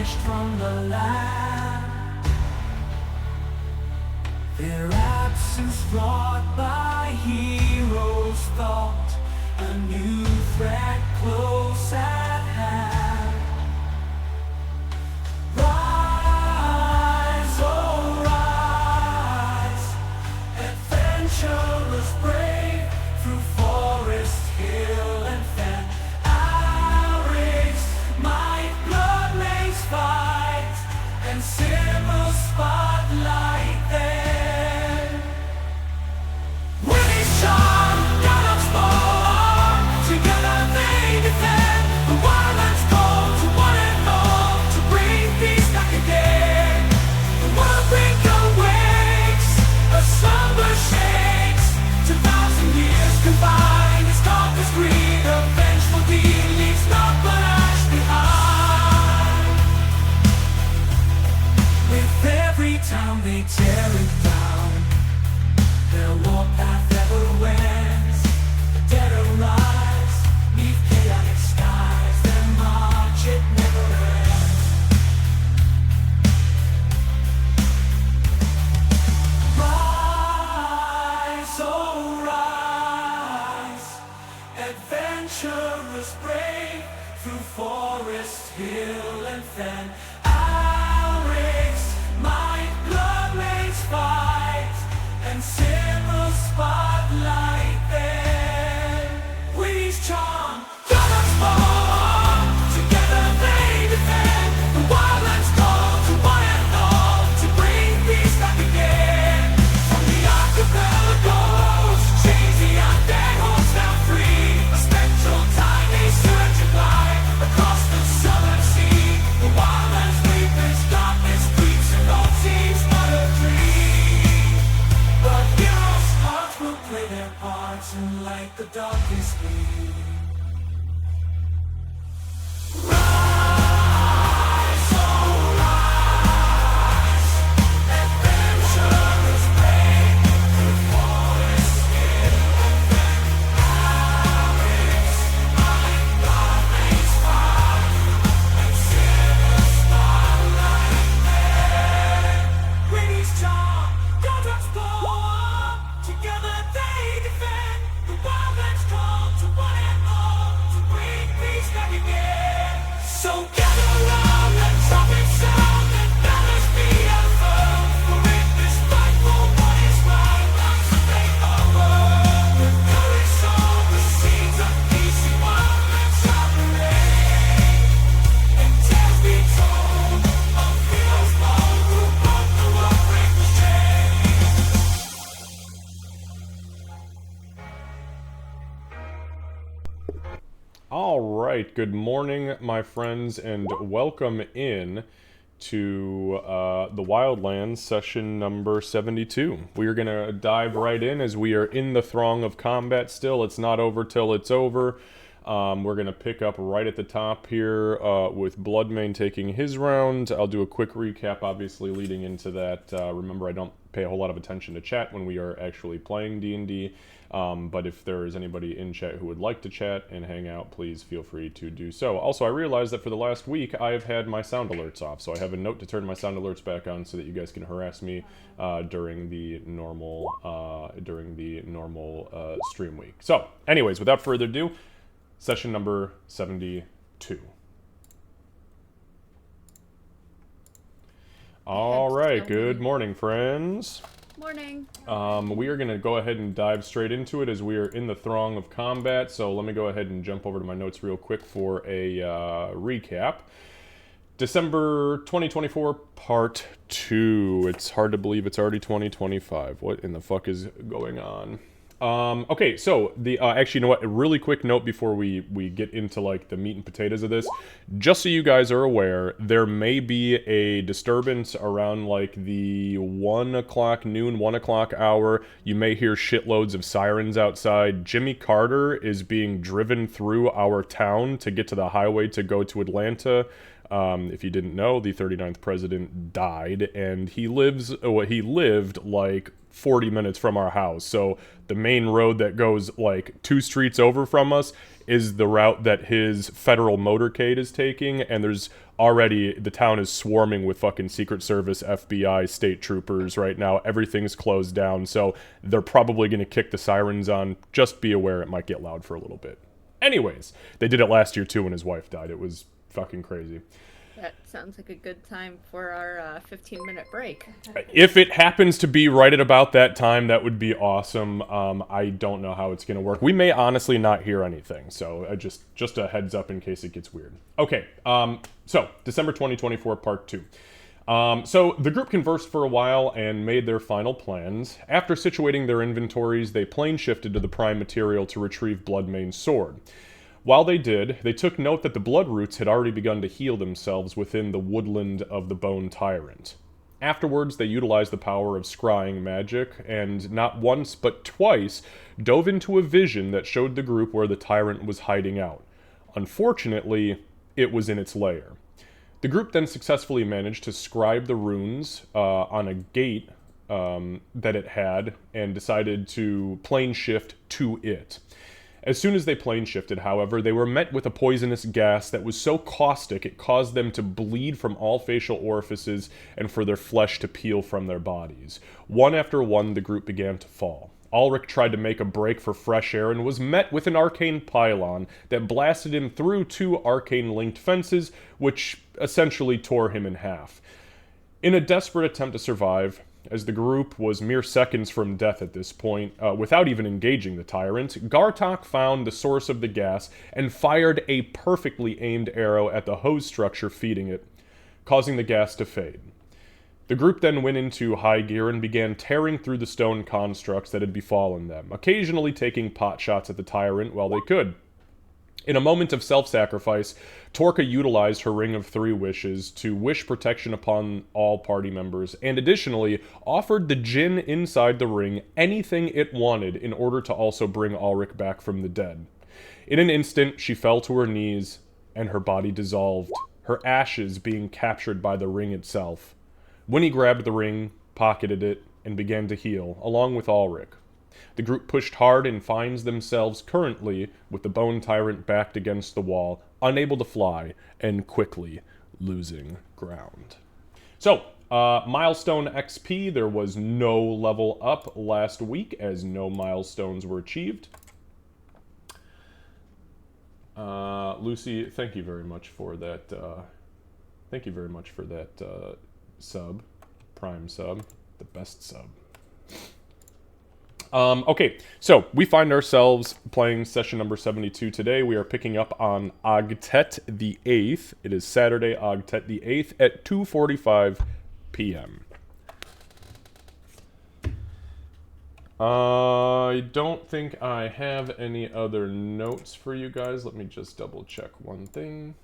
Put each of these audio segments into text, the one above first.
banished from the land. Their absence brought by heroes thought a new threat close at hand. Rise, oh rise, adventurers brave, through forest, hill and fen. Our race, might, blood makes fight, and silver spotlight there. With his charm, God of storm, together they defend. The wildlands call to one and all, to bring peace back again. The world breaker wakes, a slumber shakes. 2,000 years combined, his compass green, a vengeful deed leaves naught but ash behind. With every town they tear it down, their warpath ever wends. The dead arise, neath chaotic skies, their march it never ends. Rise, oh rise, adventurers brave, through forest, hill and fen. Our race, might, blood makes fight, and silver spotlight there. With each charm, God of spawn, together they defend. The wildlands call to one and all, to bring peace back again. From the archipelagos, chains the undead holds now free. A spectral tide they surge and glide across the southern sea. The wildlands weep as darkness creeps, and all seems but a dream. But heroes' hearts will play their parts and light the darkest gleam. Rise, oh rise, adventurers brave, through forest, hill and fen. Our race, might, blood makes fight, and silver spotlight there. With each charm, God of spawn, together they defend. The wildlands call to one and all, to bring peace back again. So gather round, let trumpets sound, and banners be unfurled. For in this fight for what is right, lies a faith of world. With courage sown, the seeds of peace in wildlands shall reign. And tales be told of heroes bold who broke the world breaker's chain. All right, good morning, my friends, and welcome in to the Wildlands session number 72. We are going to dive right in as we are in the throng of combat still. It's not over till it's over. We're going to pick up right at the top here with Bloodmane taking his round. I'll do a quick recap, obviously, leading into that. Remember, I don't pay a whole lot of attention to chat when we are actually playing D&D. But if there is anybody in chat who would like to chat and hang out, please feel free to do so. Also, I realized that for the last week, I have had my sound alerts off, so I have a note to turn my sound alerts back on so that you guys can harass me during the normal stream week. So, anyways, without further ado, session number 72. All right, good morning, friends. Morning. We are going to go ahead and dive straight into it as we are in the throng of combat. So let me go ahead and jump over to my notes real quick for a recap. December 2024, Part 2. It's hard to believe it's already 2025. What in the fuck is going on? Okay, so the actually, you know what? A really quick note before we get into like the meat and potatoes of this. Just so you guys are aware, there may be a disturbance around like the 1 o'clock hour. You may hear shitloads of sirens outside. Jimmy Carter is being driven through our town to get to the highway to go to Atlanta. If you didn't know, the 39th president died, and he lived like 40 minutes from our house. So the main road that goes like 2 streets over from us is the route that his federal motorcade is taking, and there's already the town is swarming with fucking Secret Service, FBI, state troopers right now. Everything's closed down, so they're probably going to kick the sirens on. Just be aware it might get loud for a little bit. Anyways, they did it last year too when his wife died. It was fucking crazy. That sounds like a good time for our 15-minute break. If it happens to be right at about that time, that would be awesome. I don't know how it's going to work. We may honestly not hear anything, so just a heads up in case it gets weird. Okay, so December 2024, Part 2. So the group conversed for a while and made their final plans. After situating their inventories, they plane shifted to the prime material to retrieve Bloodmane's sword. While they did, they took note that the blood roots had already begun to heal themselves within the woodland of the Bone Tyrant. Afterwards, they utilized the power of scrying magic, and not once but twice dove into a vision that showed the group where the tyrant was hiding out. Unfortunately, it was in its lair. The group then successfully managed to scribe the runes on a gate that it had, and decided to plane shift to it. As soon as they plane shifted, however, they were met with a poisonous gas that was so caustic it caused them to bleed from all facial orifices and for their flesh to peel from their bodies. One after one, the group began to fall. Ulrich tried to make a break for fresh air and was met with an arcane pylon that blasted him through 2 arcane-linked fences, which essentially tore him in half. In a desperate attempt to survive, as the group was mere seconds from death at this point, without even engaging the tyrant, Gartok found the source of the gas and fired a perfectly aimed arrow at the hose structure feeding it, causing the gas to fade. The group then went into high gear and began tearing through the stone constructs that had befallen them, occasionally taking pot shots at the tyrant while they could. In a moment of self-sacrifice, Torka utilized her Ring of 3 Wishes to wish protection upon all party members, and additionally offered the djinn inside the ring anything it wanted in order to also bring Ulrich back from the dead. In an instant, she fell to her knees, and her body dissolved, her ashes being captured by the ring itself. Winnie grabbed the ring, pocketed it, and began to heal, along with Ulrich. The group pushed hard and finds themselves currently with the Bone Tyrant backed against the wall, unable to fly, and quickly losing ground. So, milestone XP, there was no level up last week as no milestones were achieved. Lucy, thank you very much for that, sub, Prime sub, the best sub. Okay, so we find ourselves playing session number 72 today. We are picking up on Ogtet the 8th. It is Saturday, Ogtet the 8th at 2:45 p.m. I don't think I have any other notes for you guys. Let me just double check one thing.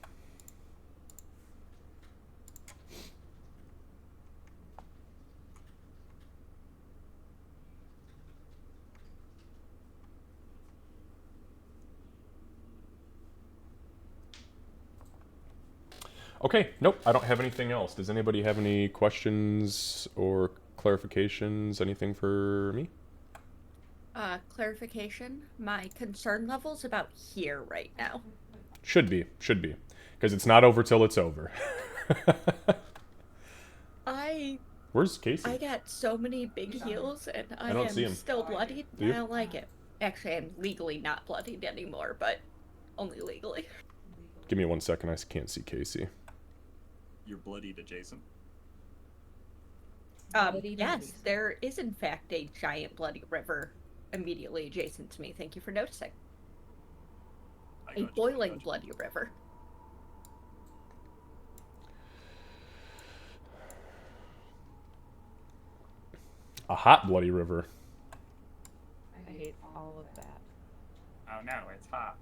Okay, nope, I don't have anything else. Does anybody have any questions or clarifications? Anything for me? Clarification, my concern level's about here right now. Should be. Because it's not over till it's over. Where's Casey? I got so many big heals, and I don't see him. am still bloodied. Do you? I don't like it. Actually, I'm legally not bloodied anymore, but only legally. Give me 1 second, I can't see Casey. You're bloodied adjacent. Yes, there is in fact a giant bloody river immediately adjacent to me. Thank you for noticing. A boiling bloody river. A hot bloody river. I hate all of that. Oh no, it's hot.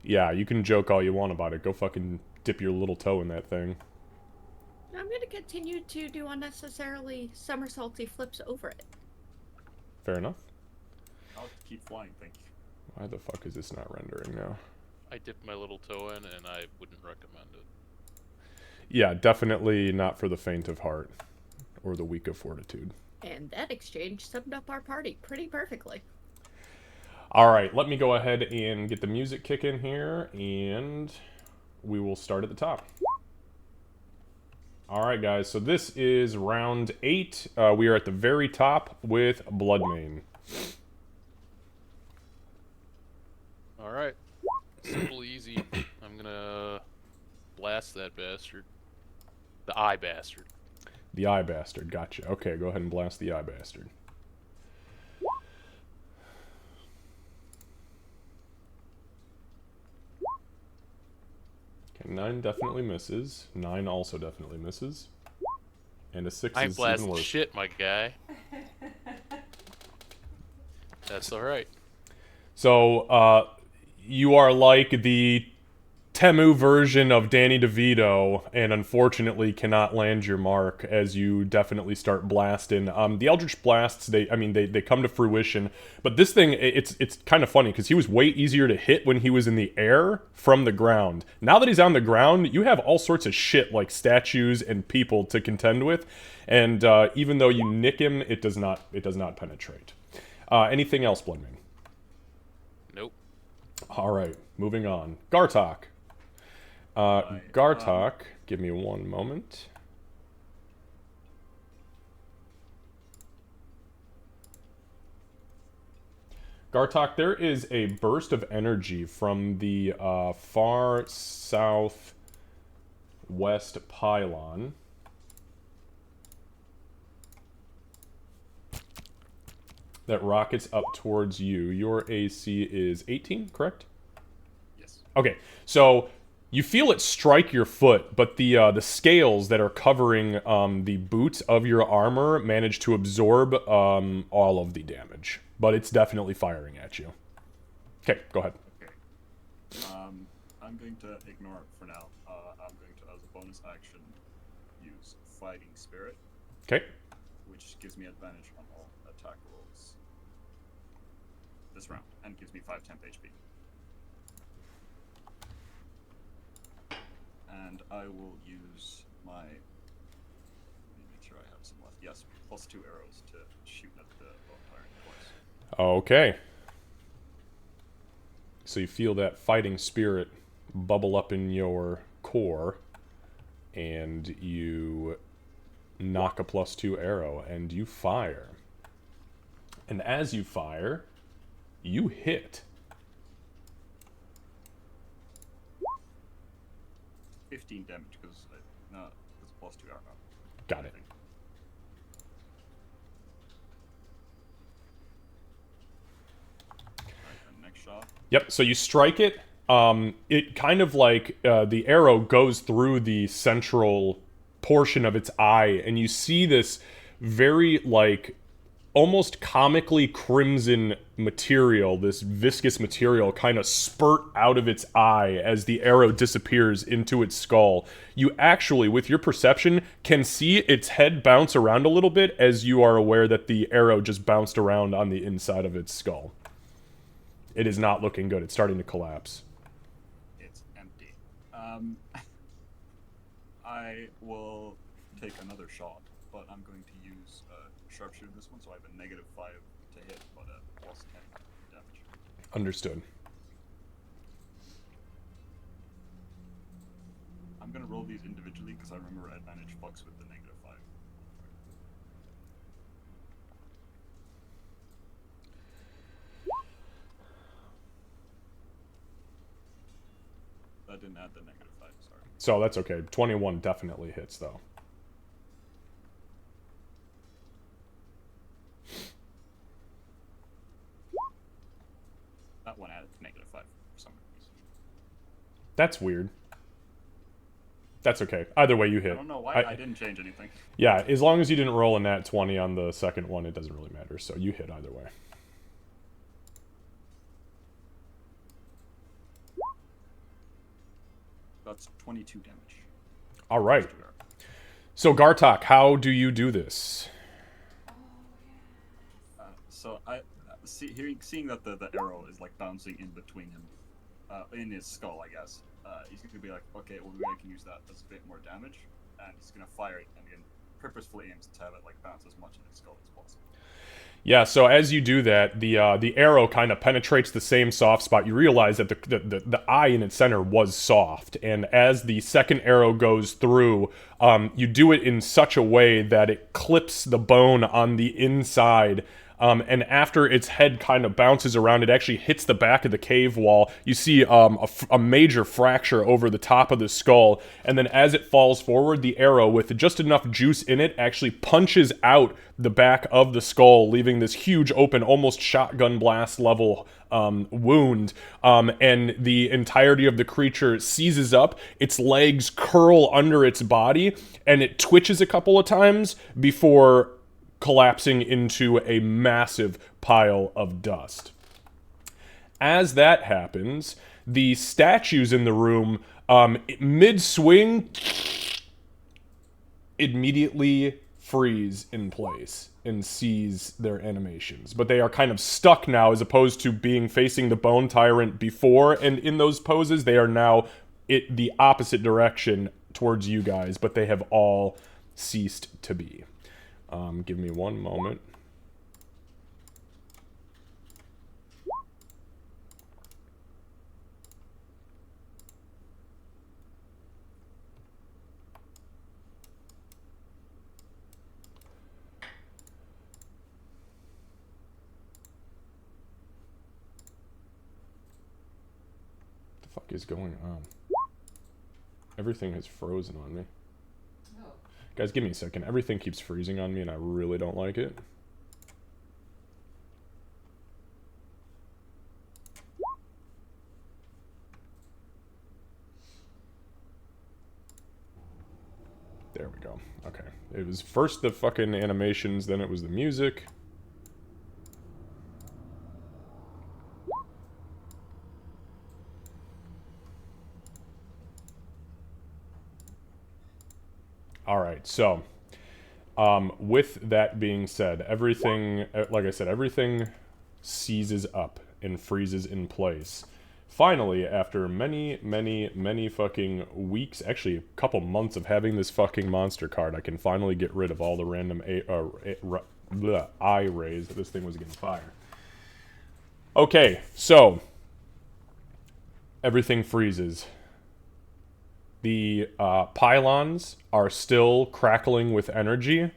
Yeah, you can joke all you want about it. Go fucking dip your little toe in that thing. I'm gonna continue to do unnecessarily somersaulty flips over it. Fair enough. I'll keep flying, thank you. Why the fuck is this not rendering now? I dipped my little toe in, and I wouldn't recommend it. Yeah, definitely not for the faint of heart. Or the weak of fortitude. And that exchange summed up our party pretty perfectly. Alright, let me go ahead and get the music kicking here, and we will start at the top. All right, guys. So this is round 8. We are at the very top with Bloodmane. All right. Simple, easy. I'm gonna blast that bastard. The eye bastard. The Eye Bastard. Gotcha. Okay, go ahead and blast the Eye Bastard. Okay, 9 definitely misses. 9 also definitely misses. And a 6 I is blast even worse. shit, my guy. That's all right. So, you are like the Temu version of Danny DeVito, and unfortunately cannot land your mark as you definitely start blasting. The Eldritch Blasts, they come to fruition, but this thing, it's kind of funny, because he was way easier to hit when he was in the air from the ground. Now that he's on the ground, you have all sorts of shit like statues and people to contend with, and even though you nick him, it does not penetrate. Anything else, Bloodmane? Nope. Alright, moving on. Gartok. Gartok, give me one moment. Gartok, there is a burst of energy from the far southwest pylon. That rockets up towards you. Your AC is 18, correct? Yes. Okay, so you feel it strike your foot, but the scales that are covering the boots of your armor manage to absorb all of the damage. But it's definitely firing at you. Okay, go ahead. Okay. I'm going to ignore it for now. I'm going to, as a bonus action, use Fighting Spirit, Okay. which gives me advantage on all attack rolls this round, and gives me 5 temp HP. And I will use my... Let me make sure I have some left. Yes, +2 arrows to shoot at the vampire twice. Okay. So you feel that fighting spirit bubble up in your core, and you knock a +2 arrow, and you fire. And as you fire, you hit. 15 damage because it's +2 arrow. Got it. Alright, and next shot. Yep, so you strike it. It kind of like the arrow goes through the central portion of its eye, and you see this very like almost comically crimson material, this viscous material, kind of spurt out of its eye as the arrow disappears into its skull. You actually, with your perception, can see its head bounce around a little bit as you are aware that the arrow just bounced around on the inside of its skull. It is not looking good. It's starting to collapse. It's empty. I will take another shot, but I'm going to use sharpshooter this one, so I have a -5 to hit, but a +10 damage. Understood. I'm gonna roll these individually because I remember advantage fucks with the -5. That didn't add the -5, sorry. So that's okay. 21 definitely hits, though. That one added -5 for some reason. That's weird. That's okay. Either way, you I hit. don't know why I didn't change anything. Yeah, as long as you didn't roll a nat 20 on the second one, it doesn't really matter. So you hit either way. That's 22 damage. All right. So Gartok, how do you do this? So I seeing that the arrow is like bouncing in between him, in his skull, I guess. He's gonna be like, okay, well maybe I can use that as a bit more damage, and he's gonna fire it and then purposefully aims to have it like bounce as much in his skull as possible. Yeah, so as you do that, the arrow kind of penetrates the same soft spot. You realize that the eye in its center was soft, and as the second arrow goes through, you do it in such a way that it clips the bone on the inside. And after its head kind of bounces around, it actually hits the back of the cave wall. You see a major fracture over the top of the skull, and then as it falls forward, the arrow, with just enough juice in it, actually punches out the back of the skull, leaving this huge open, almost shotgun blast level wound, and the entirety of the creature seizes up. Its legs curl under its body, and it twitches a couple of times before collapsing into a massive pile of dust. As that happens, the statues in the room, mid-swing, immediately freeze in place and seize their animations. But they are kind of stuck now, as opposed to being facing the Bone Tyrant before, and in those poses, they are now the opposite direction towards you guys, but they have all ceased to be. Give me one moment. What the fuck is going on? Everything has frozen on me. Guys, give me a second. Everything keeps freezing on me, and I really don't like it. There we go. Okay. It was first the fucking animations, then it was the music. Alright, so, with that being said, everything, like I said, everything seizes up and freezes in place. Finally, after many fucking weeks, actually a couple months of having this fucking monster card, I can finally get rid of all the random eye rays that this thing was gonna fire. Okay, so, everything freezes. The pylons are still crackling with energy,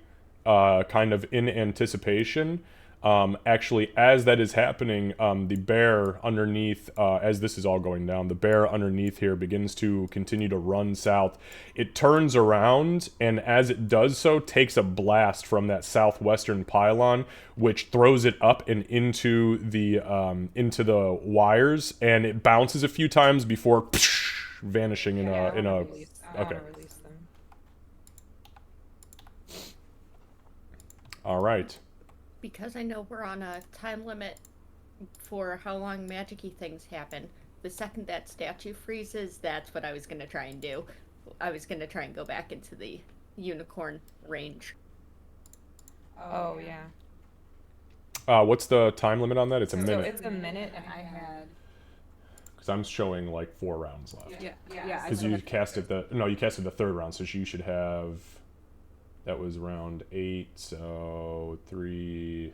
kind of in anticipation. Actually, as that is happening, the bear underneath, as this is all going down, the bear underneath here begins to continue to run south. It turns around, and as it does so, takes a blast from that southwestern pylon, which throws it up and into the wires, and it bounces a few times before vanishing in a okay. Release them. All right. Because I know we're on a time limit for how long magic-y things happen, the second that statue freezes, that's what I was going to try and do. I was going to try and go back into the unicorn range. Oh, yeah. What's the time limit on that? It's a So minute. it's a minute, and I had... Because I'm showing like 4 rounds left. Yeah. Because you casted you casted the 3rd round, so you should have. That was round 8, so 3,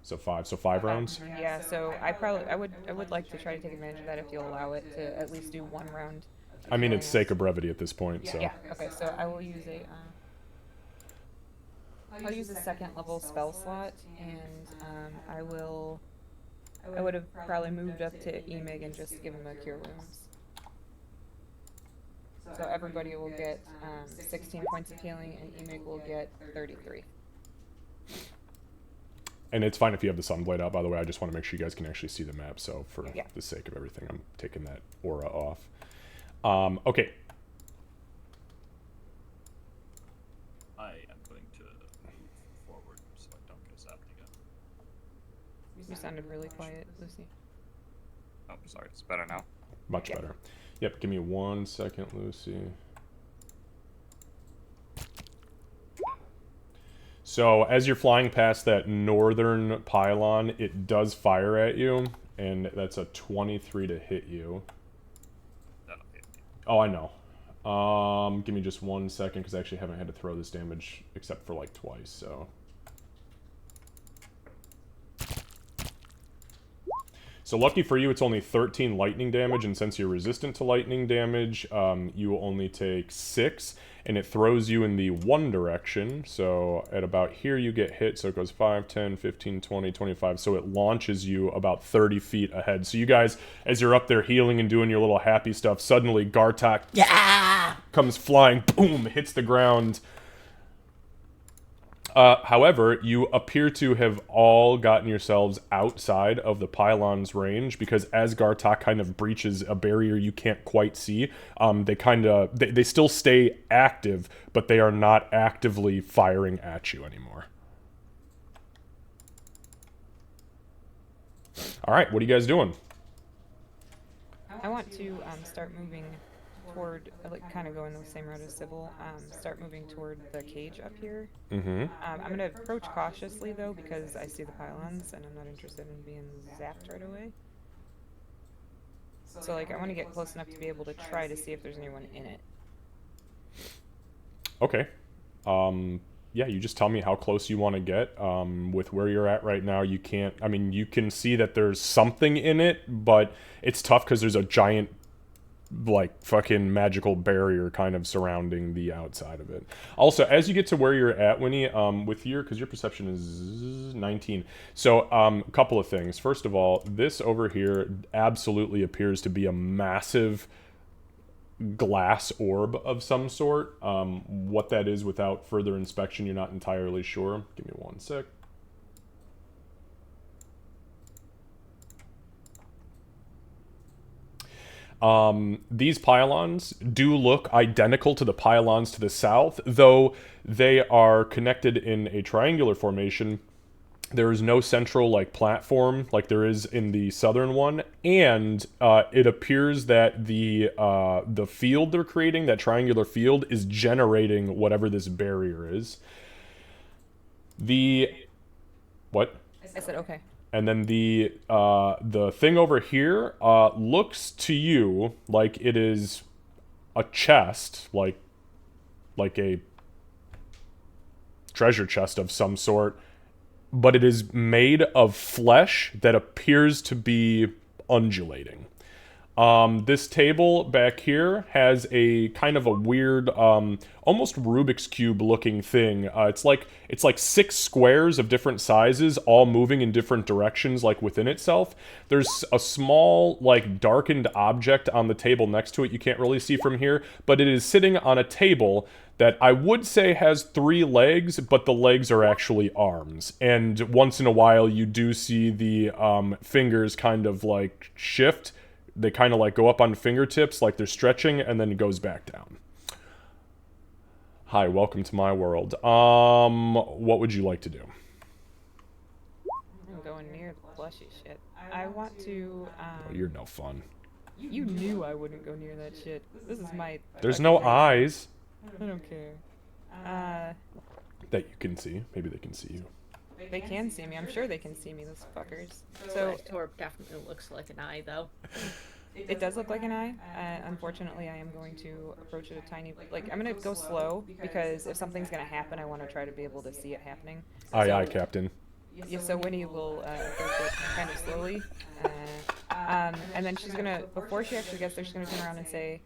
so 5, so 5 rounds. Yeah, so I would like to try to take advantage of that if you'll allow it to at least do 1 round. I mean, it's sake of brevity at this point. So Yeah. Okay, so I will use a. I'll use a 2nd level spell slot, and I would have probably moved up to Emig and just give him a cure wounds. So everybody will get 16 points of healing, and Emig will get 33. And it's fine if you have the Sunblade out, by the way. I just want to make sure you guys can actually see the map. So for Yeah. the sake of everything, I'm taking that aura off. Okay. I am going to move forward so I don't get zapped again. You sounded really quiet, Lucy. Oh, sorry. It's better now. Much better. Yep, give me 1 second, Lucy. So, as you're flying past that northern pylon, it does fire at you, and that's a 23 to hit you. That'll hit me. Oh, I know. Give me just 1 second, because I actually haven't had to throw this damage except for like twice, so. So lucky for you, it's only 13 lightning damage, and since you're resistant to lightning damage, you will only take 6, and it throws you in the one direction. So at about here you get hit, so it goes 5, 10, 15, 20, 25, so it launches you about 30 feet ahead. So you guys, as you're up there healing and doing your little happy stuff, suddenly Gartok comes flying, boom, hits the ground. However, you appear to have all gotten yourselves outside of the pylon's range, because as Gartok kind of breaches a barrier you can't quite see, they still stay active, but they are not actively firing at you anymore. Alright, what are you guys doing? I want to start moving toward, like, kind of going the same route as Sybil. Start moving toward the cage up here. Mm-hmm. I'm going to approach cautiously, though, because I see the pylons, and I'm not interested in being zapped right away. So, like, I want to get close enough to be able to try to see if there's anyone in it. Okay. Yeah, you just tell me how close you want to get. With where you're at right now, you can't... I mean, you can see that there's something in it, but it's tough because there's a giant, like, fucking magical barrier kind of surrounding the outside of it. Also, as you get to where you're at, Winnie, with your... Because your perception is 19. So, a couple of things. First of all, this over here absolutely appears to be a massive glass orb of some sort. What that is without further inspection, you're not entirely sure. Give me one sec. These pylons do look identical to the pylons to the south, though they are connected in a triangular formation. There is no central, like, platform like there is in the southern one, and it appears that the field they're creating, that triangular field, is generating whatever this barrier is. What? I said okay. And then the thing over here looks to you like it is a chest, like a treasure chest of some sort, but it is made of flesh that appears to be undulating. This table back here has a kind of a weird, almost Rubik's Cube looking thing. It's like 6 squares of different sizes, all moving in different directions, like within itself. There's a small, like, darkened object on the table next to it you can't really see from here, but it is sitting on a table that I would say has 3 legs, but the legs are actually arms. And once in a while you do see the fingers kind of, like, shift. They kind of, like, go up on fingertips, like they're stretching, and then it goes back down. Hi, welcome to my world. What would you like to do? I'm going near the plushy shit. I want to, Oh, you're no fun. You knew I wouldn't go near that shit. This is my... There's no eyes I don't care. that you can see. Maybe they can see you. They can see me. I'm sure they can see me, those fuckers. So So, Torb definitely looks like an eye, though. it does look like an eye. Unfortunately, I am going to approach it a tiny... Like, I'm going to go slow, because if something's going to happen, I want to try to be able to see it happening. Aye, So- aye, Captain. Yeah, so Winnie will approach it kind of slowly. And then she's going to... Before she actually gets there, she's going to turn around and say...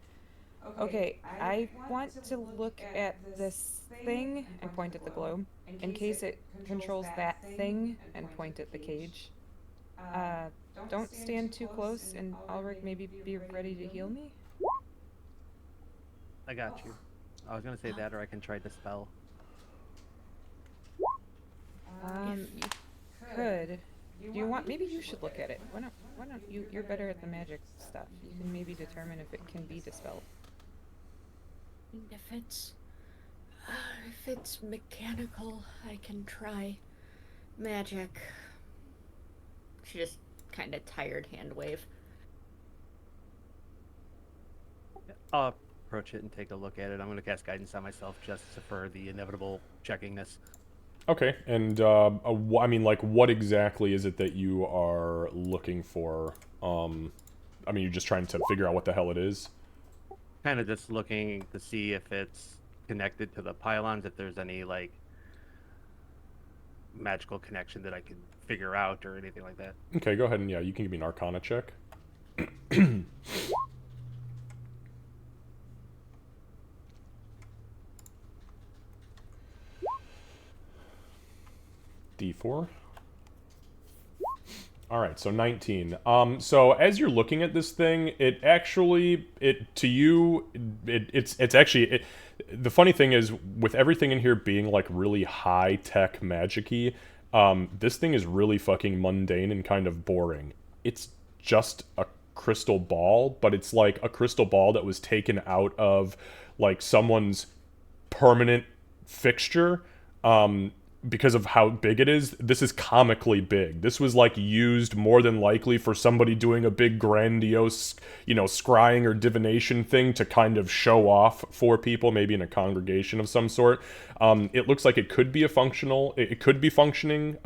Okay, I want to look at this thing and point at the globe, in case it controls that thing, and point at the cage. Don't stand too close, and Ulrich maybe be ready to heal me? I got you. I was gonna say that, or I can try dispel. You could. Do you want... Maybe you should look at it. Why don't you... You're better at the magic stuff. You can maybe determine if it can be dispelled. If it's mechanical, I can try magic. She just kind of tired hand wave. I'll approach it and take a look at it. I'm gonna cast guidance on myself just for the inevitable checkingness. Okay, and I mean, like, what exactly is it that you are looking for? I mean, you're just trying to figure out what the hell it is? Kind of just looking to see if it's connected to the pylons, if there's any, like, magical connection that I could figure out or anything like that. Okay, go ahead and you can give me an Arcana check. D4. All right, so 19. So as you're looking at this thing, it's actually the funny thing is with everything in here being like really high tech magic-y, this thing is really fucking mundane and kind of boring. It's just a crystal ball, but it's like a crystal ball that was taken out of like someone's permanent fixture. Because of how big it is, this is comically big. This was like used more than likely for somebody doing a big grandiose, scrying or divination thing to kind of show off for people, maybe in a congregation of some sort. It looks like it could be it could be functioning.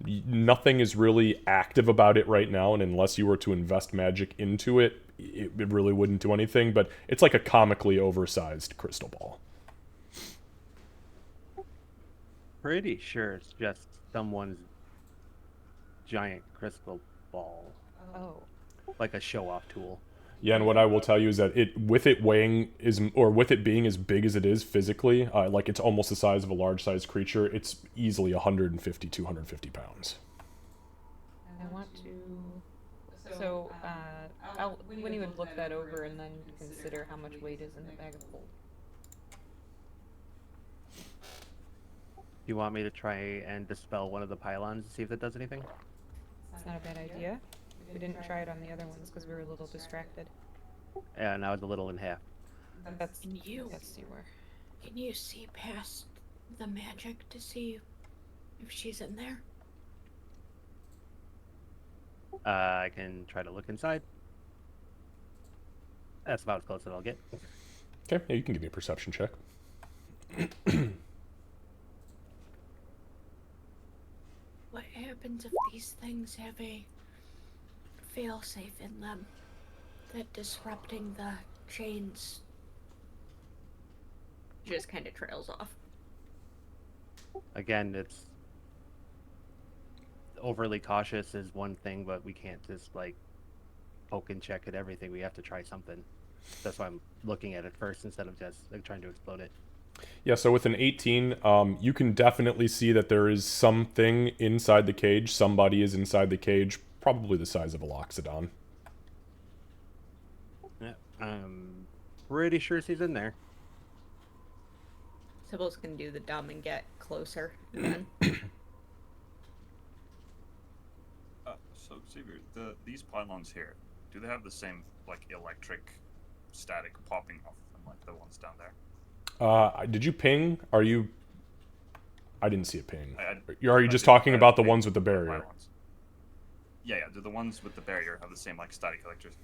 Nothing is really active about it right now, and unless you were to invest magic into it, it really wouldn't do anything, but it's like a comically oversized crystal ball. Pretty sure it's just someone's giant crystal ball, Oh. like a show-off tool. Yeah, and what I will tell you is that with it being as big as it is physically, like it's almost the size of a large-sized creature, it's easily 150, 250 pounds. I want to. So, Winnie would look that over and then consider how much weight is in the bag of holding. You want me to try and dispel one of the pylons and see if that does anything? It's not a bad idea. We didn't try it on the other ones because we were a little distracted. And I was a little in half. That's Can you where. can you see past the magic to see if she's in there? I can try to look inside. That's about as close as I'll get. Okay, yeah, you can give me a perception check. What happens if these things have a failsafe in them that disrupting the chains just kind of trails off? Again, it's overly cautious is one thing, but we can't just like poke and check at everything. We have to try something. That's why I'm looking at it first instead of just like, trying to explode it. Yeah, so with an 18, you can definitely see that there is something inside the cage. Somebody is inside the cage, probably the size of a loxodon. Yeah, I'm pretty sure she's in there. Sybil's gonna do the dumb and get closer. Then. So Xavier, these pylons here, do they have the same like electric static popping off them like the ones down there? Did you ping? I didn't see a ping. Are you just did- talking I about the pinged ones with the barrier? pylons. Yeah. Do the ones with the barrier have the same like static electric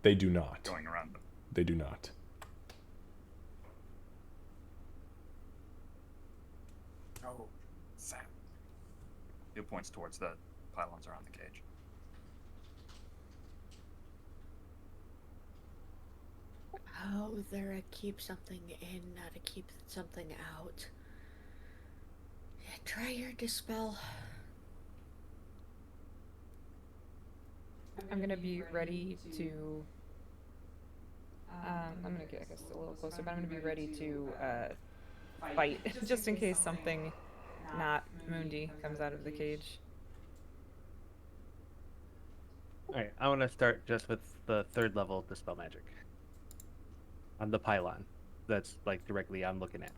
They do not. going around them? They do not. Oh, Sam. He points towards the pylons around the cage. Oh, they're a keep something in, not a keep something out. Yeah, try your dispel. I'm gonna be ready to. I'm gonna get, I guess, a little closer, but I'm gonna be ready to fight just in case something not Mundi comes out of the cage. Alright, I want to start just with the third level dispel magic. On the pylon. That's like directly I'm looking at.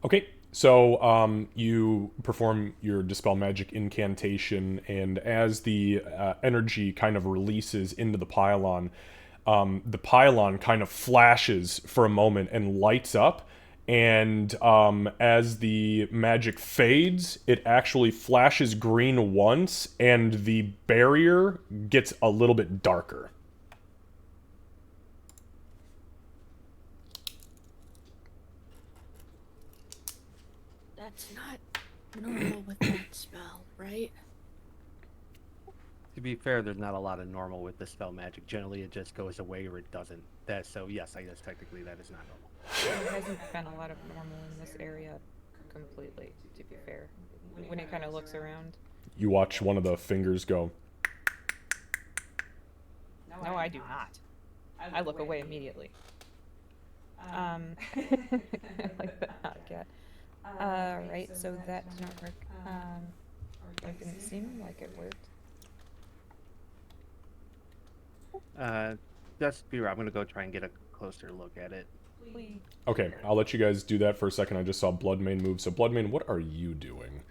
Okay, so you perform your dispel magic incantation, and as the energy kind of releases into the pylon kind of flashes for a moment and lights up. And as the magic fades, it actually flashes green once, and the barrier gets a little bit darker. That's not normal with that spell, right? To be fair, there's not a lot of normal with the spell magic. Generally, it just goes away or it doesn't. So yes, I guess technically that is not normal. There hasn't been a lot of normal in this area completely, to be fair. When it kind of looks around. You watch one of the fingers go. No, I do not. I look away immediately. I like that not cat. Right, so that did not work. Or it didn't seem like it worked. Just be right. I'm gonna go try and get a closer look at it. Please. Okay, I'll let you guys do that for a second. I just saw Bloodmane move. So Bloodmane, what are you doing?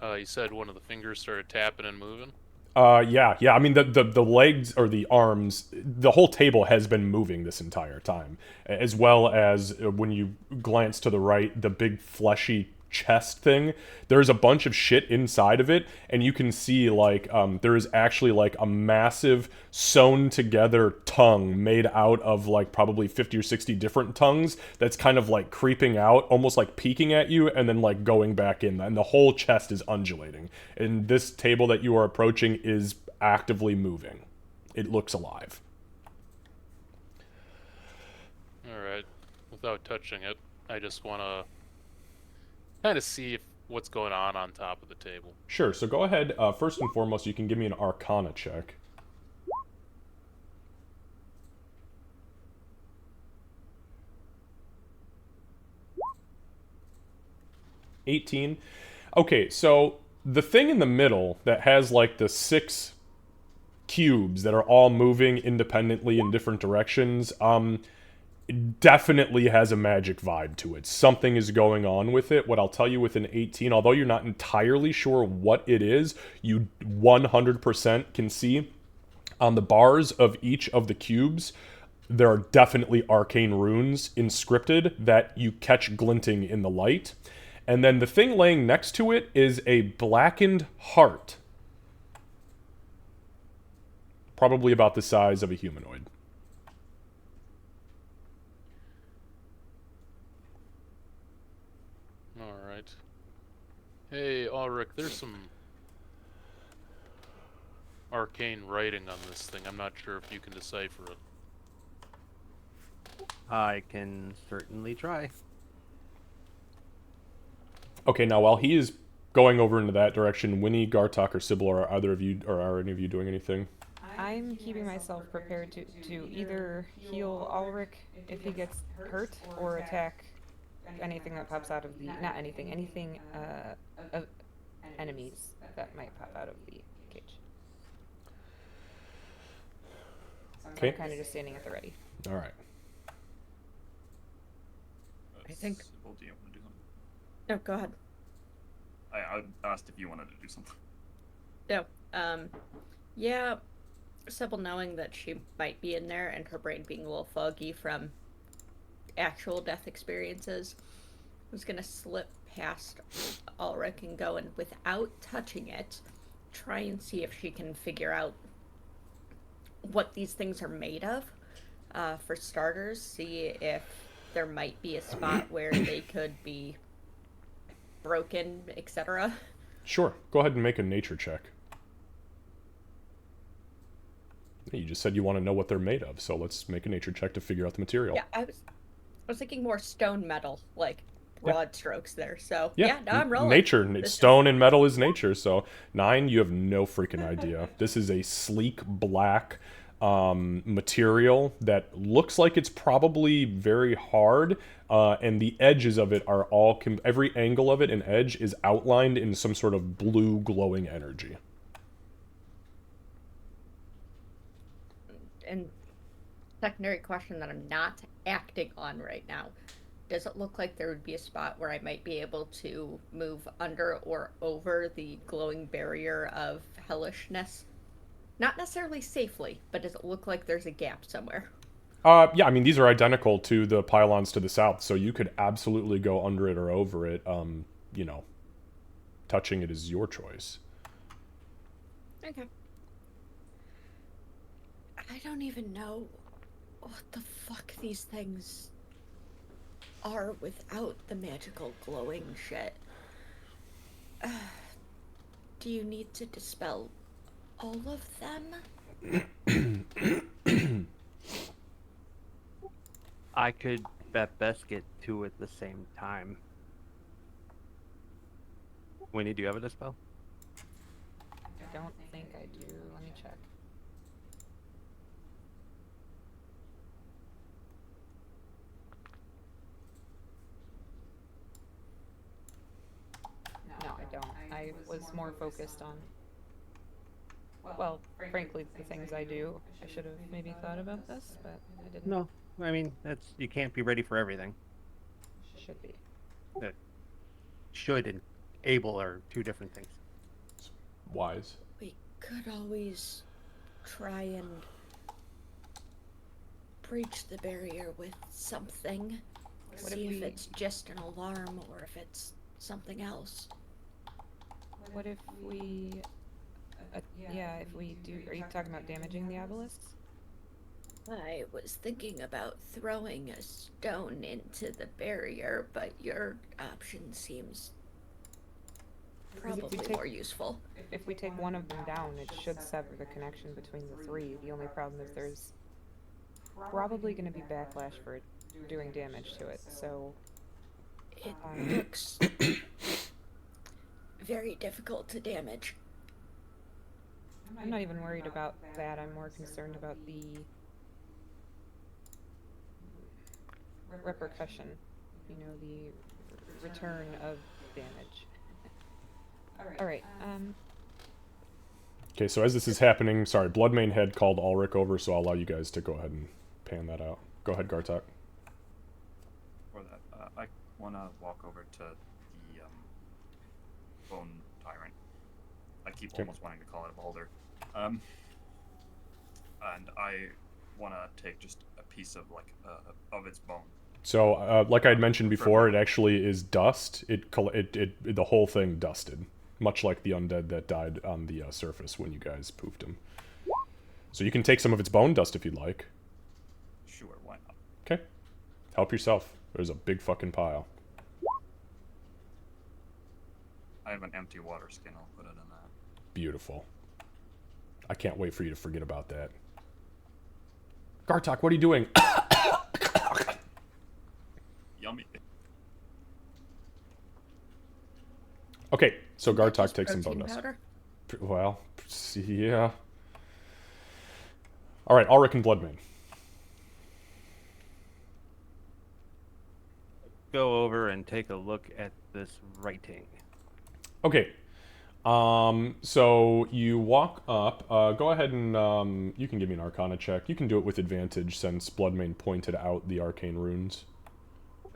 You said one of the fingers started tapping and moving. Yeah. I mean, the legs or the arms, the whole table has been moving this entire time, as well as when you glance to the right, the big fleshy chest thing. There's a bunch of shit inside of it, and you can see like there is actually like a massive sewn together tongue made out of like probably 50 or 60 different tongues that's kind of like creeping out, almost like peeking at you and then like going back in, and the whole chest is undulating, and this table that you are approaching is actively moving. It looks alive. Alright. Without touching it, I just want to kind of see what's going on top of the table. Sure, so go ahead. First and foremost, you can give me an Arcana check. $18. Okay, so the thing in the middle that has like the 6 cubes that are all moving independently in different directions, definitely has a magic vibe to it. Something is going on with it. What I'll tell you with an 18, although you're not entirely sure what it is, you 100% can see on the bars of each of the cubes, there are definitely arcane runes inscripted that you catch glinting in the light. And then the thing laying next to it is a blackened heart. Probably about the size of a humanoid. Alright. Hey, Ulrich, there's some arcane writing on this thing. I'm not sure if you can decipher it. I can certainly try. Okay, now while he is going over into that direction, Winnie, Gartok, or Sybil, are either of you, or are any of you doing anything? I'm keeping myself prepared to either heal Ulrich if he gets hurt or attack anything that pops out of the not anything of enemies that might pop out of the cage. So Okay. I'm kind of just standing at the ready. All right. I think- Sybil, do you want to do something? No, go ahead. I asked if you wanted to do something. No. Yeah. Sybil knowing that she might be in there and her brain being a little foggy from actual death experiences, was gonna slip past Ulrich and go and, without touching it, try and see if she can figure out what these things are made of. For starters, see if there might be a spot where they could be broken, etc. Sure. Go ahead and make a nature check. You just said you want to know what they're made of, so let's make a nature check to figure out the material. Yeah, I was thinking more stone metal, like broad strokes there. So Yeah, no, I'm rolling. Nature. This Stone and metal is nature, so 9, you have no freaking idea. This is a sleek black material that looks like it's probably very hard, and the edges of it are all, every angle of it and edge is outlined in some sort of blue glowing energy. And secondary question that I'm not acting on right now. Does it look like there would be a spot where I might be able to move under or over the glowing barrier of hellishness? Not necessarily safely, but does it look like there's a gap somewhere? Yeah, I mean, these are identical to the pylons to the south, so you could absolutely go under it or over it. You know, touching it is your choice. Okay. I don't even know what the fuck these things are without the magical glowing shit. Do you need to dispel all of them? I could at best get 2 at the same time. Winnie, do you have a dispel? I don't think I do. Let me check. No, I don't. I was more focused on, well, frankly, the things I do. I should have maybe thought about this, but I didn't. No. I mean, you can't be ready for everything. Should be. Should and able are 2 different things. Wise. We could always try and breach the barrier with something. What See if if we- it's just an alarm or if it's something else. What if we, yeah, if we do, are you talking about damaging the obelisks? I was thinking about throwing a stone into the barrier, but your option seems Because if we probably take- more useful. If we take one of them down, it should sever the connection between the 3. The only problem is there's probably going to be backlash for it doing damage to it, so... It looks very difficult to damage. I'm not even worried about that. I'm more concerned about the repercussion, you know, the return of damage. Alright, Okay, so as this is happening, sorry, Bloodmane had called Ulrich over, so I'll allow you guys to go ahead and pan that out. Go ahead, Gartok. For that, I want to walk over to the bone tyrant. I keep Okay. almost wanting to call it a boulder. And I want to take just a piece of of its bone. So, like I'd mentioned before, it actually is dust. The whole thing dusted, much like the undead that died on the surface when you guys poofed him. So you can take some of its bone dust if you'd like. Sure, why not? Okay. Help yourself. There's a big fucking pile. I have an empty water skin. I'll put it in that. Beautiful. I can't wait for you to forget about that. Gartok, what are you doing? Yummy. Okay, so Gartok Just takes some bone protein dust. powder? Well, yeah. Alright, Ulrich and Bloodmane. Go over and take a look at this writing. Okay. So you walk up. Go ahead and you can give me an Arcana check. You can do it with advantage since Bloodmane pointed out the arcane runes.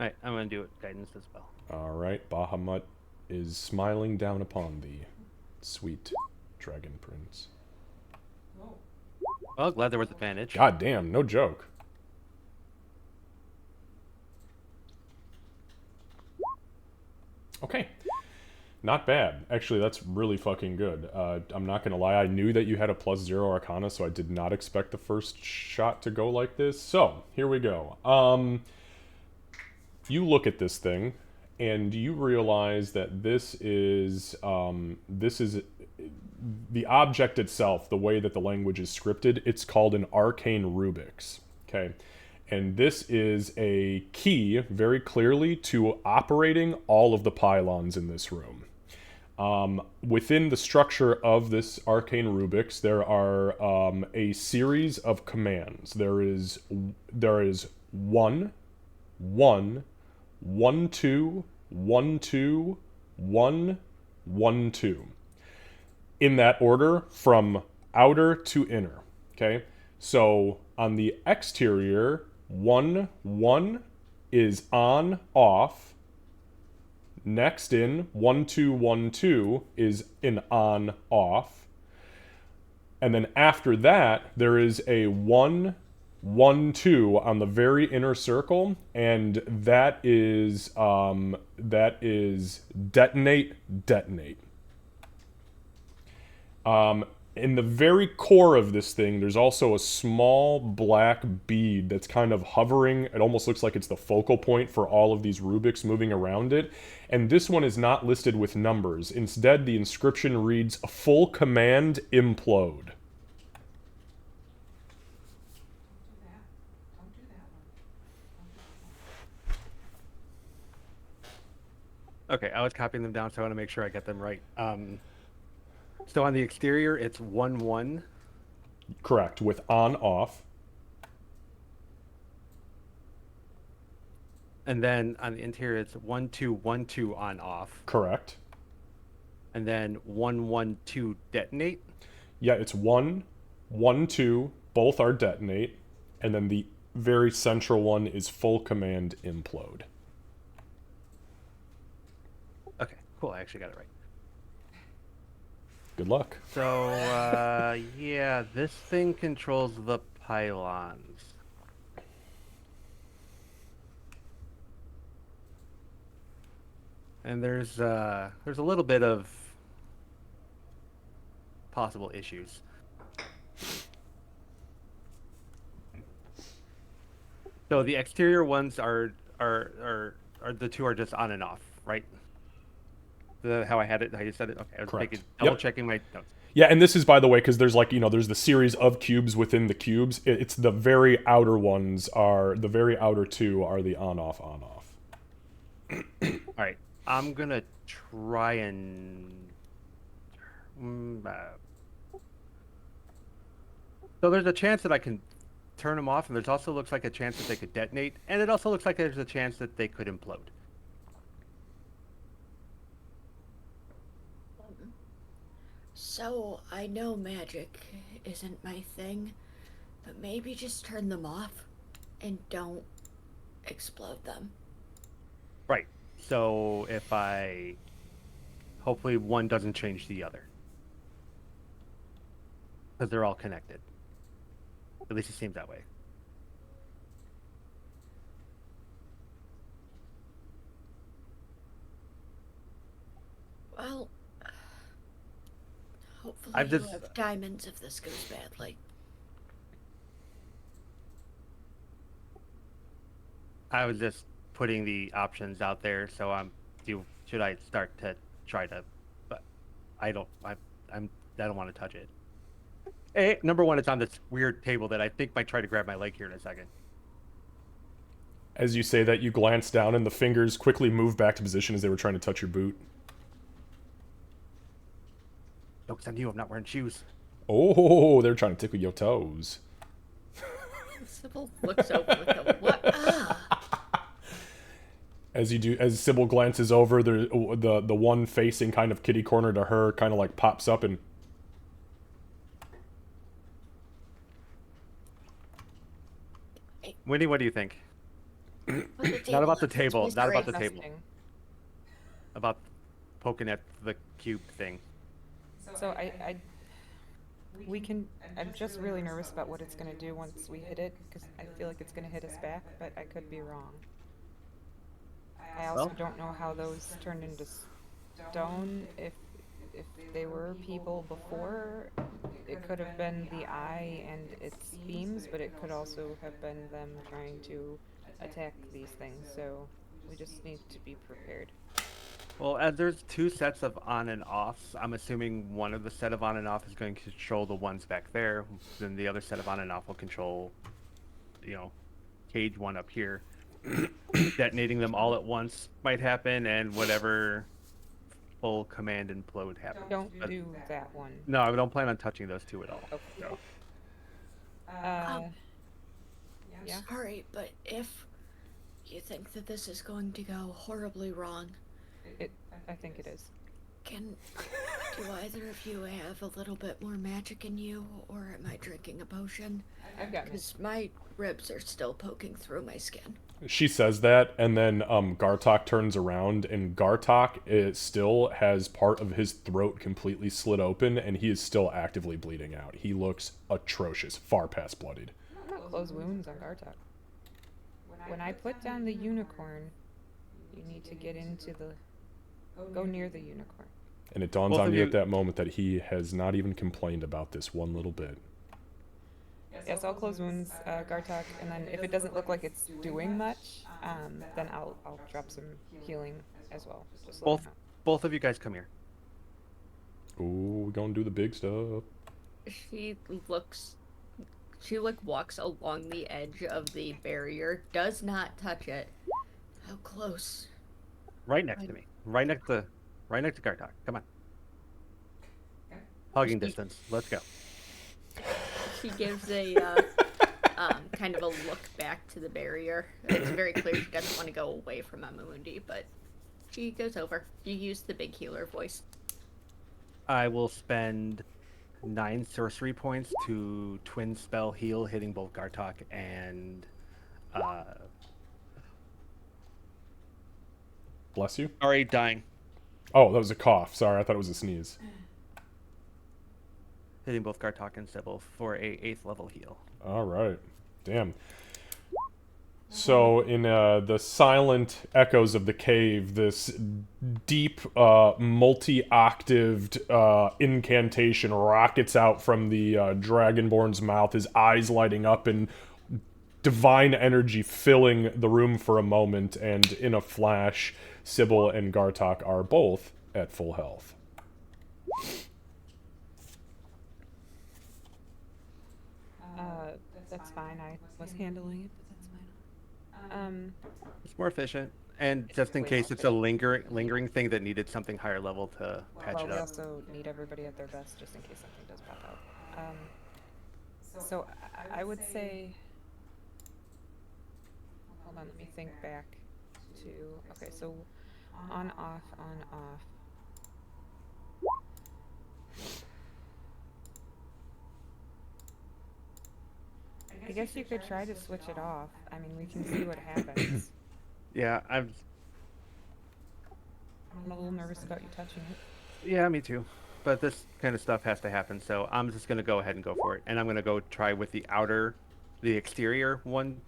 Alright, I'm gonna do it guidance as well. Alright, Bahamut is smiling down upon thee, sweet dragon prince. Well, glad there was advantage. God damn, no joke. Okay. Not bad. Actually, that's really fucking good. I'm not gonna lie, I knew that you had a +0 Arcana, so I did not expect the first shot to go like this. So, here we go. You look at this thing, and you realize that this is the object itself, the way that the language is scripted, it's called an arcane Rubik's. Okay. And this is a key, very clearly, to operating all of the pylons in this room. Within the structure of this arcane Rubik's, there are a series of commands. There is 1, 1, 1, 2, 1, 2, 1, 1, 2. In that order, from outer to inner. Okay? So on the exterior, 1, 1 is on, off. Next in, 1, 2, 1, 2 is an on, off. And then after that, there is a 1, 1, 2 on the very inner circle, and that is detonate, detonate. In the very core of this thing, there's also a small black bead that's kind of hovering. It almost looks like it's the focal point for all of these Rubiks moving around it. And this one is not listed with numbers. Instead, the inscription reads, "Full command implode." Okay, I was copying them down, so I want to make sure I get them right. So on the exterior, it's 1-1. Correct. With on off. And then on the interior, it's 1-2-1-2 on off. Correct. And then 1-1-2 detonate. Yeah, it's 1-1-2. Both are detonate, and then the very central one is full command implode. Okay, cool. I actually got it right. Good luck. So, yeah, this thing controls the pylons. And there's a little bit of possible issues. So the exterior ones are the two are just on and off, right? How I had it, how you said it. Okay, I was Correct. double Yep. checking my notes. Yeah, and this is, by the way, because there's there's the series of cubes within the cubes. It's the very outer ones the very outer two are the on off. All right, I'm gonna try and. So there's a chance that I can turn them off, and there's also looks like a chance that they could detonate, and it also looks like there's a chance that they could implode. So, I know magic isn't my thing, but maybe just turn them off and don't explode them. Right. So if hopefully one doesn't change the other. Because they're all connected. At least it seems that way. Well, hopefully I've you'll just- have diamonds if this goes badly. I was just putting the options out there, so should I start to try to, but I don't want to touch it. Hey, number one, it's on this weird table that I think might try to grab my leg here in a second. As you say that, you glance down, and the fingers quickly move back to position as they were trying to touch your boot. No, because I'm new, I'm not wearing shoes. Oh, they're trying to tickle your toes. Sybil looks over with a what? Ah! As Sybil glances over, the one facing kind of kitty corner to her kind of like pops up and. Winnie, what do you think? Put Not about the up, it's table, not about the mystery. table. Disgusting. About poking at the cube thing. So I'm just really nervous about what it's gonna do once we hit it, because I feel like it's gonna hit us back, but I could be wrong. I also Well- don't know how those turned into stone. If they were people before, it could have been the eye and its beams, but it could also have been them trying to attack these things, so we just need to be prepared. Well, as there's two sets of on and offs, I'm assuming one of the set of on and off is going to control the ones back there. Then the other set of on and off will control, cage one up here. Detonating them all at once might happen, and whatever full command implode happens. Don't But- do that one. No, I don't plan on touching those two at all. Okay. No. Yeah. Sorry, but if you think that this is going to go horribly wrong, I think it is. do either of you have a little bit more magic in you, or am I drinking a potion? I've got it. Because my ribs are still poking through my skin. She says that, and then Gartok turns around, and Gartok still has part of his throat completely slit open, and he is still actively bleeding out. He looks atrocious, far past bloodied. I'm not close wounds on Gartok. When I put down the unicorn, you need to get into go near the unicorn. And it dawns Both on of you you- at that moment that he has not even complained about this one little bit. Yes, I'll close wounds, Gartok, and then if it doesn't look like it's doing much, then I'll drop some healing as well. Just let me know. Both of you guys come here. Ooh, we're gonna do the big stuff. She walks along the edge of the barrier, does not touch it. How close? Right next to me. right next to Gartok. Come on. Hugging distance. Let's go. She gives a kind of a look back to the barrier. It's very clear she doesn't want to go away from Amamundi, but she goes over. You use the big healer voice. I will spend 9 sorcery points to twin spell heal, hitting both Gartok and Bless you. sorry, dying. Oh, that was a cough. Sorry, I thought it was a sneeze. Hitting both Gartok and Sybil for a 8th level heal. All right. Damn. So, in the silent echoes of the cave, this deep, multi-octaved incantation rockets out from the Dragonborn's mouth, his eyes lighting up and divine energy filling the room for a moment, and in a flash, Sybil and Gartok are both at full health. That's fine. I was handling it, but that's fine. It's more efficient, and just in case it's a lingering thing that needed something higher level to patch Well, it we up. also need everybody at their best just in case something does pop out. So I would say, hold on, let me think back to, okay, so on, off, on, off. I guess you could try to switch it off. I mean, we can see what happens. Yeah, I'm a little nervous about you touching it. Yeah, me too. But this kind of stuff has to happen, so I'm just gonna go ahead and go for it. And I'm gonna go try with the exterior one,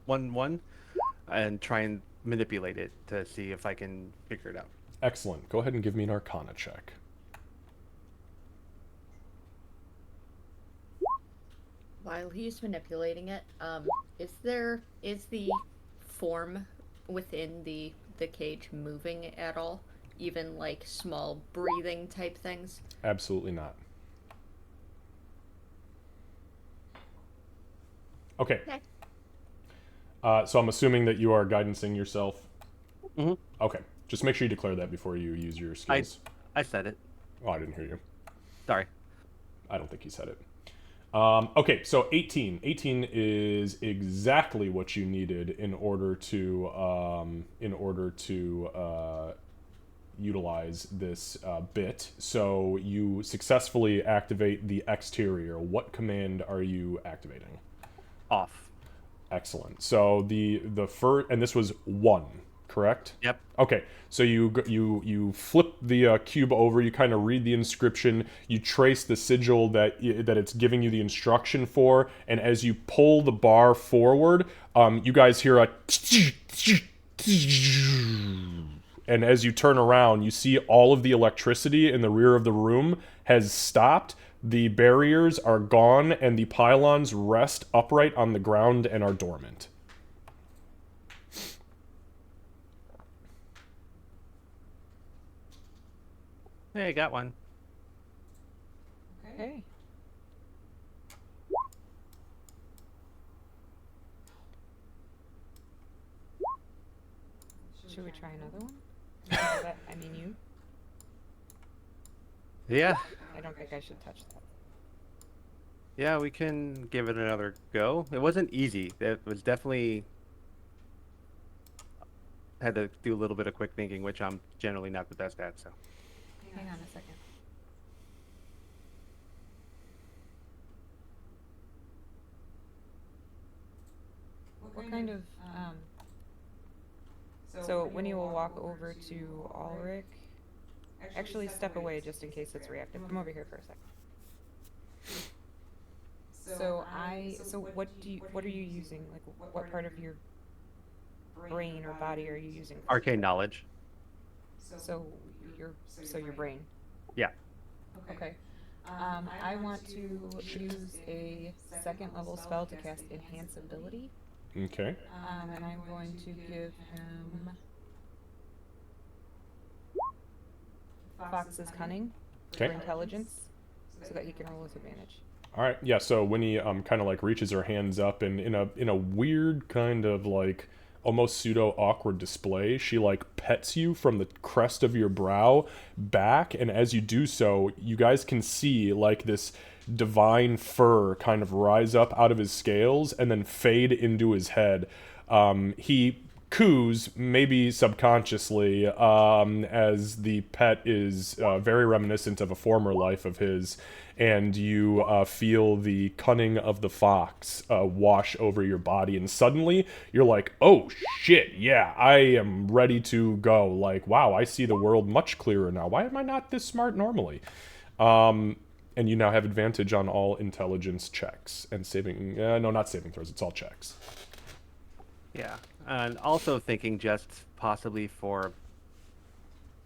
and try and manipulate it to see if I can figure it out. Excellent. Go ahead and give me an Arcana check. While he's manipulating it, is the form within the cage moving at all? Even like small breathing type things? Absolutely not. Okay. So I'm assuming that you are guidancing yourself. Mm-hmm. Okay. Just make sure you declare that before you use your skills. I said it. Oh, I didn't hear you. Sorry. I don't think he said it. Okay, so 18. 18 is exactly what you needed in order to utilize this bit. So you successfully activate the exterior. What command are you activating? Off. Excellent. So the first, and this was 1, correct? Yep. Okay, so you flip the cube over, you kind of read the inscription, you trace the sigil that it's giving you the instruction for, and as you pull the bar forward, you guys hear a and as you turn around, you see all of the electricity in the rear of the room has stopped, the barriers are gone, and the pylons rest upright on the ground and are dormant. Hey, I got one. Okay. Should we try another one? I mean you? Yeah. I don't think I should touch that. Yeah, we can give it another go. It wasn't easy. It was definitely had to do a little bit of quick thinking, which I'm generally not the best at, so. Hang on a second. What kind of, so Winnie will walk over to Ulrich. Actually, step away just in case it's reactive. Come over here for a second. So what are you using? Like, what part of your brain or body are you using? Arcane knowledge. So your brain. Yeah. Okay. I want to use a 2nd level spell to cast Enhance Ability. Okay. And I'm going to give him Fox's Cunning for Okay. intelligence, so that he can roll with advantage. All right. Yeah. So Winnie kind of like reaches her hands up and in a weird kind of like almost pseudo awkward display, she like pets you from the crest of your brow back, and as you do so, you guys can see like this divine fur kind of rise up out of his scales and then fade into his head. He coos, maybe subconsciously, as the pet is very reminiscent of a former life of his, and you feel the cunning of the fox wash over your body, and suddenly you're like, oh shit, yeah, I am ready to go. Like, wow, I see the world much clearer now. Why am I not this smart normally? And you now have advantage on all intelligence checks and saving, no, not saving throws, it's all checks. Yeah, and also thinking just possibly for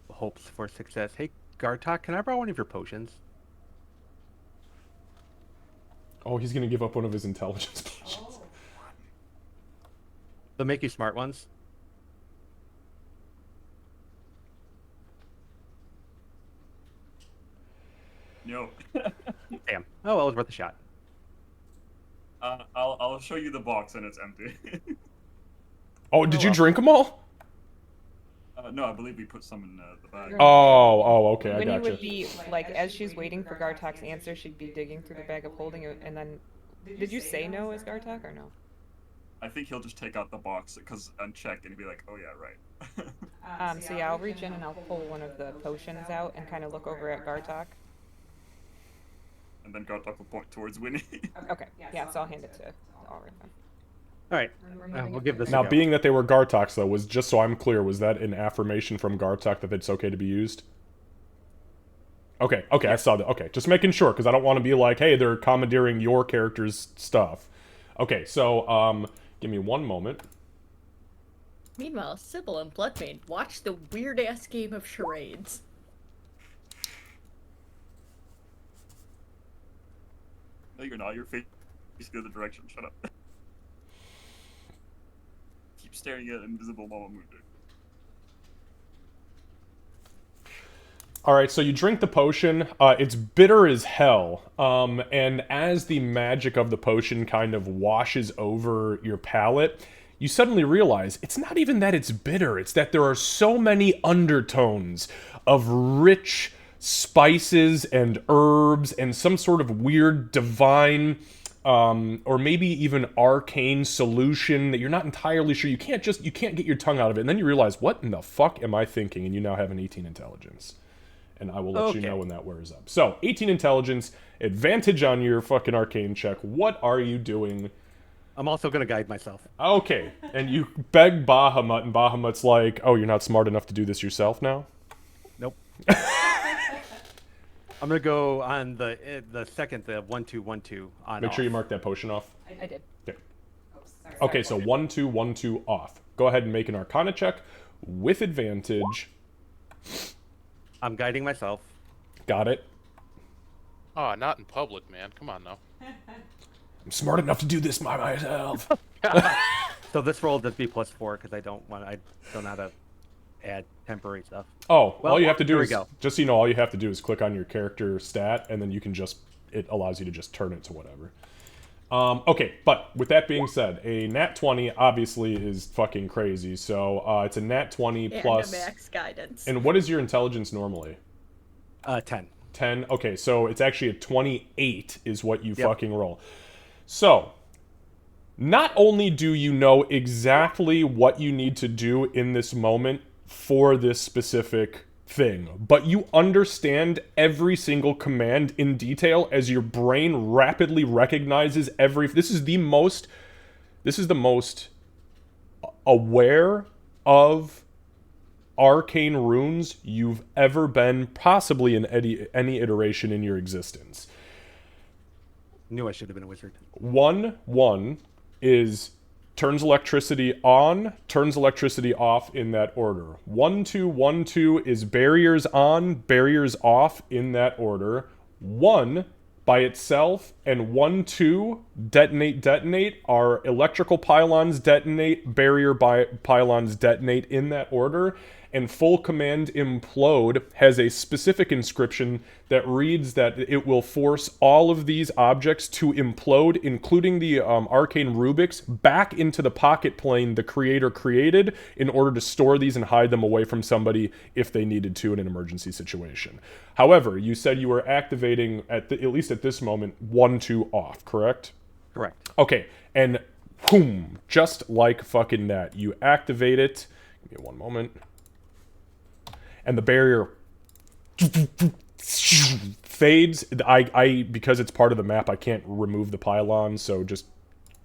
hopes for success. Hey, Gartok, can I borrow one of your potions? Oh, he's gonna give up one of his intelligence potions. They'll make you smart ones. No. Damn. Oh, well, it was worth a shot. I'll show you the box and it's empty. Oh, did you drink them all? No, I believe we put some in the bag. Oh, okay, I Winnie gotcha. would be, like, as she's waiting for Gartok's answer, she'd be digging through the bag of holding it, and then... Did you say no as Gartok, or no? I think he'll just take out the box because unchecked and he'll be like, oh yeah, right. So yeah, I'll reach in and I'll pull one of the potions out and kind of look over at Gartok. And then Gartok will point towards Winnie. Okay, yeah, so I'll hand it to Ulrich then. All right, we'll give this a Now, go. being that they were Gartoks, though, was just so I'm clear, was that an affirmation from Gartok that it's okay to be used? Okay, I saw that. Okay, just making sure, because I don't want to be like, hey, they're commandeering your character's stuff. Okay, so, give me one moment. Meanwhile, Sybil and Bloodbane watch the weird-ass game of charades. No, you're not. You're facing the other direction. Shut up. Keep staring at invisible Mama Mundo. Alright, so you drink the potion, it's bitter as hell, and as the magic of the potion kind of washes over your palate, you suddenly realize it's not even that it's bitter, it's that there are so many undertones of rich spices and herbs and some sort of weird divine, or maybe even arcane solution that you're not entirely sure. You can't get your tongue out of it, and then you realize, what in the fuck am I thinking? And you now have an 18 intelligence. And I will let you know when that wears up. So, 18 intelligence, advantage on your fucking arcane check. What are you doing? I'm also going to guide myself. Okay, and you beg Bahamut, and Bahamut's like, oh, you're not smart enough to do this yourself now? Nope. I'm going to go on the second, the 1-2-1-2 on Make off. sure you mark that potion off. I did. Okay. Okay, so 1-2-1-2 off. Go ahead and make an arcana check with advantage. I'm guiding myself. Got it. Oh, not in public, man. Come on now. I'm smart enough to do this by myself. So this roll does be +4 because I don't know how to add temporary stuff. Oh, Well, all you have to do there we is, go. just so you know, all you have to do is click on your character stat, and then you can just, it allows you to just turn it to whatever. Okay, but with that being said, a nat 20 obviously is fucking crazy, so it's a nat 20 And plus... a max guidance. And what is your intelligence normally? 10. 10? Okay, so it's actually a 28 is what you fucking roll. So, not only do you know exactly what you need to do in this moment for this specific thing, but you understand every single command in detail as your brain rapidly recognizes every... This is the most aware of arcane runes you've ever been, possibly in any iteration in your existence. Knew I should have been a wizard. 1-1 is turns electricity on, turns electricity off in that order. 1-2-1-2 is barriers on, barriers off in that order. 1 by itself and 1-2 detonate are electrical pylons detonate, barrier pylons detonate in that order. and full command implode has a specific inscription that reads that it will force all of these objects to implode, including the arcane Rubiks, back into the pocket plane the creator created in order to store these and hide them away from somebody if they needed to in an emergency situation. However, you said you were activating, at least at this moment, 1-2 off, correct? Correct. Okay, and boom, just like fucking that, you activate it. Give me one moment. And the barrier fades. I because it's part of the map, I can't remove the pylons, so just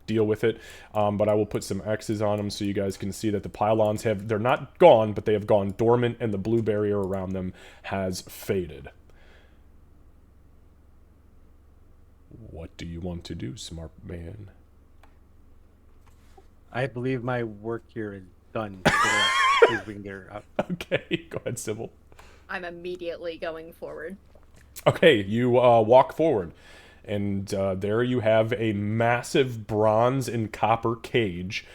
deal with it. But I will put some X's on them so you guys can see that the pylons they're not gone, but they have gone dormant, and the blue barrier around them has faded. What do you want to do, smart man? I believe my work here is done. Please, we can get her out. Okay, go ahead, Sybil. I'm immediately going forward. Okay, you walk forward, and there you have a massive bronze and copper cage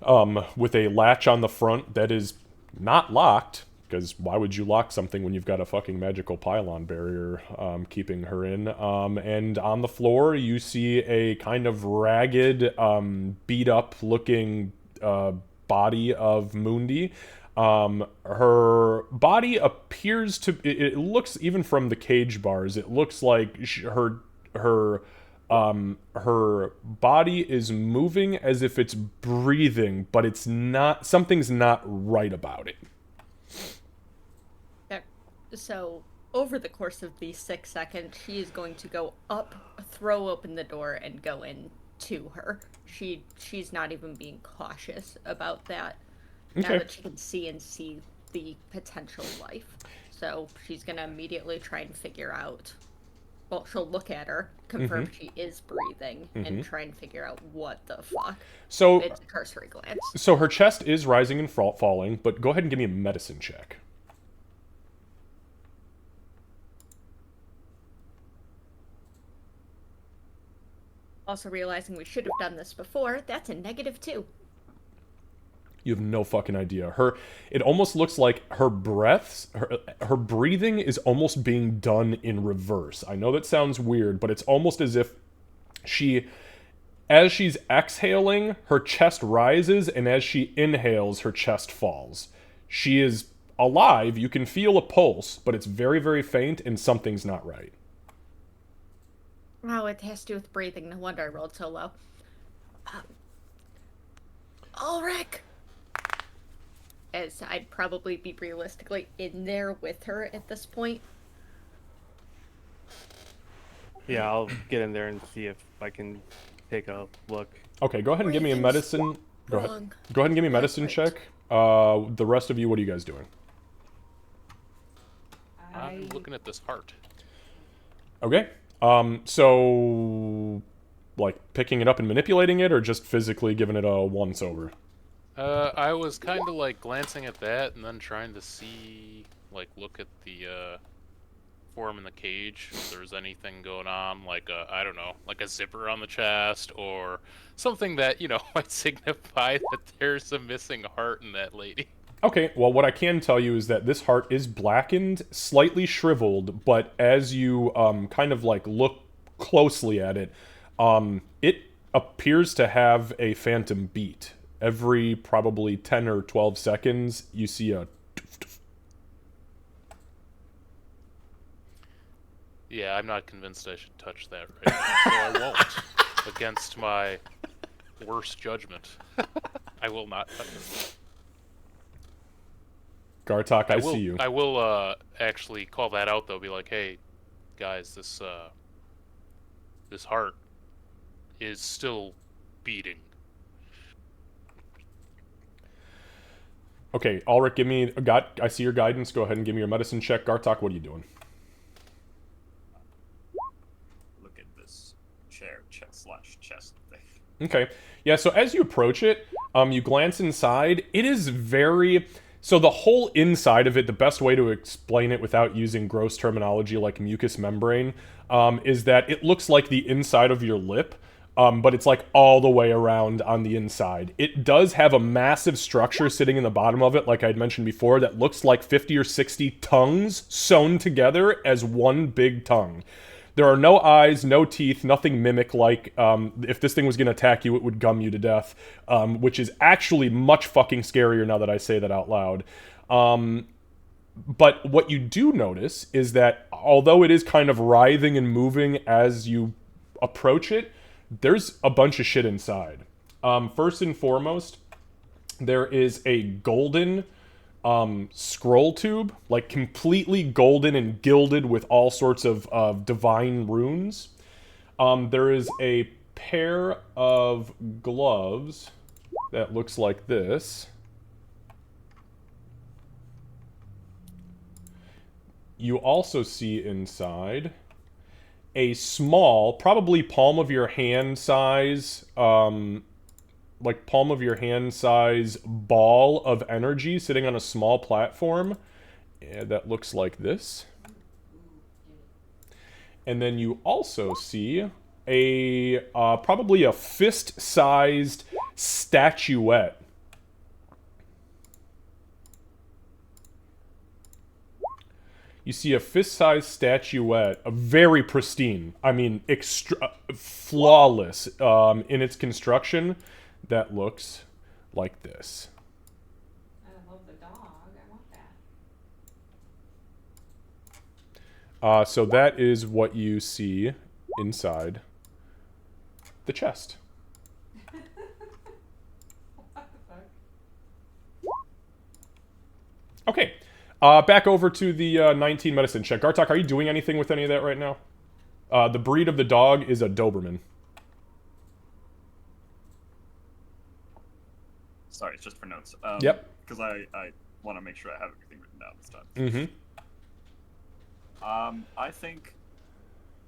with a latch on the front that is not locked, because why would you lock something when you've got a fucking magical pylon barrier keeping her in? And on the floor, you see a kind of ragged, beat-up looking body of Mundi. Her body appears to... It looks, even from the cage bars, it looks like her body is moving as if it's breathing, but it's not... Something's not right about it. So, over the course of these 6 seconds, she is going to go up, throw open the door, and go in to her. She's not even being cautious about that. Okay. Now that she can see the potential life. So, she's going to immediately try and figure out... Well, she'll look at her, confirm she is breathing, and try and figure out what the fuck. So, it's a cursory glance. So her chest is rising and falling, but go ahead and give me a medicine check. Also realizing we should have done this before, that's a -2. You have no fucking idea. It almost looks like her breathing is almost being done in reverse. I know that sounds weird, but it's almost as if as she's exhaling, her chest rises, and as she inhales, her chest falls. She is alive, you can feel a pulse, but it's very, very faint, and something's not right. Oh, it has to do with breathing. No wonder I rolled so low. Ulrich! As I'd probably be realistically in there with her at this point. Yeah, I'll get in there and see if I can take a look. Okay, go ahead and give me a medicine. Go ahead and give me a medicine check. The rest of you, what are you guys doing? I'm looking at this heart. Okay. So, like, picking it up and manipulating it, or just physically giving it a once-over? I was kind of, like, glancing at that, and then trying to see, like, look at the, form in the cage, if there's anything going on, like, I don't know, like a zipper on the chest, or something that, you know, might signify that there's a missing heart in that lady. Okay, well, what I can tell you is that this heart is blackened, slightly shriveled, but as you kind of like look closely at it, it appears to have a phantom beat. Every probably 10 or 12 seconds, you see a... Yeah, I'm not convinced I should touch that right now, so I won't. Against my worst judgment. I will not touch it. Gartok, I see you. I will actually call that out though. Be like, hey, guys, this heart is still beating. Okay, Ulrich, give me I see your guidance. Go ahead and give me your medicine check. Gartok, what are you doing? Look at this chest thing. Okay. Yeah, so as you approach it, you glance inside. It is very... So the whole inside of it, the best way to explain it without using gross terminology like mucous membrane, is that it looks like the inside of your lip. but it's like all the way around on the inside. It does have a massive structure sitting in the bottom of it, like I'd mentioned before, that looks like 50 or 60 tongues sewn together as one big tongue. There are no eyes, no teeth, nothing mimic-like. If this thing was going to attack you, it would gum you to death, which is actually much fucking scarier now that I say that out loud. But what you do notice is that although it is kind of writhing and moving as you approach it, there's a bunch of shit inside. First and foremost, there is a golden scroll tube, like completely golden and gilded with all sorts of divine runes. There is a pair of gloves that looks like this. You also see inside a small, probably palm of your hand size, like palm of your hand size ball of energy sitting on a small platform that looks like this. And then you also see a probably a fist-sized statuette. You see a fist-sized statuette, a very pristine, I mean, flawless in its construction, that looks like this. I love the dog. I want that. So that is what you see inside the chest. What the fuck? Okay. Back over to the 19 medicine check. Gartok, are you doing anything with any of that right now? The breed of the dog is a Doberman. Sorry, it's just for notes. Yep. Because I want to make sure I have everything written down this time. Mm-hmm. I think,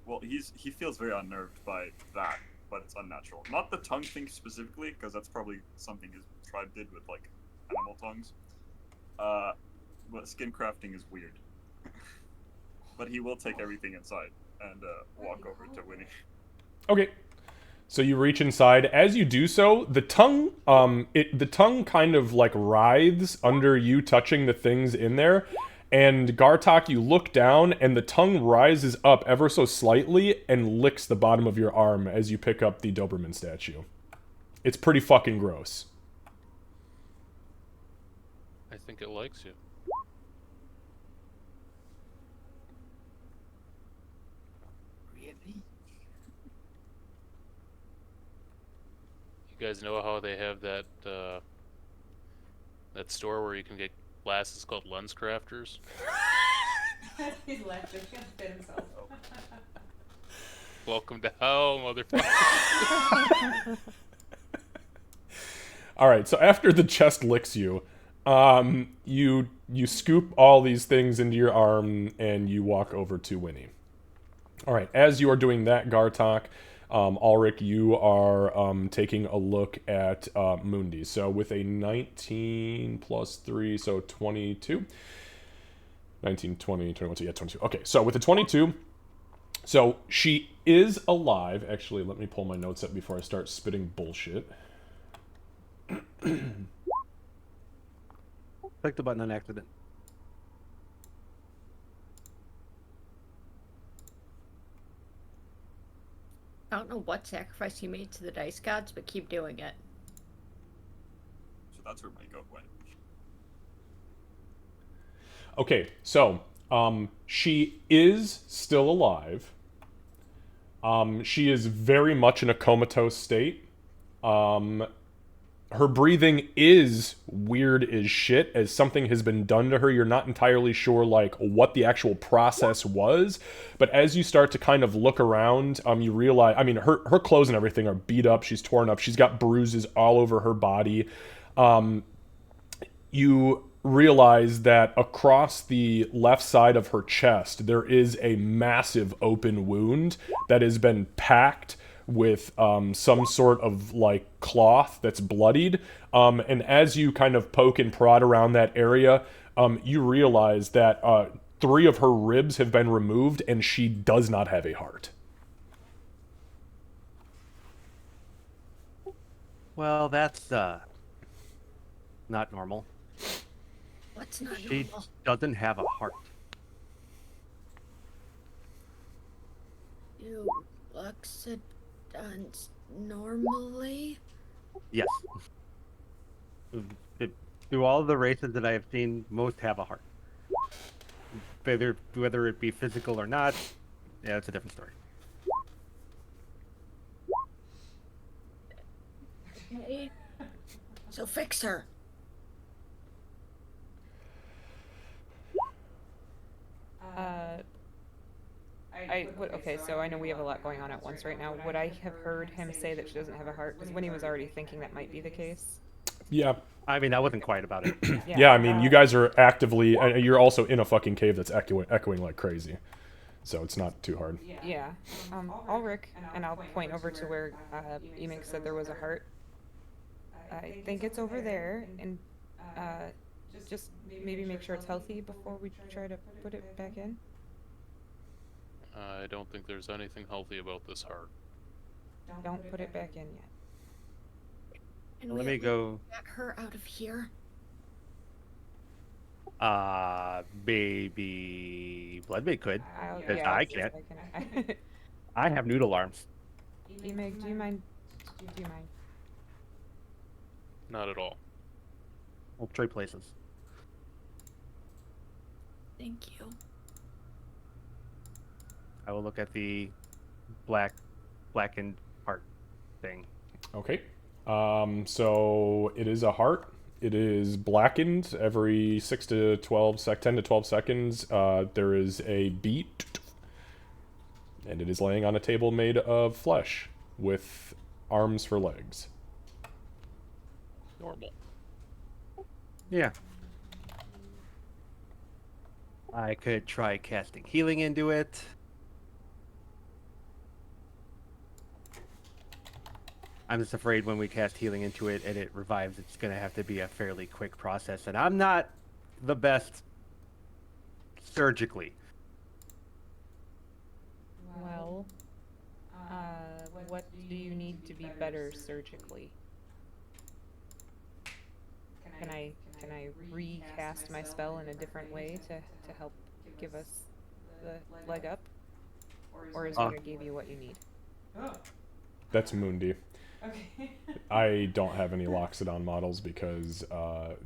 well, he feels very unnerved by that, but it's unnatural. Not the tongue thing specifically, because that's probably something his tribe did with like animal tongues. But skin crafting is weird. But he will take everything inside and walk over to Winnie. Okay. So you reach inside. As you do so, the tongue kind of like writhes under you touching the things in there. And Gartok, you look down, and the tongue rises up ever so slightly and licks the bottom of your arm as you pick up the Doberman statue. It's pretty fucking gross. I think it likes you. Really? You guys know how they have that that store where you can get glasses called lens crafters? He's laughing. He can't fit himself. Welcome to hell, motherfucker. All right, so after the chest licks you, you scoop all these things into your arm and you walk over to Winnie. All right, as you are doing that, Gartok, Ulrich, you are taking a look at Mundi. So with a 19 plus 3, so 22. 19, 20, 21, so yeah, 22. Okay, so with a 22, so she is alive. Actually, let me pull my notes up before I start spitting bullshit. Click the button on accident. I don't know what sacrifice you made to the dice gods, but keep doing it. So that's where my goat went. Okay, so she is still alive. She is very much in a comatose state. Her breathing is weird as shit, as something has been done to her. You're not entirely sure, like, what the actual process was. But as you start to kind of look around, you realize, I mean, her clothes and everything are beat up. She's torn up. She's got bruises all over her body. You realize that across the left side of her chest, there is a massive open wound that has been packed with some sort of like cloth that's bloodied, and as you kind of poke and prod around that area, you realize that 3 of her ribs have been removed and she does not have a heart. Well, that's not normal. What's not She normal? doesn't have a heart. You look sedans normally? Yes. It- Through all the races that I have seen, most have a heart. Whether it be physical or not, yeah, it's a different story. Okay. So fix her. Okay, so I know we have a lot going on at once right now. Would I have heard him say that she doesn't have a heart? Because Winnie was already thinking that might be the case. Yeah. I mean, I wasn't quiet about it. Yeah, I mean, you guys are actively... you're also in a fucking cave that's echoing like crazy. So it's not too hard. Yeah. Ulrich, and I'll point over to where Emink said there was a heart. I think it's over there, and just maybe make sure it's healthy before we try to put it back in. I don't think there's anything healthy about this heart. Don't put it back in yet. And Let we me at least go. get her out of here. Maybe Bloodbait could. I'll, Because yeah, I I'll see if can't. I can. I have noodle arms. Emink, do you mind? Do you mind? Not at all. We'll trade places. Thank you. I will look at the blackened heart thing. Okay. So it is a heart. It is blackened every 10 to 12 seconds. There is a beat, and it is laying on a table made of flesh with arms for legs. Normal. Yeah. I could try casting healing into it. I'm just afraid when we cast healing into it and it revives, it's going to have to be a fairly quick process. And I'm not the best surgically. Well, what do you need to be better surgically? Can I recast my spell in a different way to help give us the leg up? Or is what I gave you what you need? That's Mundi. Okay. I don't have any Loxodon models because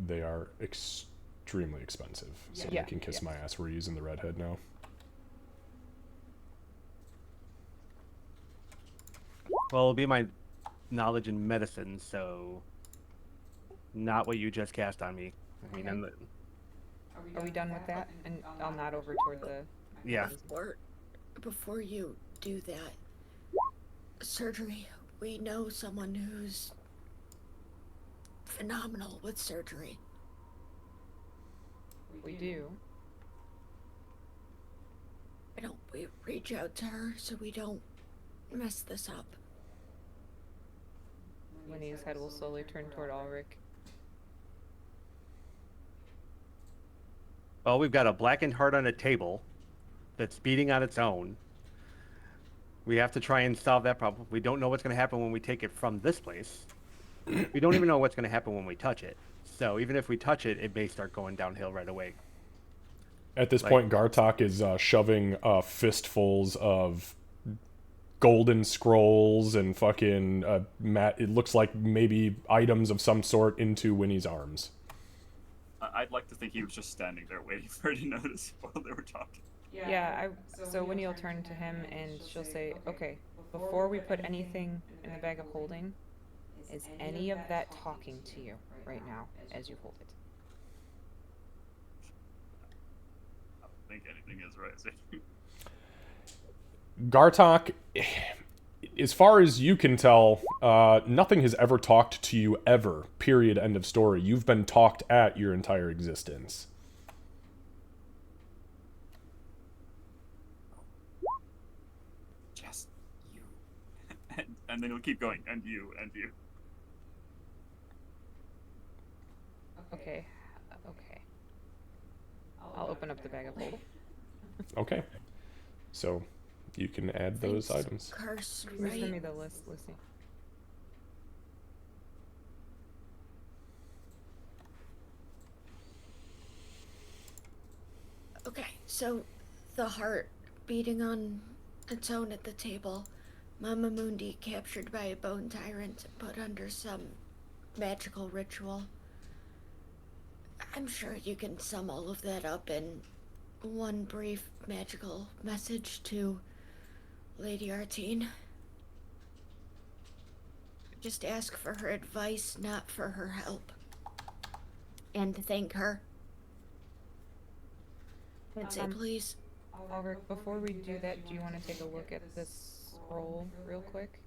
they are extremely expensive. So Yeah. they can kiss Yeah. my ass. We're using the redhead now. Well, it'll be my knowledge in medicine, so not what you just cast on me. I mean, Okay. Are we done with that? And I'll nod over toward the... yeah. Before you do that, surgery, we know someone who's phenomenal with surgery. We do. Why don't we reach out to her so we don't mess this up? Winnie's head will slowly turn toward Ulrich. Well, we've got a blackened heart on a table that's beating on its own. We have to try and solve that problem. We don't know what's going to happen when we take it from this place. We don't even know what's going to happen when we touch it. So even if we touch it, it may start going downhill right away. At this point, Gartok is shoving fistfuls of golden scrolls and fucking it looks like maybe items of some sort into Winnie's arms. I'd like to think he was just standing there waiting for her to notice while they were talking. So Winnie will turn to him and she'll say, okay, before we put anything in the bag of holding, is any of that talking to you right now as you hold it? I don't think anything is right. Gartok, as far as you can tell, nothing has ever talked to you ever. Period. End of story. You've been talked at your entire existence. Just you. And then he'll keep going. And you. And you. Okay. I'll open up the bag of holding. Okay. So you can add those items. Curse, Please right? send me the list, Lucy. So, the heart beating on its own at the table. Mama Mundi captured by a bone tyrant, put under some magical ritual. I'm sure you can sum all of that up in one brief magical message to Lady Artine. Just ask for her advice, not for her help. And thank her. And say please. Ulrich, before we do that, do you want to take a look at this scroll real quick?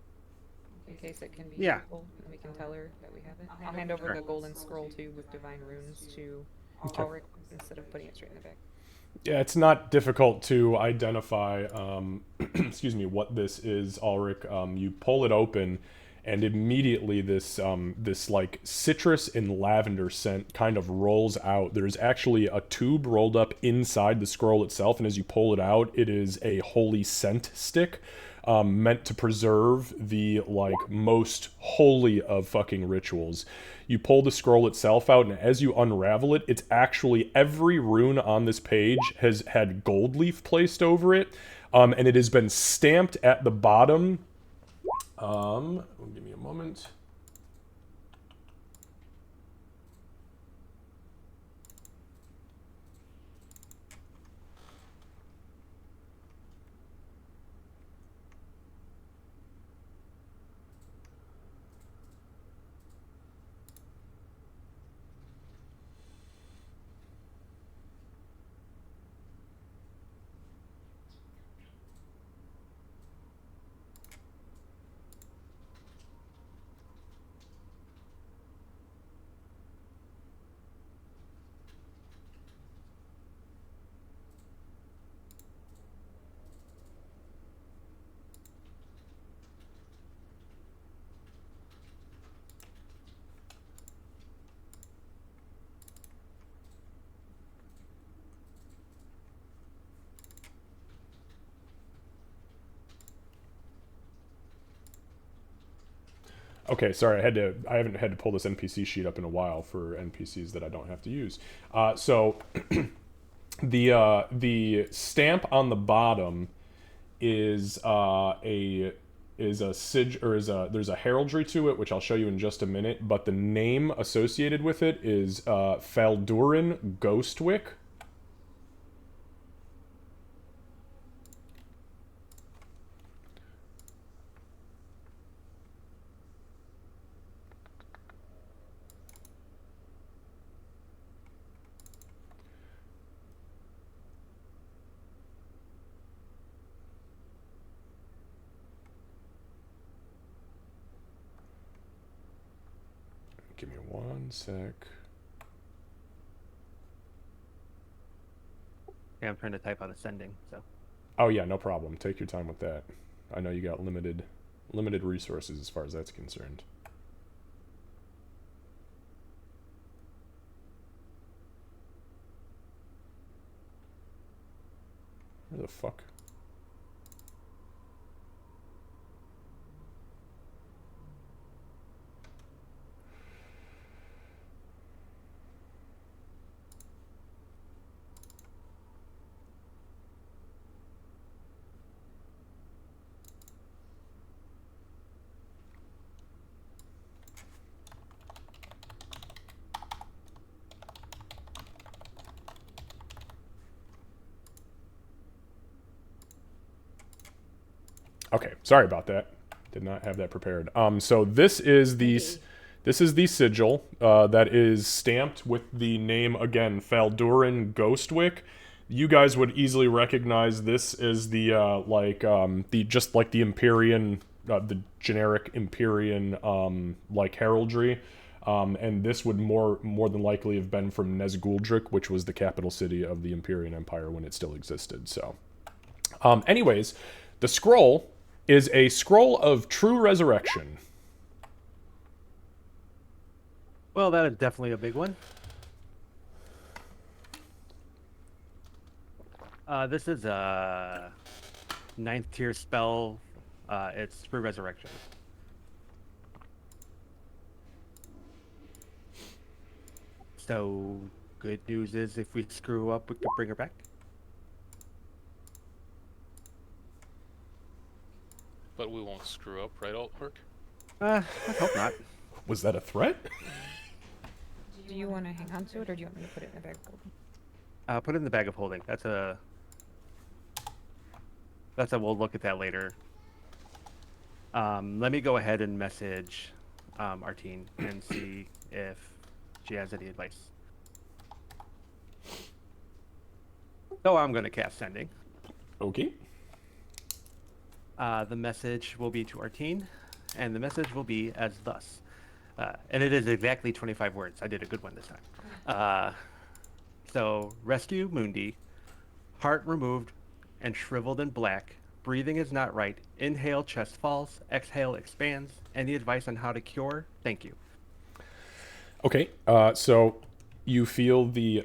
In case it can be Yeah. useful, and we can tell her that we have it. I'll hand over Sure. the golden scroll too with divine runes to Okay. Ulrich instead of putting it straight in the bag. Yeah, it's not difficult to identify, excuse me, what this is, Ulrich. You pull it open, and immediately this like citrus and lavender scent kind of rolls out. There's actually a tube rolled up inside the scroll itself, and as you pull it out, it is a holy scent stick. Meant to preserve the like most holy of fucking rituals. You pull the scroll itself out, and as you unravel it, it's actually every rune on this page has had gold leaf placed over it, and it has been stamped at the bottom. Give me a moment. Okay, sorry, I haven't had to pull this NPC sheet up in a while for NPCs that I don't have to use. So the stamp on the bottom is a sig or there's a heraldry to it, which I'll show you in just a minute. But the name associated with it is Faldurin Ghostwick. Give me one sec. Yeah, I'm trying to type out ascending, so. Oh yeah, no problem. Take your time with that. I know you got limited resources as far as that's concerned. Where the fuck? Okay, sorry about that. Did not have that prepared. So this is the sigil that is stamped with the name again, Faldurin Ghostwick. You guys would easily recognize this as the the just like the Empyrean, the generic Empyrean like heraldry. And this would more than likely have been from Nezguldrik, which was the capital city of the Empyrean Empire when it still existed. So, anyways, the scroll is a scroll of true resurrection. Well, that is definitely a big one. This is a 9th tier spell. It's True Resurrection. So, good news is if we screw up, we can bring her back. But we won't screw up, right, Altmark? I hope not. Was that a threat? Do you want to hang on to it, or do you want me to put it in the bag of holding? Put it in the bag of holding. That's a. We'll look at that later. Let me go ahead and message Artine and see if she has any advice. So I'm going to cast sending. Okay. The message will be to Artine, and the message will be as thus. And it is exactly 25 words. I did a good one this time. So, rescue Mundi, heart removed and shriveled in black. Breathing is not right. Inhale, chest falls. Exhale, expands. Any advice on how to cure? Thank you. Okay. So you feel the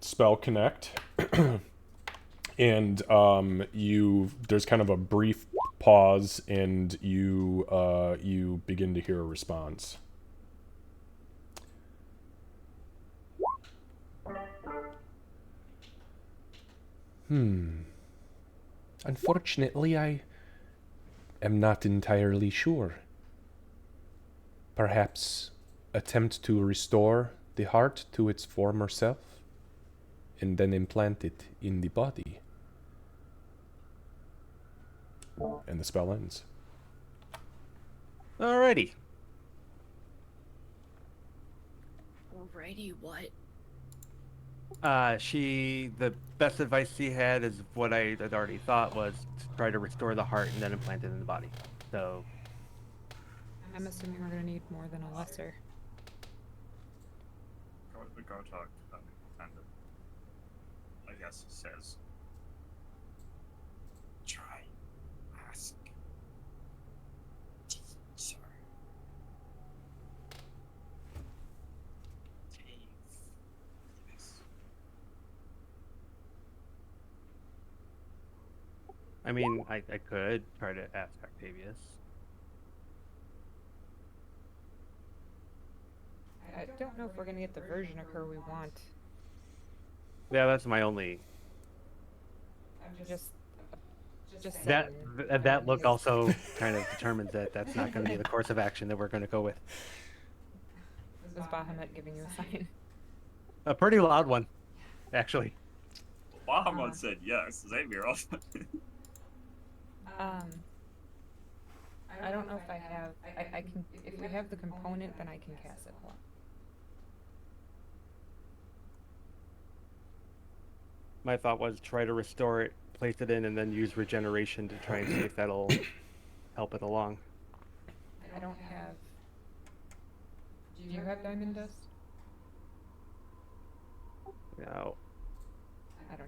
spell connect, and there's kind of a brief pause, and you begin to hear a response. Unfortunately, I am not entirely sure. Perhaps attempt to restore the heart to its former self, and then implant it in the body. And the spell ends. Alrighty. Alrighty, what? The best advice she had is what I had already thought was to try to restore the heart and then implant it in the body. So, I'm assuming we're gonna need more than a lesser. Go talk to them, and I guess says, try, ask, teacher, Dave, yes. I mean, I could try to ask Octavius. I don't know if we're gonna get the version of her we want. Yeah, that's my only. I'm just That saying. that look also kind of determines that that's not going to be the course of action that we're going to go with. Was Bahamut giving you a sign? A pretty loud one, actually. Bahamut said yes. Xavier also. I don't know if I have. I can. If we have the component, then I can cast it. Hold on. My thought was try to restore it, place it in, and then use regeneration to try and see if that'll help it along. I don't have. Do you have diamond dust? No. I don't.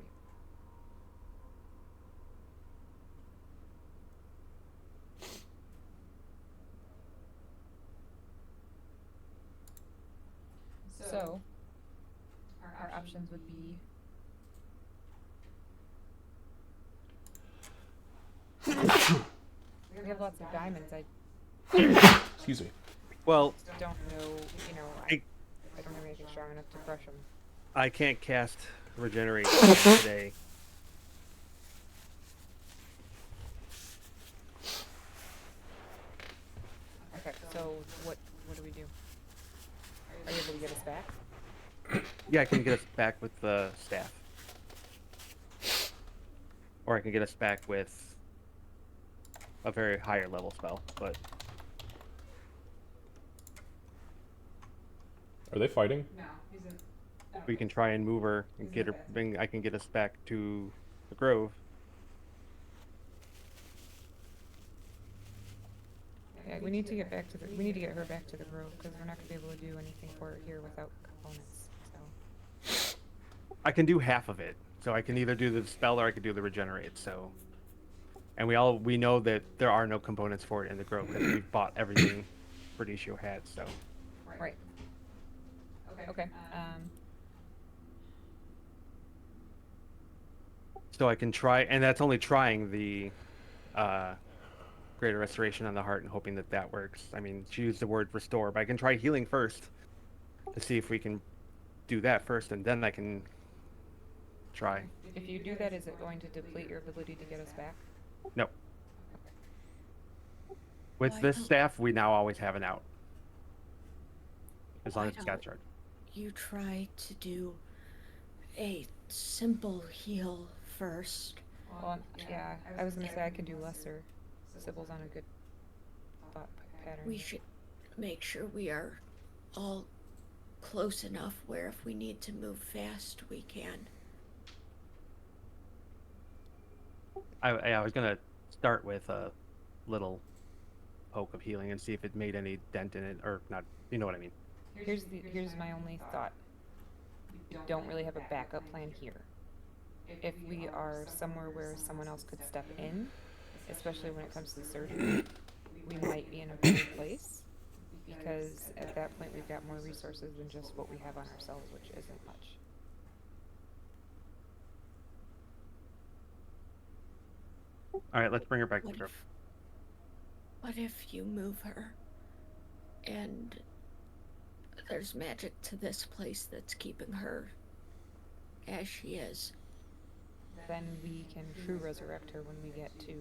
So, our options would be. We have lots of diamonds. I Excuse me. Well, don't know. You know, I don't have anything strong enough to crush them. I can't cast regenerate today. Okay, so what do we do? Are you able to get us back? Yeah, I can get us back with the staff. Or I can get us back with a very higher level spell, but Are they fighting? No, he's in. we can try and move her and get her. I can get us back to the grove. Yeah, we need to get back to the. We need to get her back to the grove because we're not gonna be able to do anything for her here without components. So. I can do half of it, so I can either do the spell or I can do the regenerate. So, and we know that there are no components for it in the grove because we've bought everything Berditio had. So, Right. Okay. so I can try, and that's only trying the greater restoration on the heart and hoping that that works. I mean, she used the word restore, but I can try healing first to see if we can do that first, and then I can try. If you do that, is it going to deplete your ability to get us back? No. With Why this don't- staff, we now always have an out. As long Why as it's got don't charge. you try to do a simple heal first? Well, yeah, I was gonna say I could do lesser. Sybil's on a good thought pattern. We should make sure we are all close enough where if we need to move fast, we can. I was gonna start with a little poke of healing and see if it made any dent in it, or not. You know what I mean? Here's my only thought. We don't really have a backup plan here. If we are somewhere where someone else could step in, especially when it comes to surgery, we might be in a better place, because at that point we've got more resources than just what we have on ourselves, which isn't much. All right, let's bring her back to What the group. What if you move her and there's magic to this place that's keeping her as she is? Then we can true resurrect her when we get to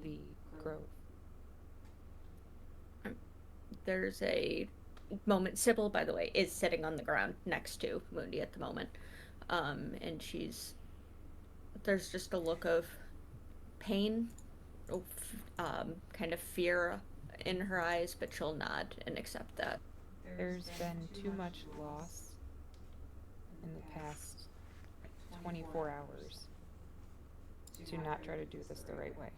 the grove. There's a moment. Sybil, by the way, is sitting on the ground next to Moondy at the moment. And there's just a look of pain, kind of fear in her eyes, but she'll nod and accept that. There's been too much loss in the past 24 hours to not try to do this the right way.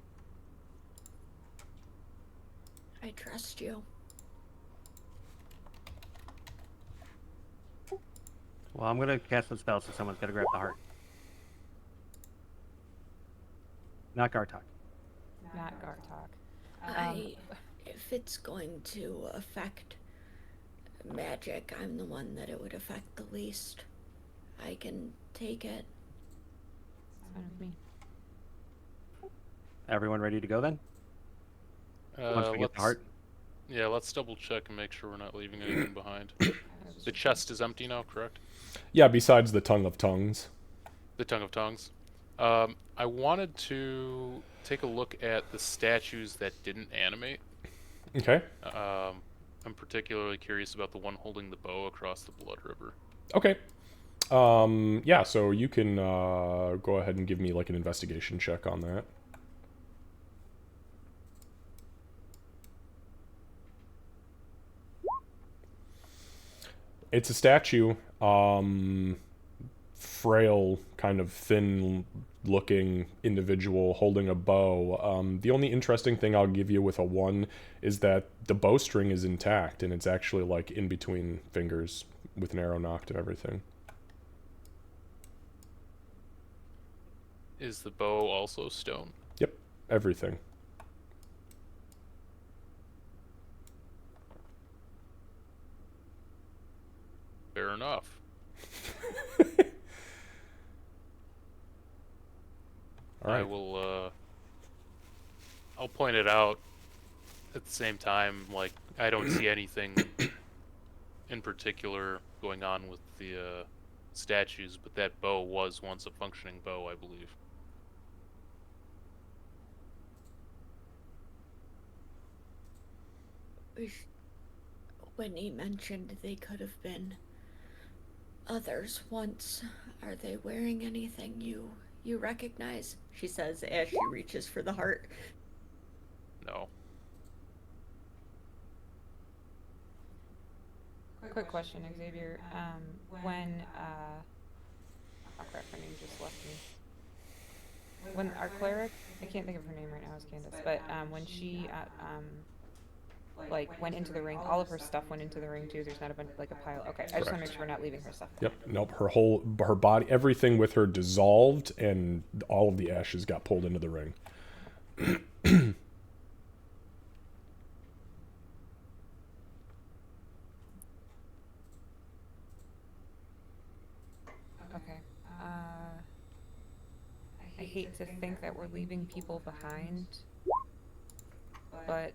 I trust you. Well, I'm gonna cast a spell, so someone's gotta grab the heart. Not Gartok. Not Gartok. If it's going to affect magic, I'm the one that it would affect the least. I can take it. Fine with me. Everyone ready to go then? Once we get the heart. Yeah, let's double check and make sure we're not leaving anything behind. The chest is empty now, correct? Yeah, besides the tongue of tongues. The Tongue of Tongues. I wanted to take a look at the statues that didn't animate. Okay. I'm particularly curious about the one holding the bow across the Blood River. Okay. Yeah, so you can go ahead and give me like an investigation check on that. It's a statue. Frail, kind of thin-looking individual holding a bow. The only interesting thing I'll give you with a 1 is that the bowstring is intact, and it's actually like in between fingers with an arrow knocked and everything. Is the bow also stone? Yep, everything. Fair enough. All right. I will, I'll point it out at the same time, like, I don't see anything in particular going on with the statues, but that bow was once a functioning bow, I believe. When he mentioned they could have been others once, are they wearing anything you recognize? She says as she reaches for the heart. No. Quick question, Xavier. When oh crap, her name just left me. When our cleric, I can't think of her name right now, it's Candace, but when she like went into the ring, all of her stuff went into the ring too. There's not a bunch, like a pile. Okay, I just want to make sure we're not leaving her stuff. Yep. Nope. Her body, everything with her dissolved, and all of the ashes got pulled into the ring. Okay. I hate to think that we're leaving people behind, but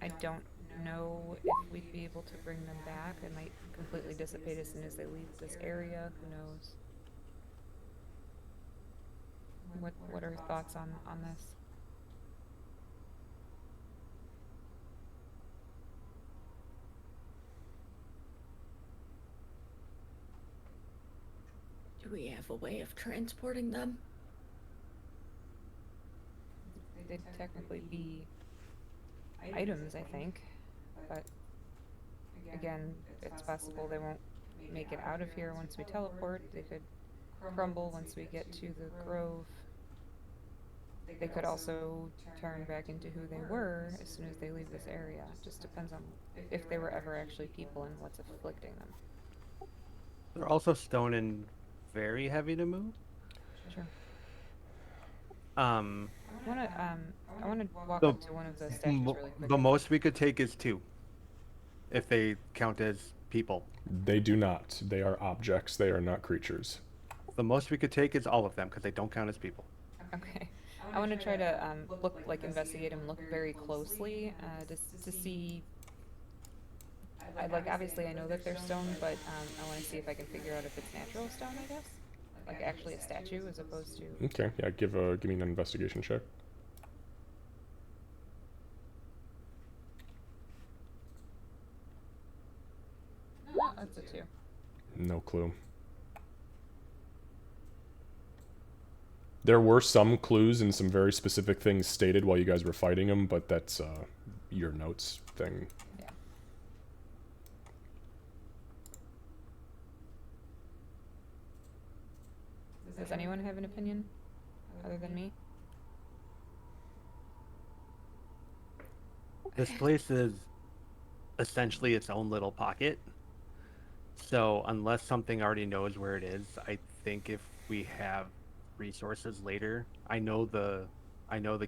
I don't know if we'd be able to bring them back. It might completely dissipate as soon as they leave this area. Who knows? What are your thoughts on this? Do we have a way of transporting them? They'd technically be items, I think, but again, it's possible they won't make it out of here once we teleport. They could crumble once we get to the grove. They could also turn back into who they were as soon as they leave this area. It just depends on if they were ever actually people and what's afflicting them. They're also stone and very heavy to move. Sure. Um, I wanna walk The- up to one of the statues really quick. the most we could take is 2, if they count as people. They do not. They are objects. They are not creatures. The most we could take is all of them because they don't count as people. Okay. I want to try to look like investigate him, look very closely, to see. Like obviously I know that they're stone, but I want to see if I can figure out if it's natural stone. I guess, like actually a statue as opposed to. Okay, yeah, give me an investigation check. Oh, that's a 2. No clue. There were some clues and some very specific things stated while you guys were fighting him, but that's your notes thing. Yeah. Does anyone have an opinion other than me? This place is essentially its own little pocket. So unless something already knows where it is, I think if we have resources later, I know the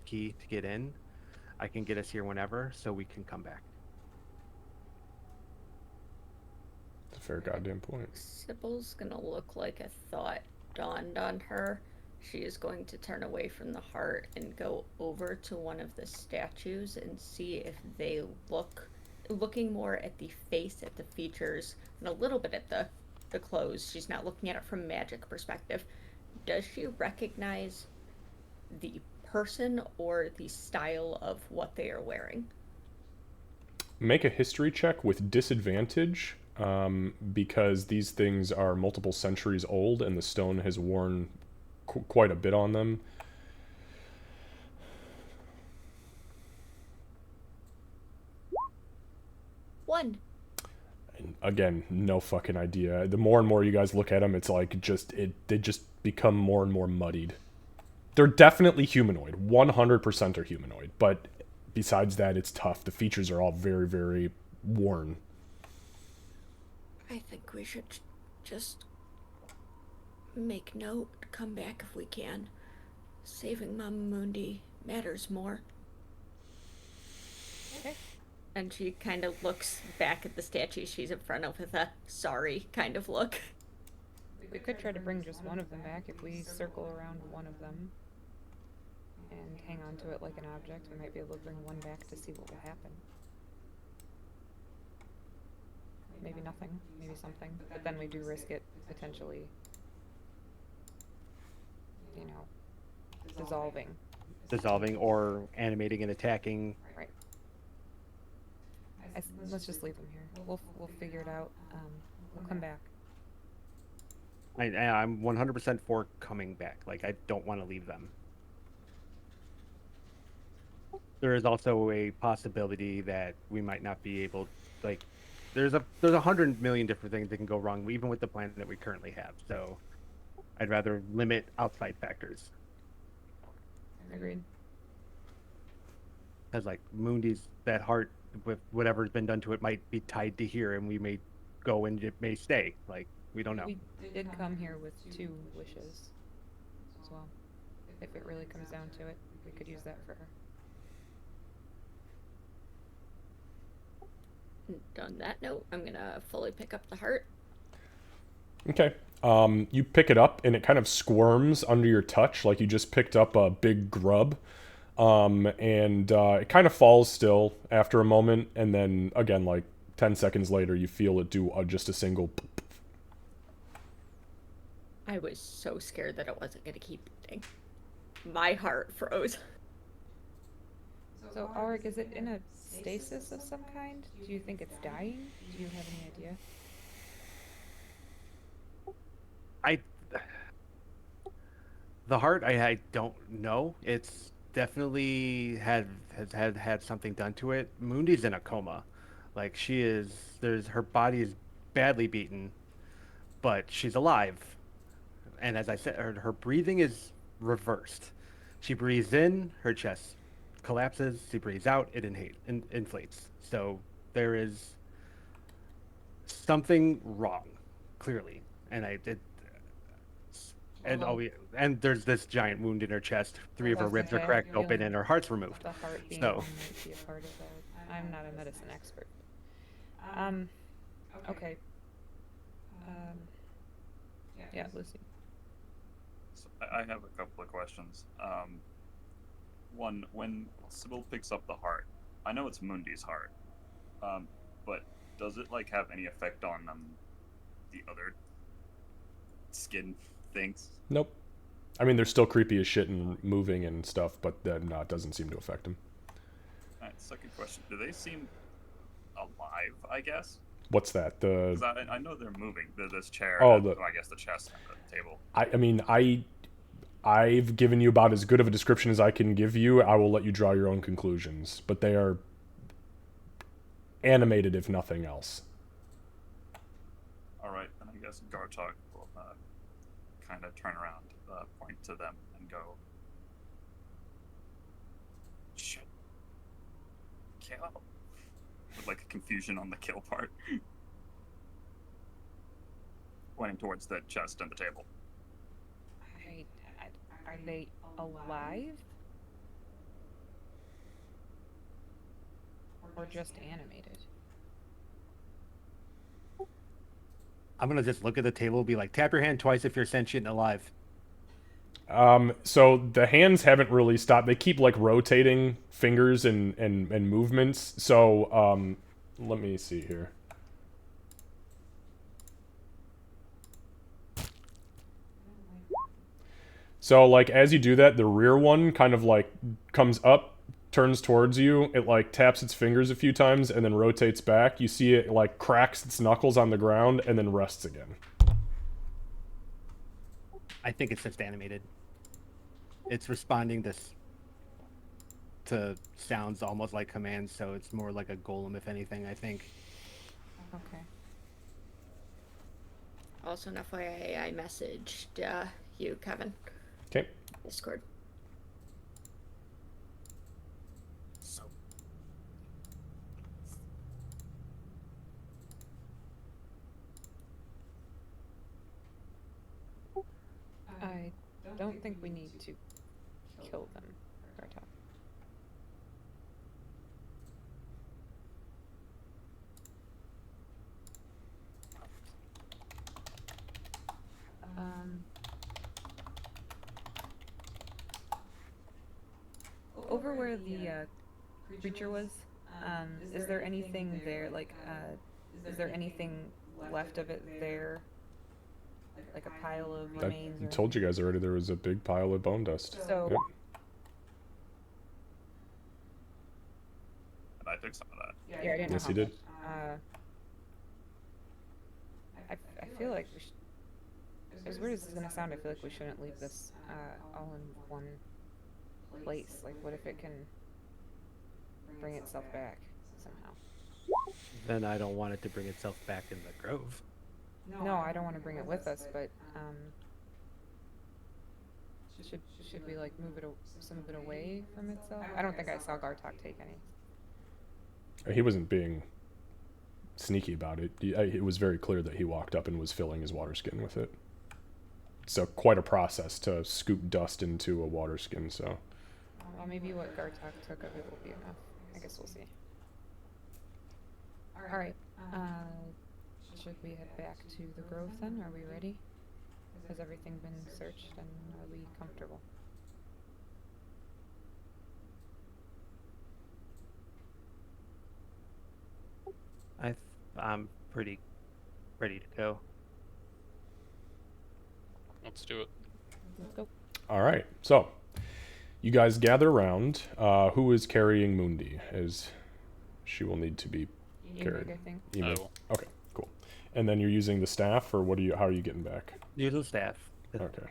key to get in. I can get us here whenever, so we can come back. It's a fair goddamn point. Sybil's gonna look like a thought dawned on her. She is going to turn away from the heart and go over to one of the statues and see if they looking more at the face, at the features, and a little bit at the clothes. She's not looking at it from a magic perspective. Does she recognize the person or the style of what they are wearing? Make a history check with disadvantage, because these things are multiple centuries old and the stone has worn quite a bit on them. One. And again, no fucking idea. The more and more you guys look at them, it's like they just become more and more muddied. They're definitely humanoid. 100% are humanoid. But besides that, it's tough. The features are all very, very worn. I think we should just make note, come back if we can. Saving Mama Mundi matters more. Okay. And she kind of looks back at the statue she's in front of with a sorry kind of look. We could try to bring just one of them back if we circle around one of them and hang on to it like an object. We might be able to bring one back to see what will happen. Maybe nothing, maybe something, but then we do risk it potentially, you know, Dissolving or animating and attacking. Right. Let's just leave them here. We'll figure it out. We'll come back. I'm 100% for coming back. Like, I don't want to leave them. There is also a possibility that we might not be able, like, there's 100 million different things that can go wrong, even with the plan that we currently have. So, I'd rather limit outside factors. Agreed. Because, like, Mundi's, that heart, with whatever's been done to it, might be tied to here, and we may go and it may stay. Like, we don't know. We did come here with 2 wishes as well. If it really comes down to it, we could use that for her. On that note, I'm gonna fully pick up the heart. Okay. You pick it up and it kind of squirms under your touch like you just picked up a big grub. It kind of falls still after a moment, and then again, like 10 seconds later, you feel it do just a single. I was so scared that it wasn't gonna keep beating. My heart froze. So, Ulrich, is it in a stasis of some kind? Do you think it's dying? Do you have any idea? The heart, I don't know. It's definitely had something done to it. Mundi's in a coma. Like she is, there's her body is badly beaten, but she's alive. And as I said, her breathing is reversed. She breathes in, her chest collapses. She breathes out, it inflates. So there is something wrong, clearly. And I did. And Well, and there's this giant wound in her chest. Three of I her was gonna ribs are say, I have a cracked open, feeling and her heart's removed. the heart being So one might be a part of that. I'm not a medicine expert. Okay. Um, yeah, Lucy. So I have a couple of questions. One, when Sybil picks up the heart, I know it's Mundi's heart, but does it like have any effect on the other skin things? Nope. I mean, they're still creepy as shit and moving and stuff, but no, it doesn't seem to affect him. Alright, second question. Do they seem alive, I guess? What's that? The 'Cause I know they're moving. This chair, Oh, and, the- I guess the chest and the table. I mean, I've given you about as good of a description as I can give you. I will let you draw your own conclusions, but they are animated, if nothing else. Alright, and I guess Gartok will kind of turn around, point to them, and go, shit. Kill. With like confusion on the kill part. Pointing towards the chest and the table. Are they alive? Or just animated? I'm gonna just look at the table, be like, tap your hand twice if you're sentient and alive. So the hands haven't really stopped. They keep like rotating fingers and movements. So let me see here. So like as you do that, the rear one kind of like comes up, turns towards you. It like taps its fingers a few times and then rotates back. You see it like cracks its knuckles on the ground and then rests again. I think it's just animated. It's responding to sounds almost like commands, so it's more like a golem, if anything, I think. Okay. Also, an FYI, I messaged you, Kevin. Okay. Discord. So, I don't think we need to kill them, Gartok. Over where the creature was, is there anything there, like, is there anything left of it there? Like a pile of I remains? told you guys already there was a big pile of bone dust. So, Yep. and I took some of that. yeah, I didn't know Yes, how you did. much. I feel like we should, as weird as this is gonna sound, I feel like we shouldn't leave this all in one place. Like, what if it can bring itself back somehow? Then I don't want it to bring itself back in the grove. No, I don't want to bring it with us, but should we like move it some of it away from itself? I don't think I saw Gartok take any. He wasn't being sneaky about it. It was very clear that he walked up and was filling his water skin with it. So quite a process to scoop dust into a water skin. So Well, maybe what Gartok took of it will be enough. I guess we'll see. All right. Should we head back to the grove then? Are we ready? Has everything been searched and are we comfortable? I'm pretty ready to go. Let's do it. Let's go. all right. So you guys gather around. Who is carrying Mundi? As she will need to be carried. I think. Emu. I will. Okay, cool. And then you're using the staff, or what are you? How are you getting back? Use the staff. Okay.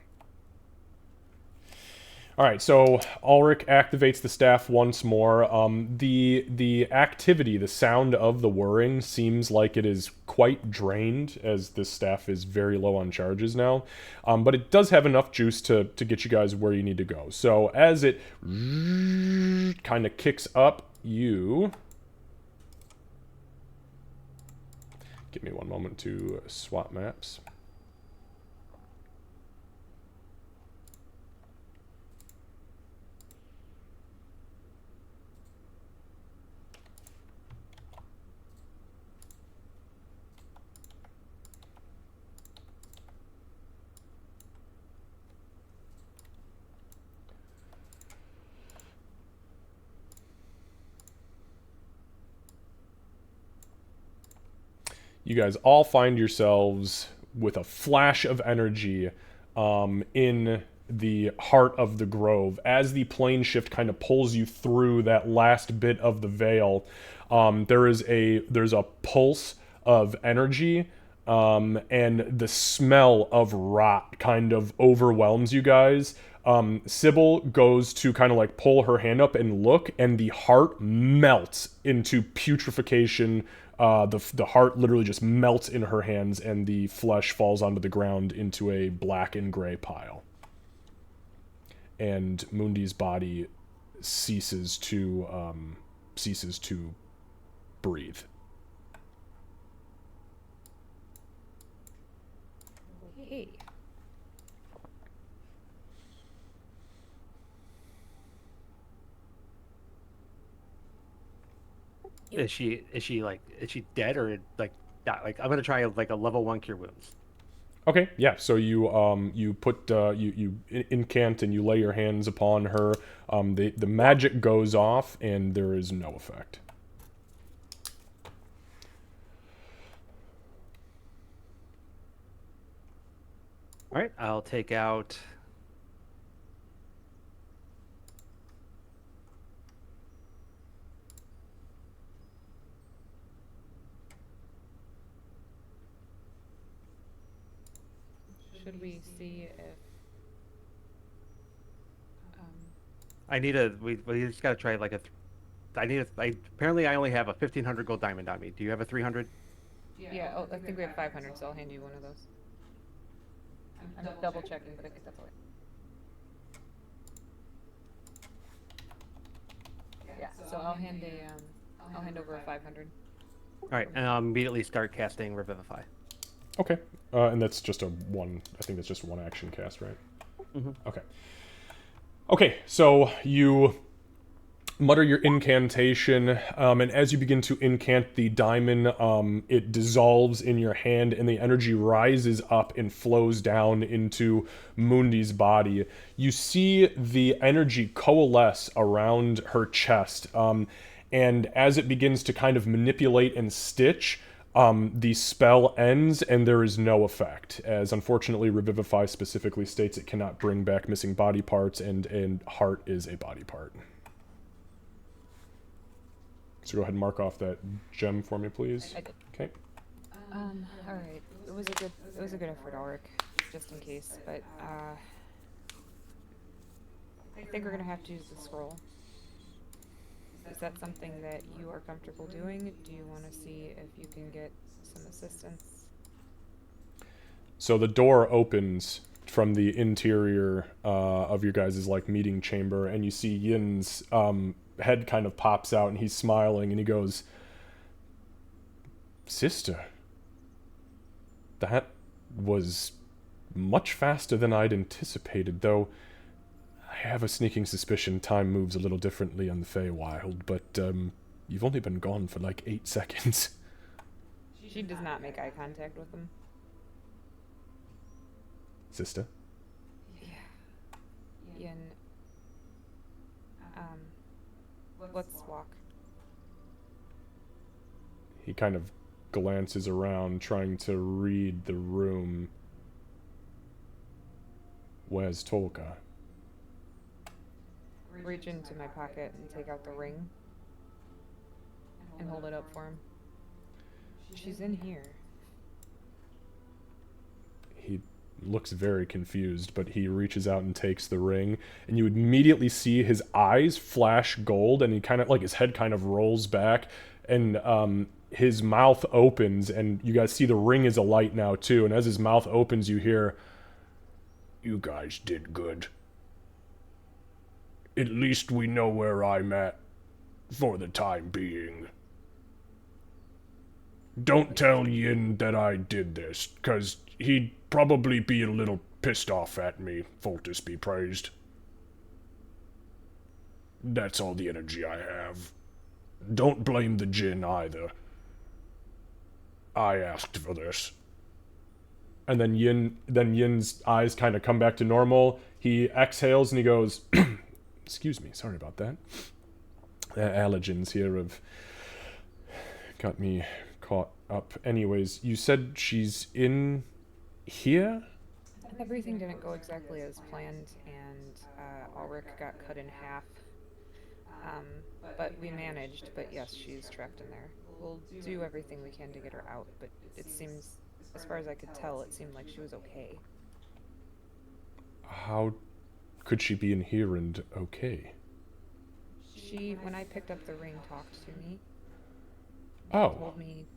All right, so Ulrich activates the staff once more. The activity, the sound of the whirring seems like it is quite drained, as this staff is very low on charges now. But it does have enough juice to get you guys where you need to go. So as it kind of kicks up, you... Give me one moment to swap maps. You guys all find yourselves with a flash of energy in the heart of the grove. As the plane shift kind of pulls you through that last bit of the veil, there's a pulse of energy, and the smell of rot kind of overwhelms you guys. Sybil goes to kind of like pull her hand up and look, and the heart melts into putrefaction. The heart literally just melts in her hands, and the flesh falls onto the ground into a black and gray pile. And Mundi's body ceases to breathe. Hey. Is she dead or like like I'm gonna try like a level 1 cure wounds. Okay, yeah. So you put you incant and you lay your hands upon her. The magic goes off and there is no effect. All right, I'll take out. Should we see if I need a. We just gotta try like a. Apparently I only have a 1,500 gold diamond on me. Do you have a 300? yeah, oh, I think we have 500, so I'll hand you one of those. I'm double checking, but I think that's all right. Yeah, so I'll hand over a 500. All right, and I'll immediately start casting Revivify. Okay, and that's just a one. I think that's just one action cast, right? Mm-hmm. Okay. Okay, so you mutter your incantation, and as you begin to incant the diamond, it dissolves in your hand, and the energy rises up and flows down into Mundi's body. You see the energy coalesce around her chest, and as it begins to kind of manipulate and stitch, the spell ends and there is no effect, as unfortunately Revivify specifically states it cannot bring back missing body parts, and heart is a body part. So go ahead and mark off that gem for me, please. I did. Okay. All right. It was a good effort, Ulrich, just in case. But I think we're gonna have to use the scroll. Is that something that you are comfortable doing? Do you want to see if you can get some assistance? So the door opens from the interior of your guys' like meeting chamber, and you see Yin's head kind of pops out, and he's smiling, and he goes, "Sister, that was much faster than I'd anticipated, though I have a sneaking suspicion time moves a little differently on the Feywild, but you've only been gone for like 8 seconds." She does not make eye contact with him. Sister? Yin. Let's walk. He kind of glances around, trying to read the room. Where's Tolka? Reach into my pocket and take out the ring. And hold it up for him. She's in here. He looks very confused, but he reaches out and takes the ring, and you immediately see his eyes flash gold, and he kind of, like, his head kind of rolls back, and his mouth opens, and you guys see the ring is alight now too, and as his mouth opens, you hear, "You guys did good. At least we know where I'm at, for the time being. Don't tell Yin that I did this, 'cause he'd probably be a little pissed off at me, Foltus be praised. That's all the energy I have. Don't blame the Jinn either. I asked for this." And then Yin's eyes kind of come back to normal. He exhales and he goes, "Excuse me, sorry about that. Allergens here have got me caught up. Anyways, you said she's in here?" Everything didn't go exactly as planned, and Ulrich got cut in half. But we managed, but yes, she's trapped in there. We'll do everything we can to get her out, but it seems, as far as I could tell, it seemed like she was okay. How could she be in here and okay? She, when I picked up the ring, talked to me. Oh. Told me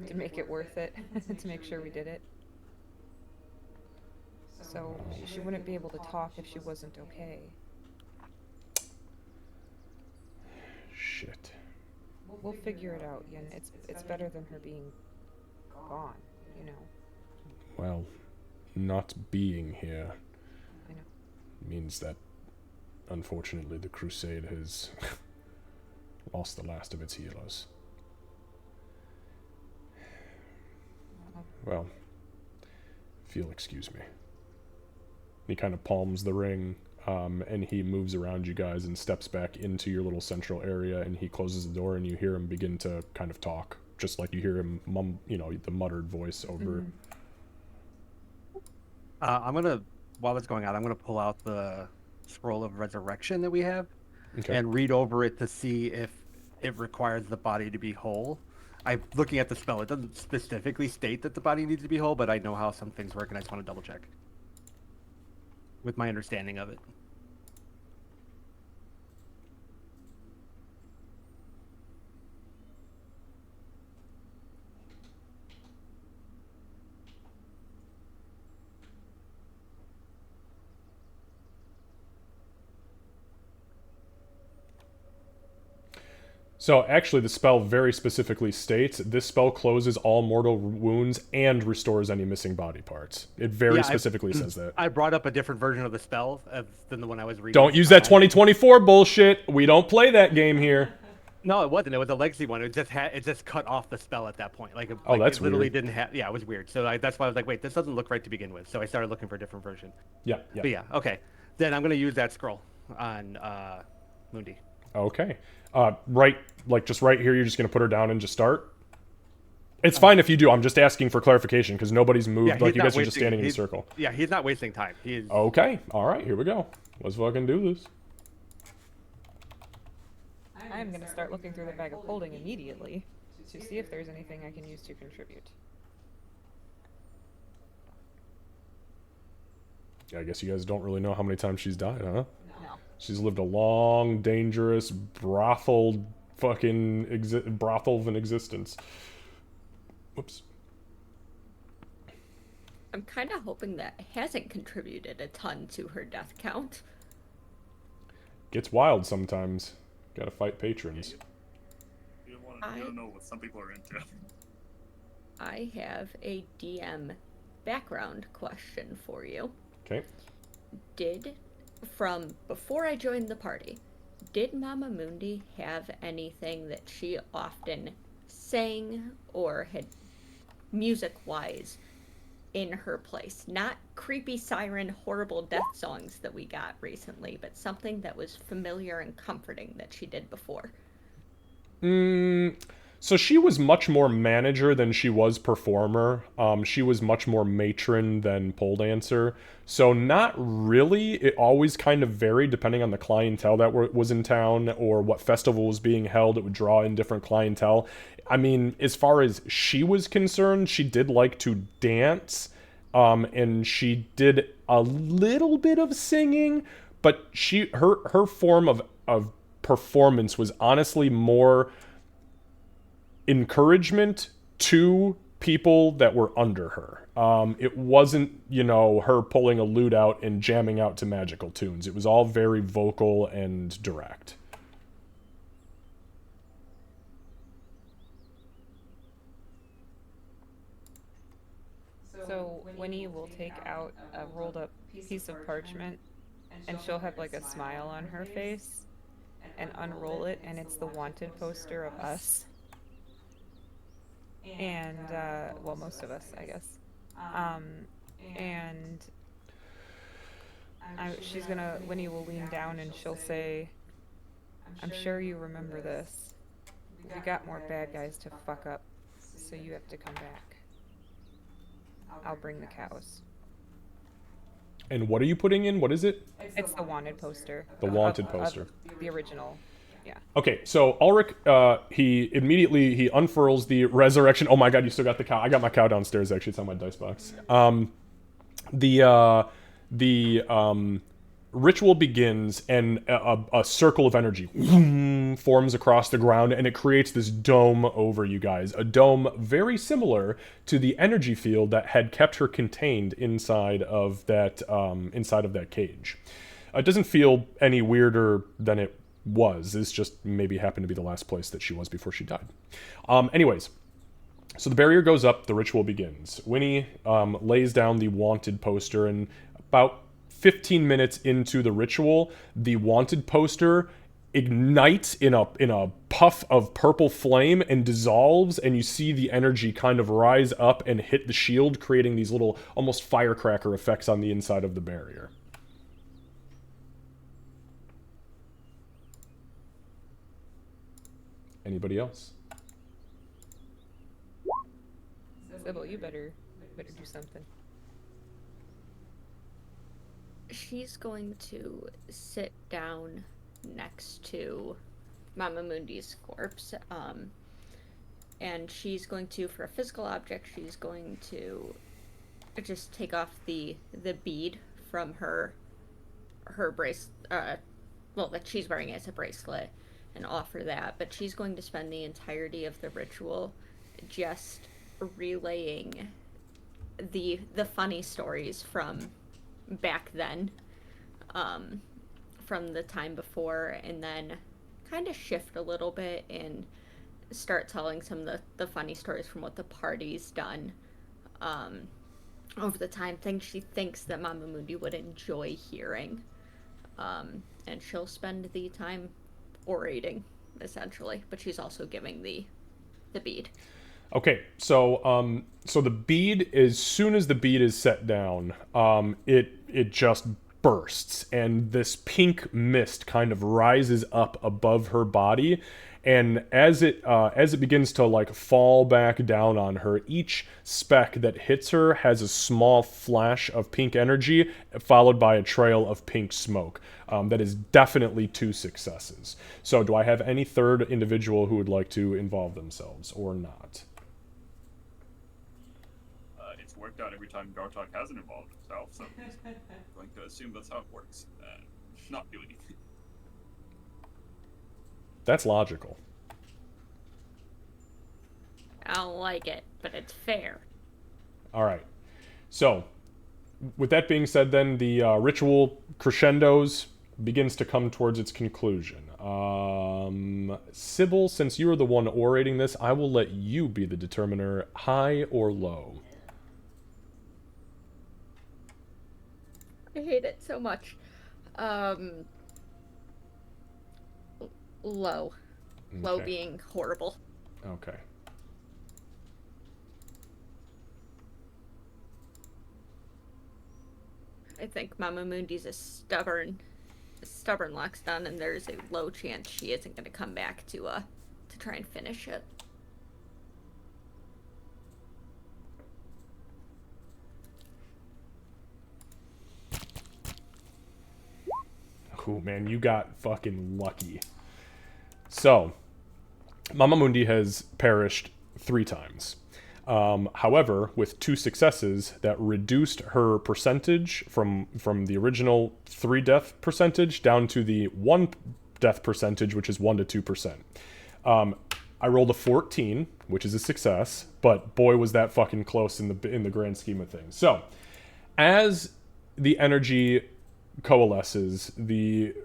to make it worth it, to make sure we did it. So she wouldn't be able to talk if she wasn't okay. Shit. We'll figure it out, Yin. It's better than her being gone, you know. Well, not being here I know. means that, unfortunately, the Crusade has lost the last of its healers. Well, if you'll excuse me. He kind of palms the ring, and he moves around you guys and steps back into your little central area, and he closes the door, and you hear him begin to kind of talk, just like you hear him the muttered voice over. I'm gonna, while it's going on, I'm gonna pull out the scroll of resurrection that we have, and read over it to see if it requires the body to be whole. I'm looking at the spell. It doesn't specifically state that the body needs to be whole, but I know how some things work, and I just want to double check with my understanding of it. So actually the spell very specifically states this spell closes all mortal wounds and restores any missing body parts. It very specifically says that. I brought up a different version of the spell than the one I was reading. Don't use that 2024 bullshit. We don't play that game here. No, it wasn't. It was a legacy one. It just cut off the spell at that point. That's it literally weird. didn't have. Yeah, it was weird. So that's why I was like, wait, this doesn't look right to begin with. So I started looking for a different version. Yeah. But yeah, okay. Then I'm gonna use that scroll on Mundi. Okay. Just right here, you're just going to put her down and just start? It's fine if you do. I'm just asking for clarification because nobody's moved. Yeah, You guys are just standing in a circle. Yeah, he's not wasting time. He's Okay. All right, here we go. Let's fucking do this. I'm gonna start looking through the bag of holding immediately to see if there's anything I can use to contribute. I guess you guys don't really know how many times she's died, huh? No. She's lived a long, dangerous, brothel of an existence. Whoops. I'm kind of hoping that hasn't contributed a ton to her death count. Gets wild sometimes. Gotta fight patrons. You don't know what some people are into. I have a DM background question for you. Okay. From before I joined the party, did Mama Mundi have anything that she often sang or had music-wise in her place? Not creepy siren, horrible death songs that we got recently, but something that was familiar and comforting that she did before. So she was much more manager than she was performer. She was much more matron than pole dancer. So not really. It always kind of varied depending on the clientele that was in town or what festival was being held. It would draw in different clientele. I mean, as far as she was concerned, she did like to dance. and she did a little bit of singing, but her form of performance was honestly more encouragement to people that were under her. It wasn't, her pulling a lute out and jamming out to magical tunes. It was all very vocal and direct. So Winnie will take out a rolled up piece of parchment, and she'll have like a smile on her face and unroll it, and it's the wanted poster of us. And, well, most of us, I guess. And Winnie will lean down and she'll say, I'm sure you remember this. We got more bad guys to fuck up, so you have to come back. I'll bring the cows. And what are you putting in? What is it? It's the wanted poster. The wanted poster. Of the original. Yeah. Okay, so Ulrich, he immediately unfurls the resurrection. Oh my god, you still got the cow. I got my cow downstairs, actually. It's on my dice box. The ritual begins, and a circle of energy forms across the ground, and it creates this dome over you guys. A dome very similar to the energy field that had kept her contained inside of that cage. It doesn't feel any weirder than it was. It's just maybe happened to be the last place that she was before she died. Anyways, so the barrier goes up, the ritual begins. Winnie lays down the wanted poster, and about 15 minutes into the ritual, the wanted poster ignites in a puff of purple flame and dissolves, and you see the energy kind of rise up and hit the shield, creating these little almost firecracker effects on the inside of the barrier. Anybody else? Sybil, you better do something. She's going to sit down next to Mama Mundi's corpse, and she's going to, for a physical object, she's going to just take off the bead from her brace, that she's wearing as a bracelet, and offer that. But she's going to spend the entirety of the ritual just relaying the funny stories from back then, from the time before, and then kind of shift a little bit and start telling some of the funny stories from what the party's done over the time, things she thinks that Mama Mundi would enjoy hearing, and she'll spend the time orating, essentially, but she's also giving the bead. Okay, so the bead, as soon as the bead is set down, it just bursts, and this pink mist kind of rises up above her body, and as it begins to like fall back down on her, each speck that hits her has a small flash of pink energy, followed by a trail of pink smoke. That is definitely 2 successes. So do I have any third individual who would like to involve themselves or not? It's worked out every time Gartok hasn't involved himself, so I'm just going to assume that's how it works. Not do anything. That's logical. I don't like it, but it's fair. All right. So, with that being said, then the ritual crescendos, begins to come towards its conclusion. Sybil, since you are the one orating this, I will let you be the determiner, high or low. I hate it so much. Low. Low Okay. being horrible. Okay. I think Mama Mundi's a stubborn Lockston, and there's a low chance she isn't going to come back to try and finish it. Cool, man. You got fucking lucky. So, Mama Mundi has perished 3 times. However, with 2 successes, that reduced her percentage from the original 3 death percentage down to the 1 death percentage, which is 1 to 2%. I rolled a 14, which is a success, but boy was that fucking close in the grand scheme of things. So, as the energy coalesces, the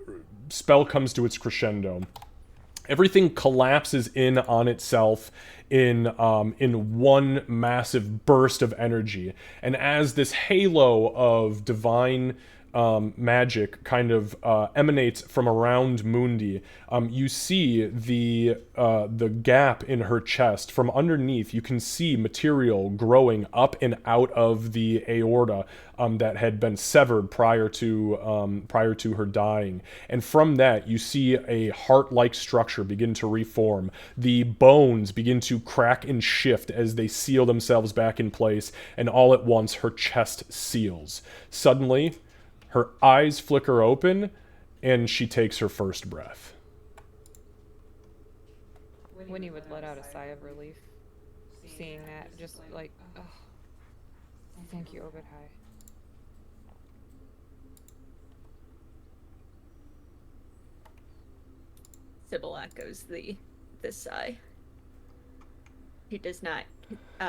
spell comes to its crescendo. Everything collapses in on itself in one massive burst of energy, and as this halo of divine magic kind of emanates from around Mundi, you see the gap in her chest. From underneath, you can see material growing up and out of the aorta that had been severed prior to her dying. And from that, you see a heart-like structure begin to reform. The bones begin to crack and shift as they seal themselves back in place, and all at once, her chest seals. Suddenly, her eyes flicker open, and she takes her first breath. Winnie would let out a sigh of relief, seeing that, just like, oh, thank you, Obadhai. Sybil echoes the sigh. She does not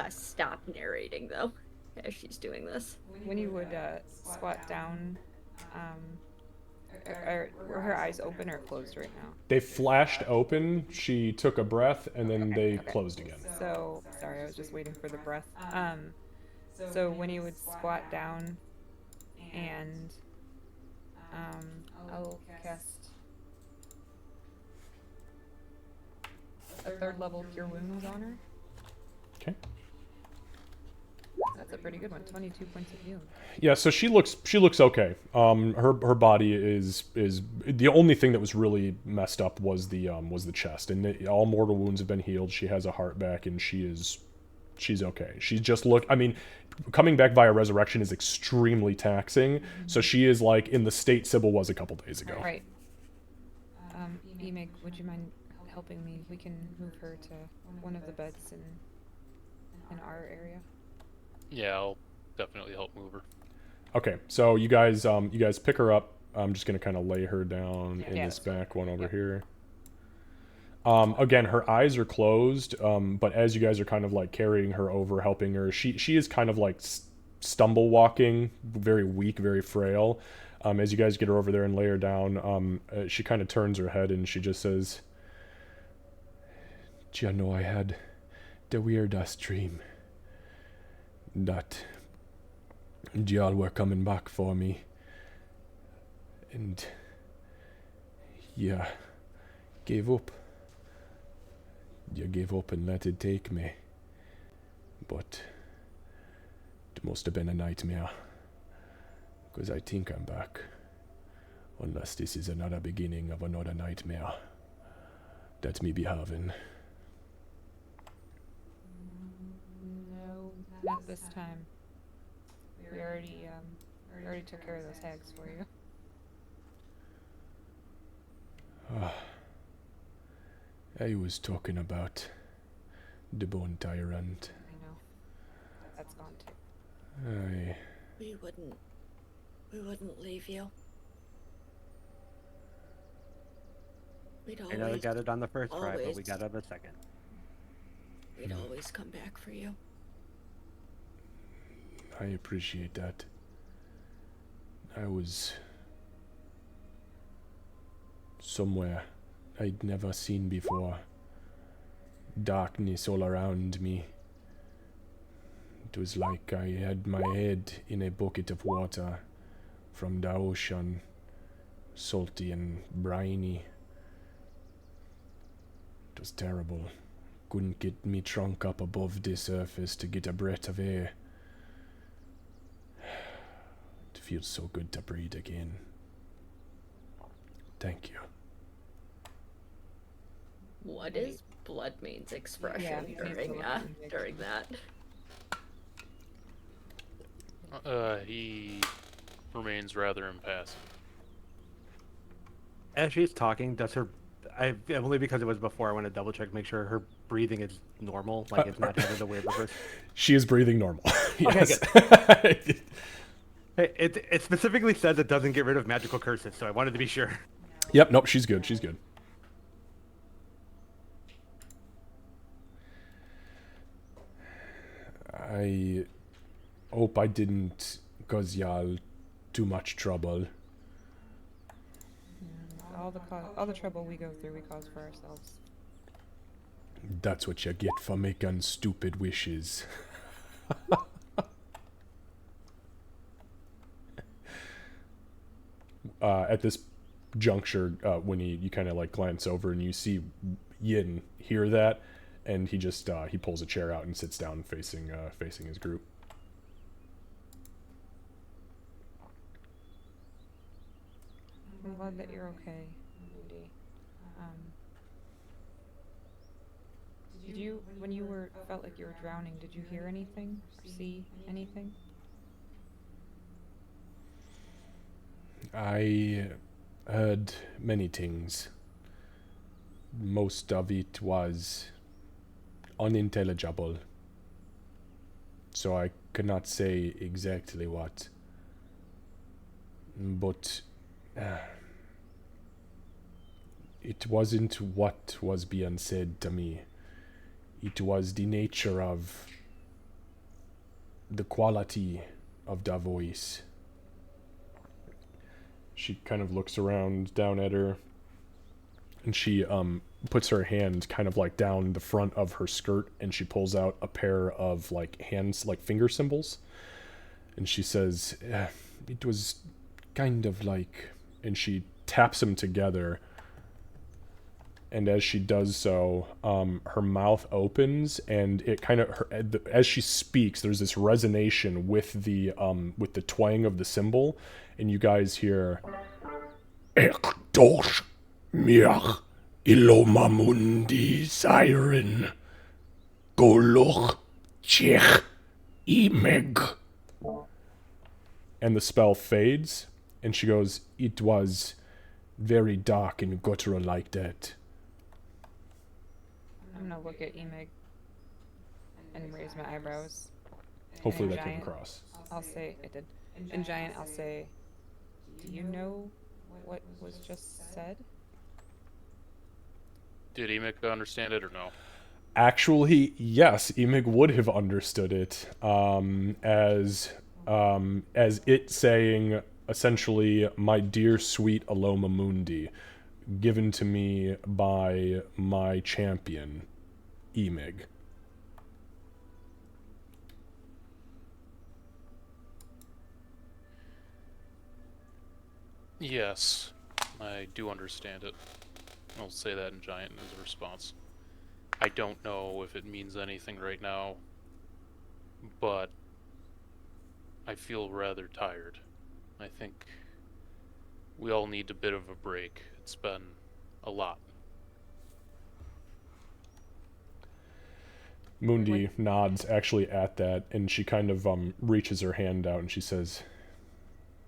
stop narrating, though, as she's doing this. Winnie would squat down. Were her eyes open or closed right now? They flashed open, she took a breath, and then they closed again. So, sorry, I was just waiting for the breath. So Winnie would squat down, and I'll cast a 3rd level Cure Wounds on her. Okay. That's a pretty good one. 22 points of healing. Yeah, so she looks okay. Her body is the only thing that was really messed up was the chest, and all mortal wounds have been healed. She has a heart back, and she's okay. She just coming back via resurrection is extremely taxing. So she is like in the state Sybil was a couple days ago. Right. Emig, would you mind helping me? We can move her to one of the beds in our area. Yeah, I'll definitely help move her. Okay, so you guys pick her up. I'm just gonna kind of lay her down in this back one over here. Again, her eyes are closed, but as you guys are kind of like carrying her over, helping her, she is kind of like stumble walking, very weak, very frail. As you guys get her over there and lay her down, she kind of turns her head and she just says, "Do you know I had the weirdest dream that y'all were coming back for me, and yeah, gave up. You gave up and let it take me. But it must have been a nightmare, because I think I'm back. Unless this is another beginning of another nightmare that me be having." No, not this time. We already took care of those hags for you. I was talking about the Bone Tyrant. I know. That's gone too. Aye. We wouldn't leave you. We'd I know we always, got it on the first try, but we always. got it on the second. we'd always come back for you. I appreciate that. I was somewhere I'd never seen before. Darkness all around me. It was like I had my head in a bucket of water from the ocean, salty and briny. It was terrible. Couldn't get me trunk up above the surface to get a breath of air. It feels so good to breathe again. Thank you. What is Bloodmane's expression Yeah, during that? He remains rather impassive. As she's talking, does her only because it was before. I want to double check, make sure her breathing is normal, like it's not having the weird reverse. She is breathing normal. Yes. Hey, it specifically says it doesn't get rid of magical curses, so I wanted to be sure. Yep. Nope. She's good. She's good. I hope I didn't cause y'all too much trouble. All the trouble we go through, we cause for ourselves. That's what you get for making stupid wishes. At this juncture, when you kind of like glance over and you see Yin hear that, and he just he pulls a chair out and sits down facing his group. I'm glad that you're okay, Moody. Did you, when you felt like you were drowning, did you hear anything or see anything? I heard many things. Most of it was unintelligible, so I cannot say exactly what. But it wasn't what was being said to me. It was the nature of the quality of the voice. She kind of looks around down at her, and she puts her hand kind of like down the front of her skirt, and she pulls out a pair of like hands, like finger symbols, and she says, it was kind of like, and she taps them together, and as she does so, her mouth opens, and it kind of, as she speaks, there's this resonation with the twang of the symbol, and you guys hear, Ektos mir ilomamundi siren goloch chech imeg. And the spell fades, and she goes, it was very dark and guttural like that. I'm gonna look at Emig and raise my eyebrows. Hopefully And that came Giant, across. I'll say, it did. In Giant, I'll say, do you know what was just said? Did Emik understand it or no? Actually, yes, Emig would have understood it as it saying essentially, "My dear sweet Aloma Mundi, given to me by my champion, Emig." Yes, I do understand it. I'll say that in Giant as a response. I don't know if it means anything right now, but I feel rather tired. I think we all need a bit of a break. It's been a lot. Mundi nods actually at that, and she kind of reaches her hand out and she says,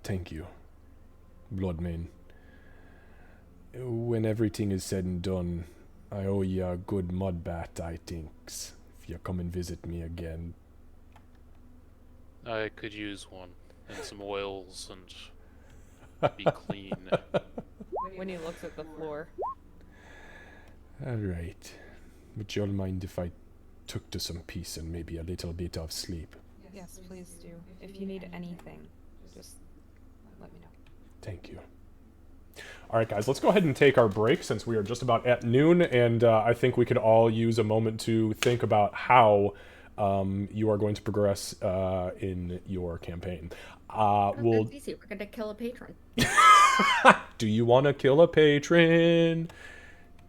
"Thank you, Bloodmane. When everything is said and done, I owe you a good mud bath, I thinks, if you come and visit me again." I could use one, and some oils, and be clean. When he looks at the floor. Alright. Would you all mind if I took to some peace and maybe a little bit of sleep? Yes, please do. If you need anything, just let me know. Thank you. All right, guys, let's go ahead and take our break since we are just about at noon, and I think we could all use a moment to think about how you are going to progress in your campaign. We'll... That's easy. We're gonna kill a patron. Do you want to kill a patron?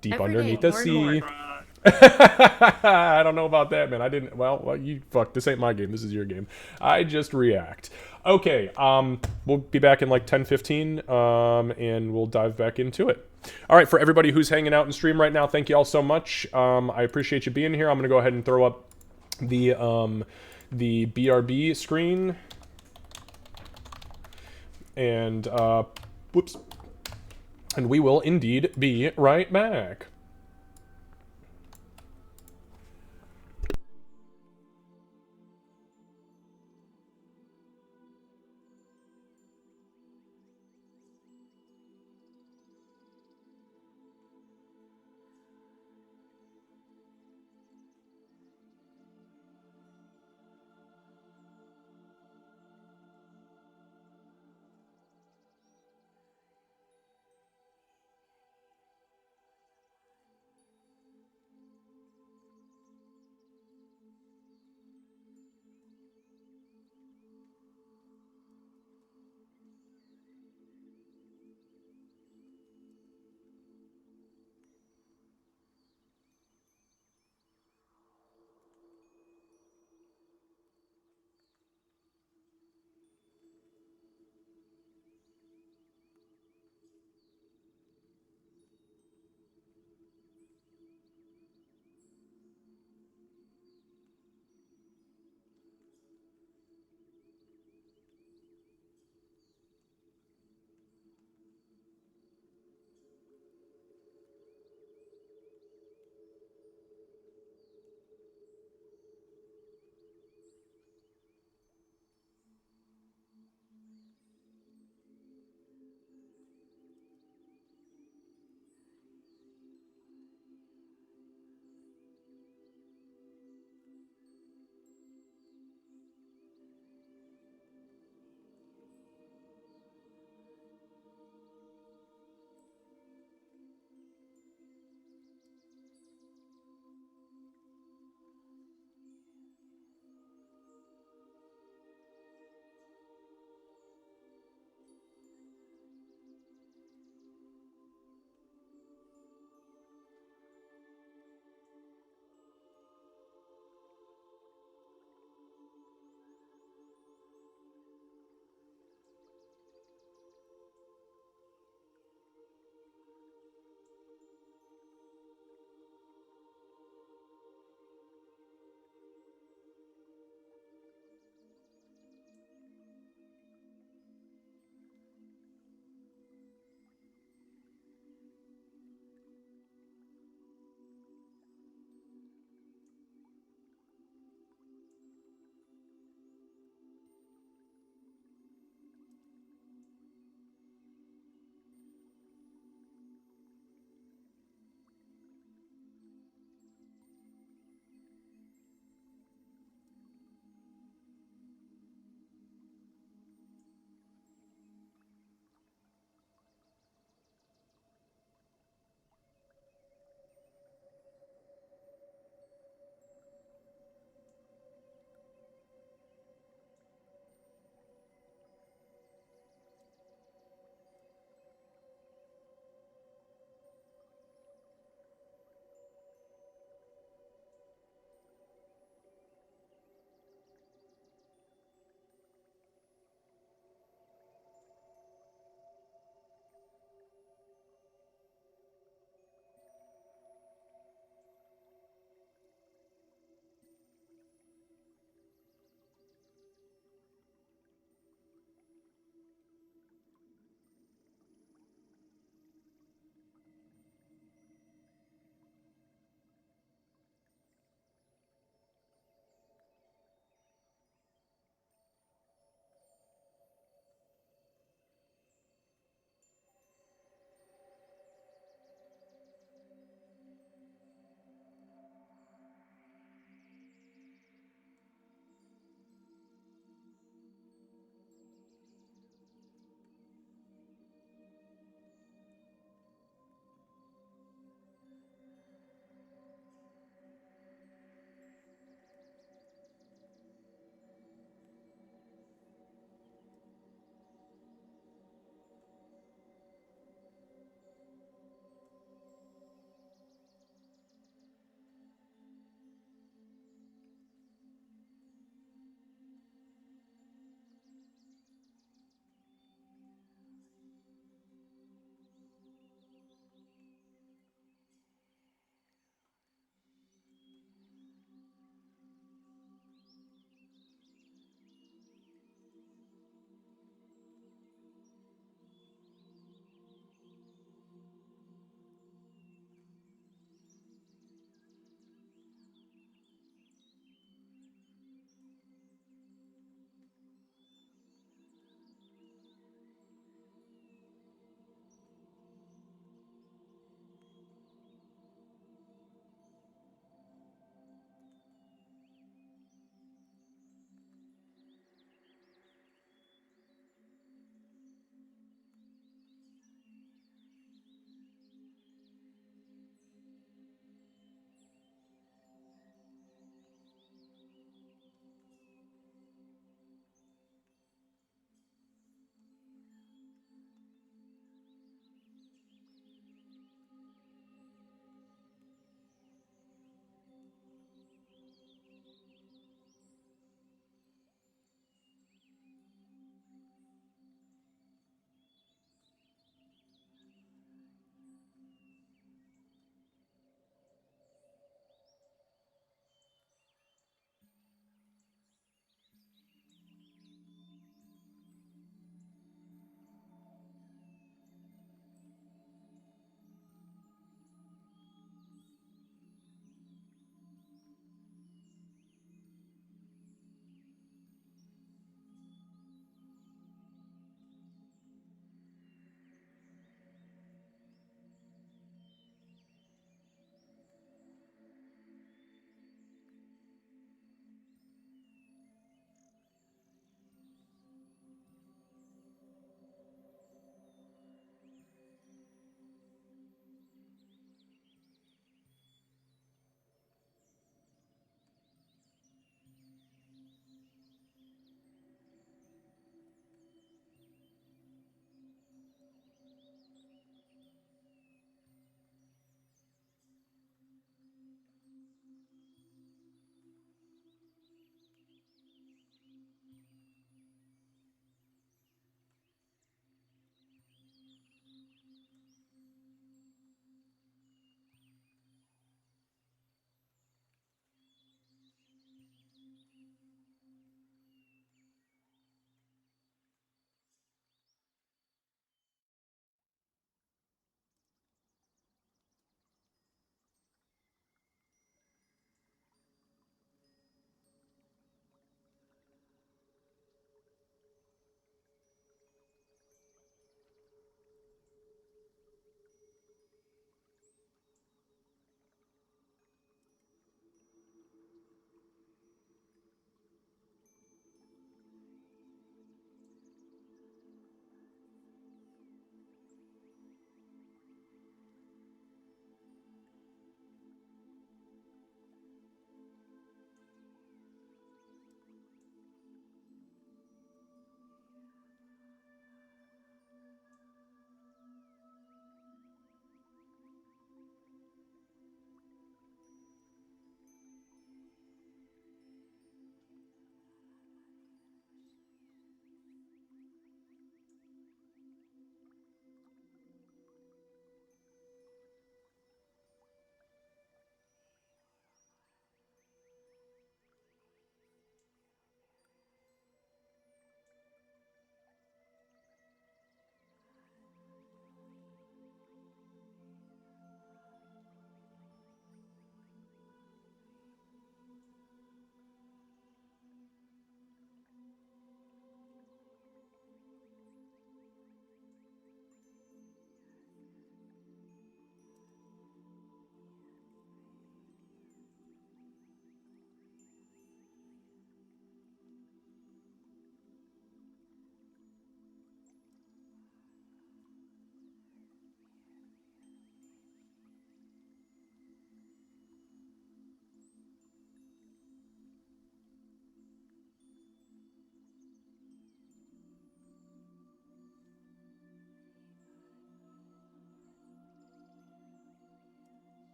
Deep Every underneath day, the more and sea. more. I don't know about that, man. I didn't. Well, you fuck. This ain't my game. This is your game. I just react. Okay. We'll be back in like 10-15, and we'll dive back into it. All right. For everybody who's hanging out in stream right now, thank you all so much. I appreciate you being here. I'm gonna go ahead and throw up the BRB screen, and whoops. And we will indeed be right back.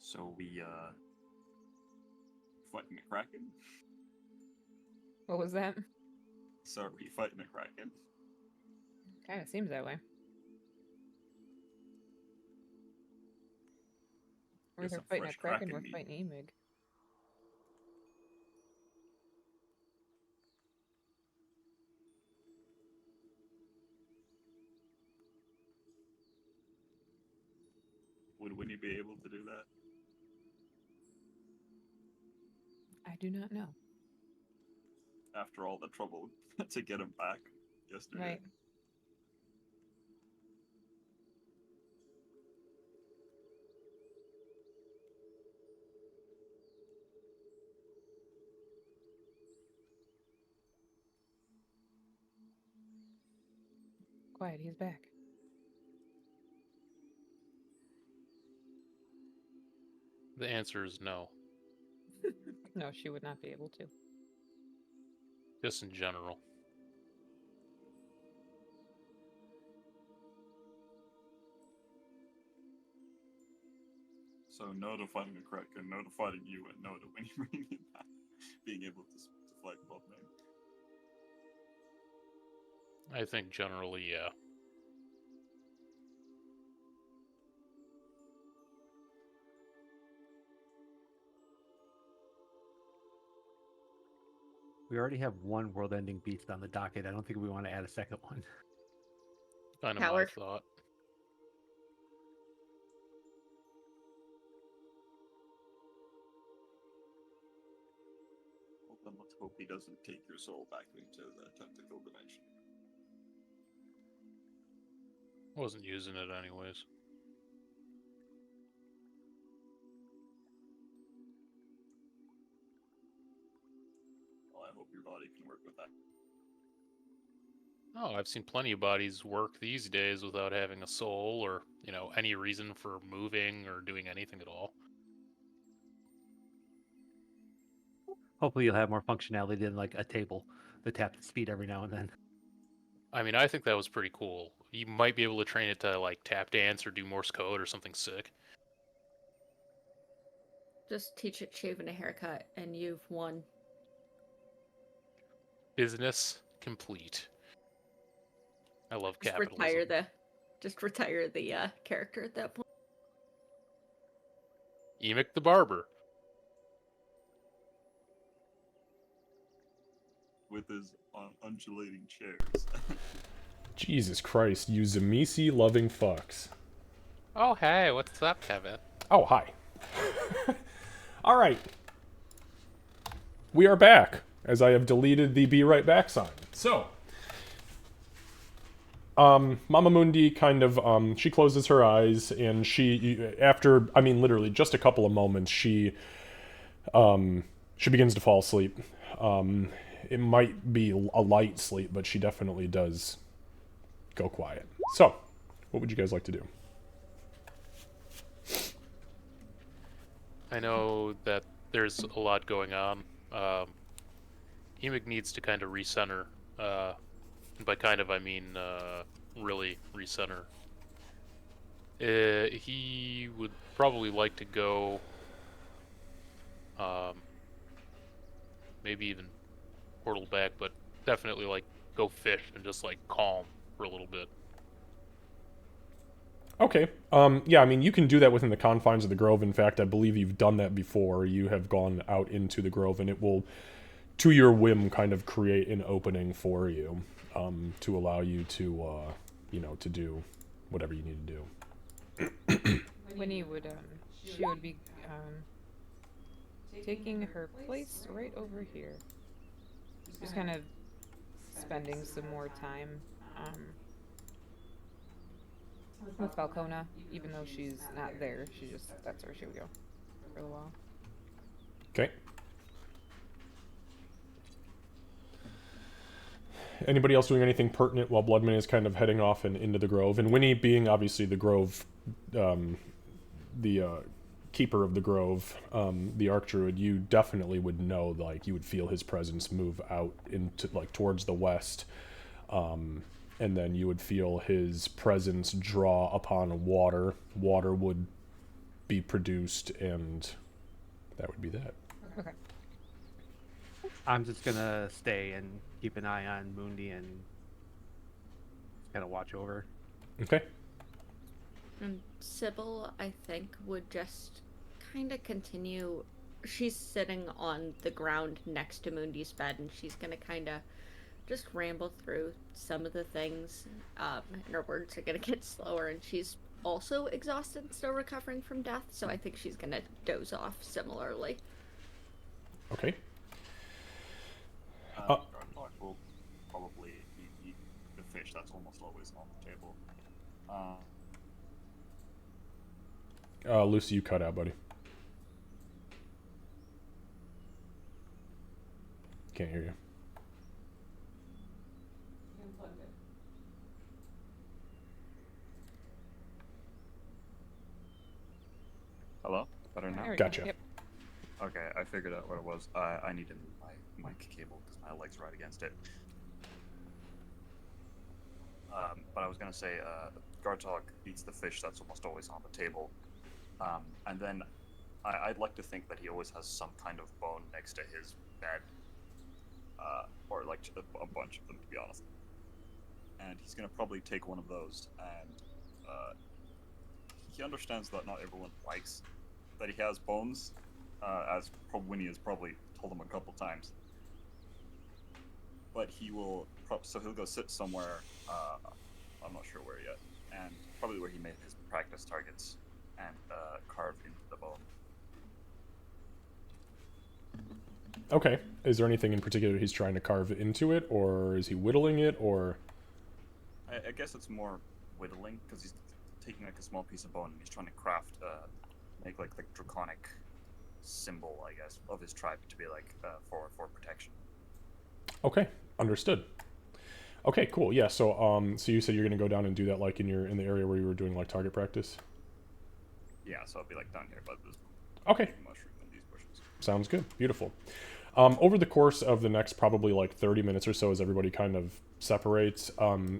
So we fighting a kraken. What was that? So are we fighting a kraken? Kind of seems that way. We're Guess either a fighting a fresh kraken or kraken meat. fighting Emig. Would Winnie be able to do that? I do not know. After all the trouble to get him back yesterday. Right. Quiet, he's back. The answer is no. No, she would not be able to. Just in general. So no to fighting a kraken, no to fighting you, and no to Winnie bringing him back. Being able to fight both men. I think generally, yeah. We already have one world-ending beast on the docket. I don't think we want to add a second one. Kind of my Howard. thought. Well, then let's hope he doesn't take your soul back into the tentacle dimension. Wasn't using it anyways. Well, I hope your body can work with that. Oh, I've seen plenty of bodies work these days without having a soul or, you know, any reason for moving or doing anything at all. Hopefully, you'll have more functionality than like a table that taps the speed every now and then. I mean, I think that was pretty cool. You might be able to train it to, like, tap dance or do Morse code or something sick. Just teach it shaving a haircut, and you've won. Business complete. I love Just capitalism. retire the character at that point. Emic the barber. With his undulating chairs. Jesus Christ, you Zamisi loving fucks. Oh, hey, what's up, Kevin? Oh, hi. All right. We are back, as I have deleted the be right back sign. So, Mama Mundi kind of, she closes her eyes, and after, I mean, literally just a couple of moments, she begins to fall asleep. It might be a light sleep, but she definitely does go quiet. So, what would you guys like to do? I know that there's a lot going on. Emic needs to kind of recenter. And by kind of, I mean really recenter. He would probably like to go, maybe even portal back, but definitely like go fish and just like calm for a little bit. Okay. Yeah, I mean, you can do that within the confines of the Grove. In fact, I believe you've done that before. You have gone out into the Grove, and it will, to your whim, kind of create an opening for you, to allow you to, to do whatever you need to do. Winnie would, she would be, taking her place right over here. Just kind of spending some more time, with Falcona, even though she's not there. That's where she would go for a while. Okay. Anybody else doing anything pertinent while Bloodman is kind of heading off and into the Grove? And Winnie, being obviously the Grove, the keeper of the Grove, the Archdruid, you definitely would know, like, you would feel his presence move out into, like, towards the west. And then you would feel his presence draw upon water. Water would be produced, and that would be that. Okay. I'm just gonna stay and keep an eye on Mundi and kind of watch over. Okay. And Sybil, I think, would just kind of continue. She's sitting on the ground next to Mundi's bed, and she's gonna kind of just ramble through some of the things. And her words are gonna get slower, and she's also exhausted and still recovering from death, so I think she's gonna doze off similarly. Okay. Garthok will probably eat the fish that's almost always on the table. Lucy, you cut out, buddy. Can't hear you. You unplugged it. Hello? Better now? There we go. Gotcha. Yep. Okay, I figured out what it was. I need to move my mic cable because my leg's right against it. But I was gonna say, Gartok eats the fish that's almost always on the table. And then I'd like to think that he always has some kind of bone next to his bed. Or like a bunch of them, to be honest. And he's gonna probably take one of those, and he understands that not everyone likes that he has bones, as Winnie has probably told him a couple times. But he will, so he'll go sit somewhere, I'm not sure where yet, and probably where he made his practice targets, and carve into the bone. Okay. Is there anything in particular he's trying to carve into it, or is he whittling it, or? I guess it's more whittling, because he's taking like a small piece of bone and he's trying to craft, make like the draconic symbol, I guess, of his tribe to be like for protection. Okay, understood. Okay, cool. Yeah. So so you said you're gonna go down and do that like in the area where you were doing like target practice. Yeah, so I'll be like down here by this Okay. mushroom and these bushes. Sounds good. Beautiful. Over the course of the next probably like 30 minutes or so, as everybody kind of separates,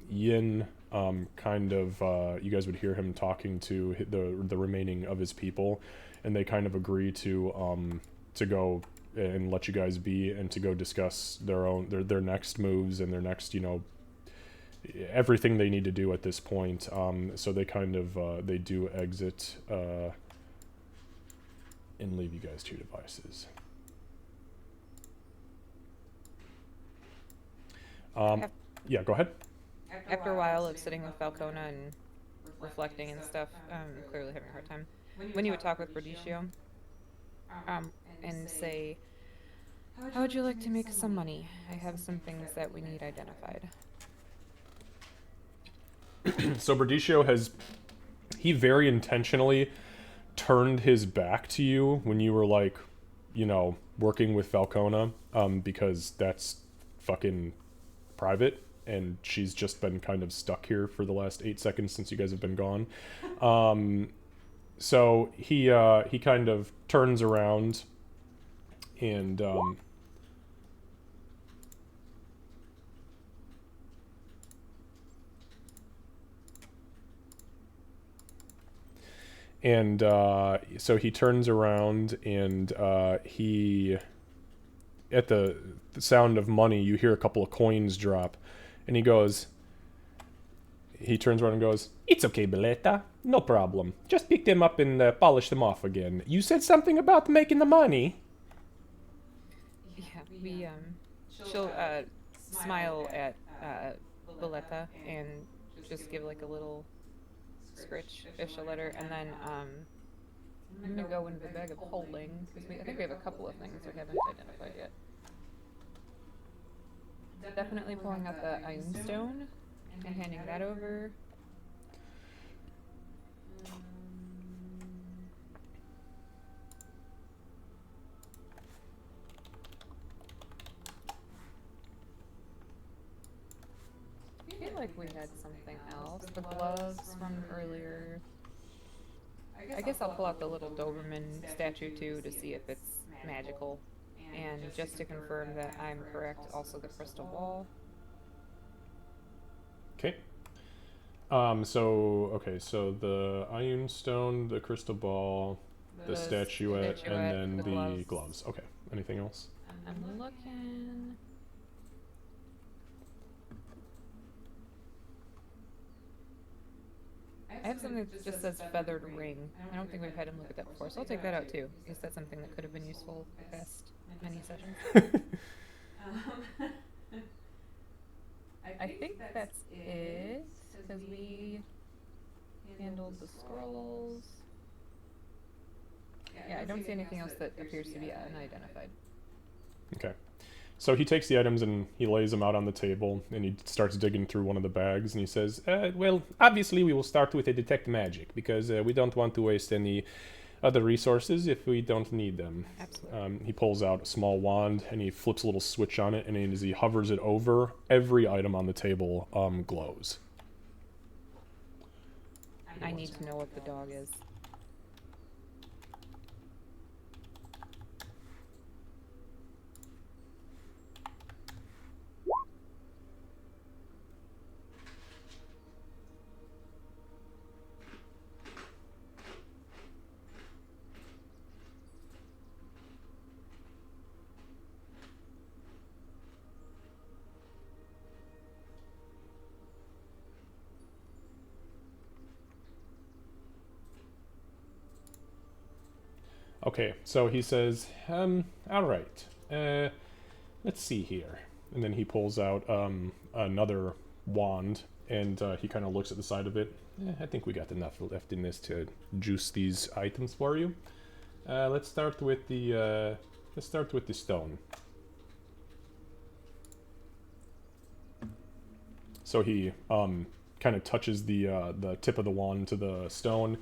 Yin kind of you guys would hear him talking to the remaining of his people, and they kind of agree to go and let you guys be and to go discuss their next moves and their next, you know, everything they need to do at this point. So they kind of they do exit and leave you guys to your devices. Yeah, go ahead. After a while of sitting with Falcona and reflecting and stuff, clearly having a hard time, when you would talk with Berdicio, and say, how would you like to make some money? I have some things that we need identified. So Berdicio he very intentionally turned his back to you when you were like, you know, working with Falcona, because that's fucking private, and she's just been kind of stuck here for the last 8 seconds since you guys have been gone. So he kind of turns around and so he turns around and he, at the sound of money, you hear a couple of coins drop, and he turns around and goes, "It's okay, Beleta. No problem. Just pick them up and polish them off again. You said something about making the money." Yeah, she'll smile at Beleta and just give like a little scritch if she'll let her, and then I'm gonna go into the bag of holding because I think we have a couple of things we haven't identified yet. Definitely pulling out the Iron Stone and handing that over. I feel like we had something else. The gloves from earlier. I guess I'll pull out the little Doberman statue too to see if it's magical. And just to confirm that I'm correct, also the crystal ball. Okay. Okay, so the Iron Stone, the Crystal Ball, the statuette, and then the gloves. Okay. Anything else? I'm looking. I have something that just says feathered ring. I don't think we've had him look at that before, so I'll take that out too. Because that's something that could have been useful past many sessions. I think that's it, because we handled the scrolls. Yeah, I don't see anything else that appears to be unidentified. Okay. So he takes the items and he lays them out on the table, and he starts digging through one of the bags, and he says, well, obviously we will start with a detect magic, because we don't want to waste any other resources if we don't need them. Absolutely. He pulls out a small wand, and he flips a little switch on it, and as he hovers it over, every item on the table glows. I need to know what the dog is. Okay, so he says, all right, let's see here. And then he pulls out another wand, and he kind of looks at the side of it. I think we got enough left in this to juice these items for you. Let's start with the stone. So he kind of touches the tip of the wand to the stone,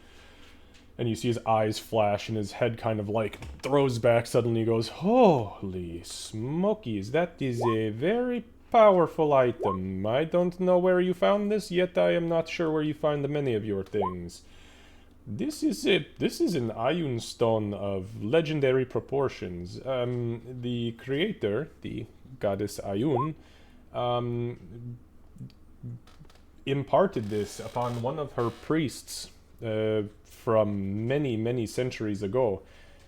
and you see his eyes flash, and his head kind of like throws back suddenly. He goes, holy smokies, that is a very powerful item. I don't know where you found this, yet I am not sure where you find many of your things. This is an Ayun stone of legendary proportions. The creator, the goddess Ayun, imparted this upon one of her priests from many, many centuries ago.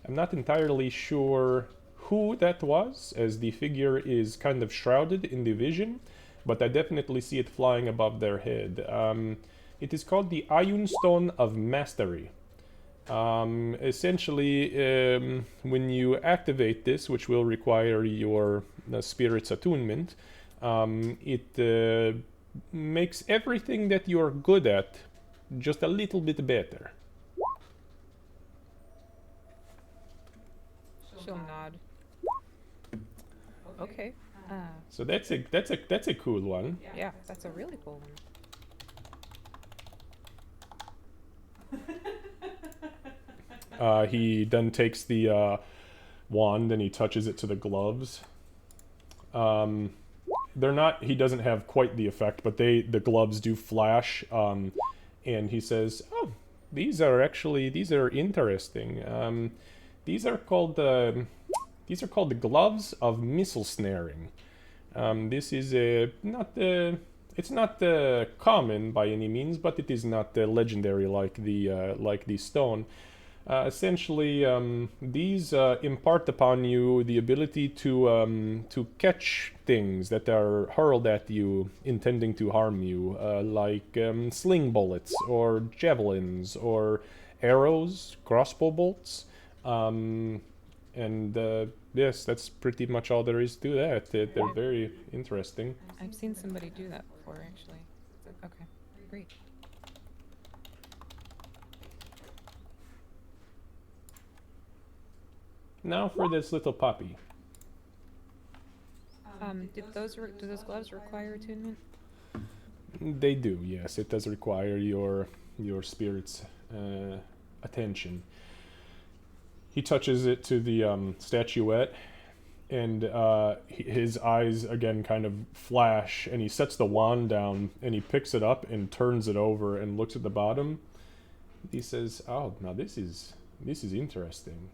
I'm not entirely sure who that was, as the figure is kind of shrouded in the vision, but I definitely see it flying above their head. It is called the Ayun Stone of Mastery. Essentially, when you activate this, which will require your spirit's attunement, it makes everything that you're good at just a little bit better. She'll nod. Okay. So that's a cool one. Yeah, that's a really cool one. He then takes the wand and he touches it to the gloves. They're not. He doesn't have quite the effect, but the gloves do flash. And he says, "Oh, these are interesting. These are called the gloves of missile snaring. This is it's not common by any means, but it is not legendary like the stone. Essentially, these impart upon you the ability to catch things that are hurled at you, intending to harm you, like sling bullets or javelins or arrows, crossbow bolts." Yes, that's pretty much all there is to that. They're very interesting. I've seen somebody do that before, actually. Okay, great. Now for this little puppy. Do those gloves require attunement? They do, yes. It does require your spirit's attention. He touches it to the statuette, and his eyes again kind of flash, and he sets the wand down, and he picks it up and turns it over and looks at the bottom. He says, "Oh, now this is interesting.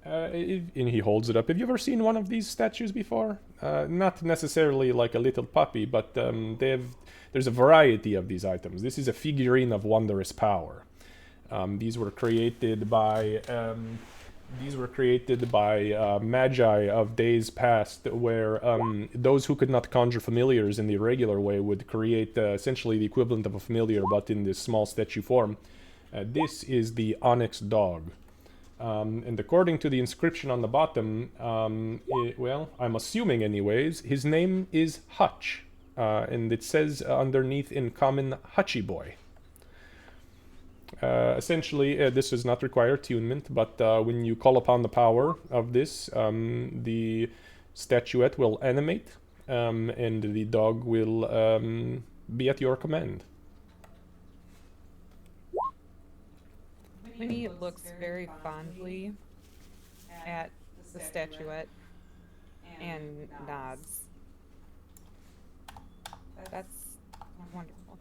And he holds it up. Have you ever seen one of these statues before? Not necessarily like a little puppy, but there's a variety of these items. This is a figurine of wondrous power. These were created by magi of days past, where those who could not conjure familiars in the regular way would create essentially the equivalent of a familiar, but in this small statue form. This is the onyx dog. And according to the inscription on the bottom, well, I'm assuming anyways, his name is Hutch. And it says underneath in common, Hutchy Boy. Essentially, this does not require attunement, but when you call upon the power of this, the statuette will animate, and the dog will be at your command. Winnie looks very fondly at the statuette and nods. That's wonderful.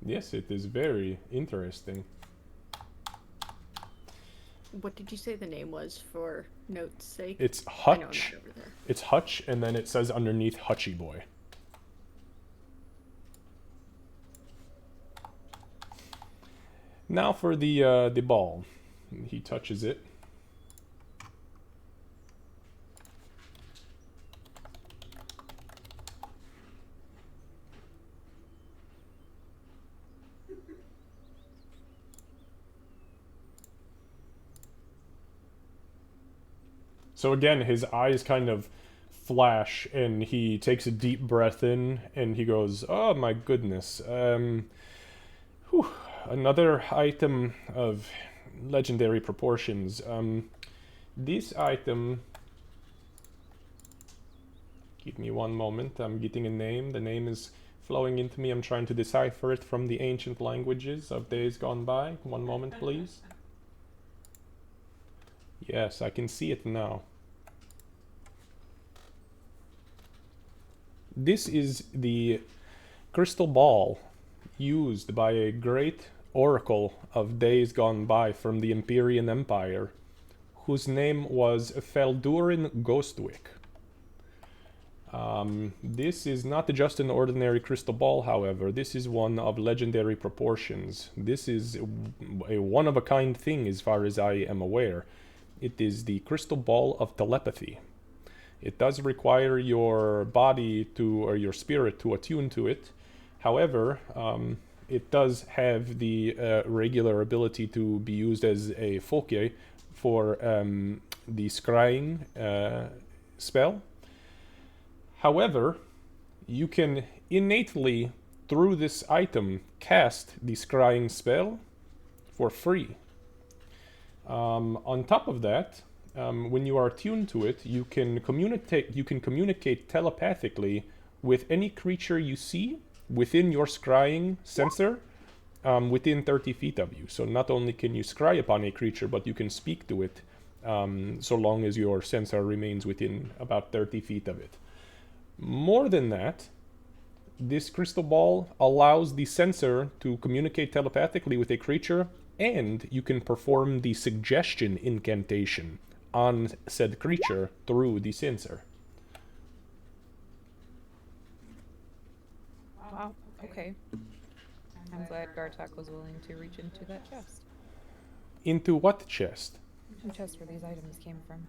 Yes, it is very interesting. What did you say the name was for note's sake? It's I know I'm Hutch. not over there. It's Hutch, and then it says underneath Hutchy Boy. Now for the ball. He touches it. So again, his eyes kind of flash, and he takes a deep breath in, and he goes, "Oh my goodness! Another item of legendary proportions. This item. Give me one moment. I'm getting a name. The name is flowing into me. I'm trying to decipher it from the ancient languages of days gone by. One moment, please. Yes, I can see it now. This is the crystal ball used by a great oracle of days gone by from the Empyrean Empire, whose name was Feldurin Ghostwick. This is not just an ordinary crystal ball, however. This is one of legendary proportions. This is a one-of-a-kind thing as far as I am aware. It is the crystal ball of telepathy. It does require your body to, or your spirit to attune to it. However, it does have the regular ability to be used as a focus for the scrying spell. However, you can innately, through this item, cast the scrying spell for free. On top of that, when you are attuned to it, you can communicate telepathically with any creature you see within your scrying sensor, within 30 feet of you. So not only can you scry upon a creature, but you can speak to it, so long as your sensor remains within about 30 feet of it. More than that, this crystal ball allows the sensor to communicate telepathically with a creature, and you can perform the suggestion incantation on said creature through the sensor. Wow, okay. I'm glad Gartok was willing to reach into that chest. Into what chest? The chest where these items came from.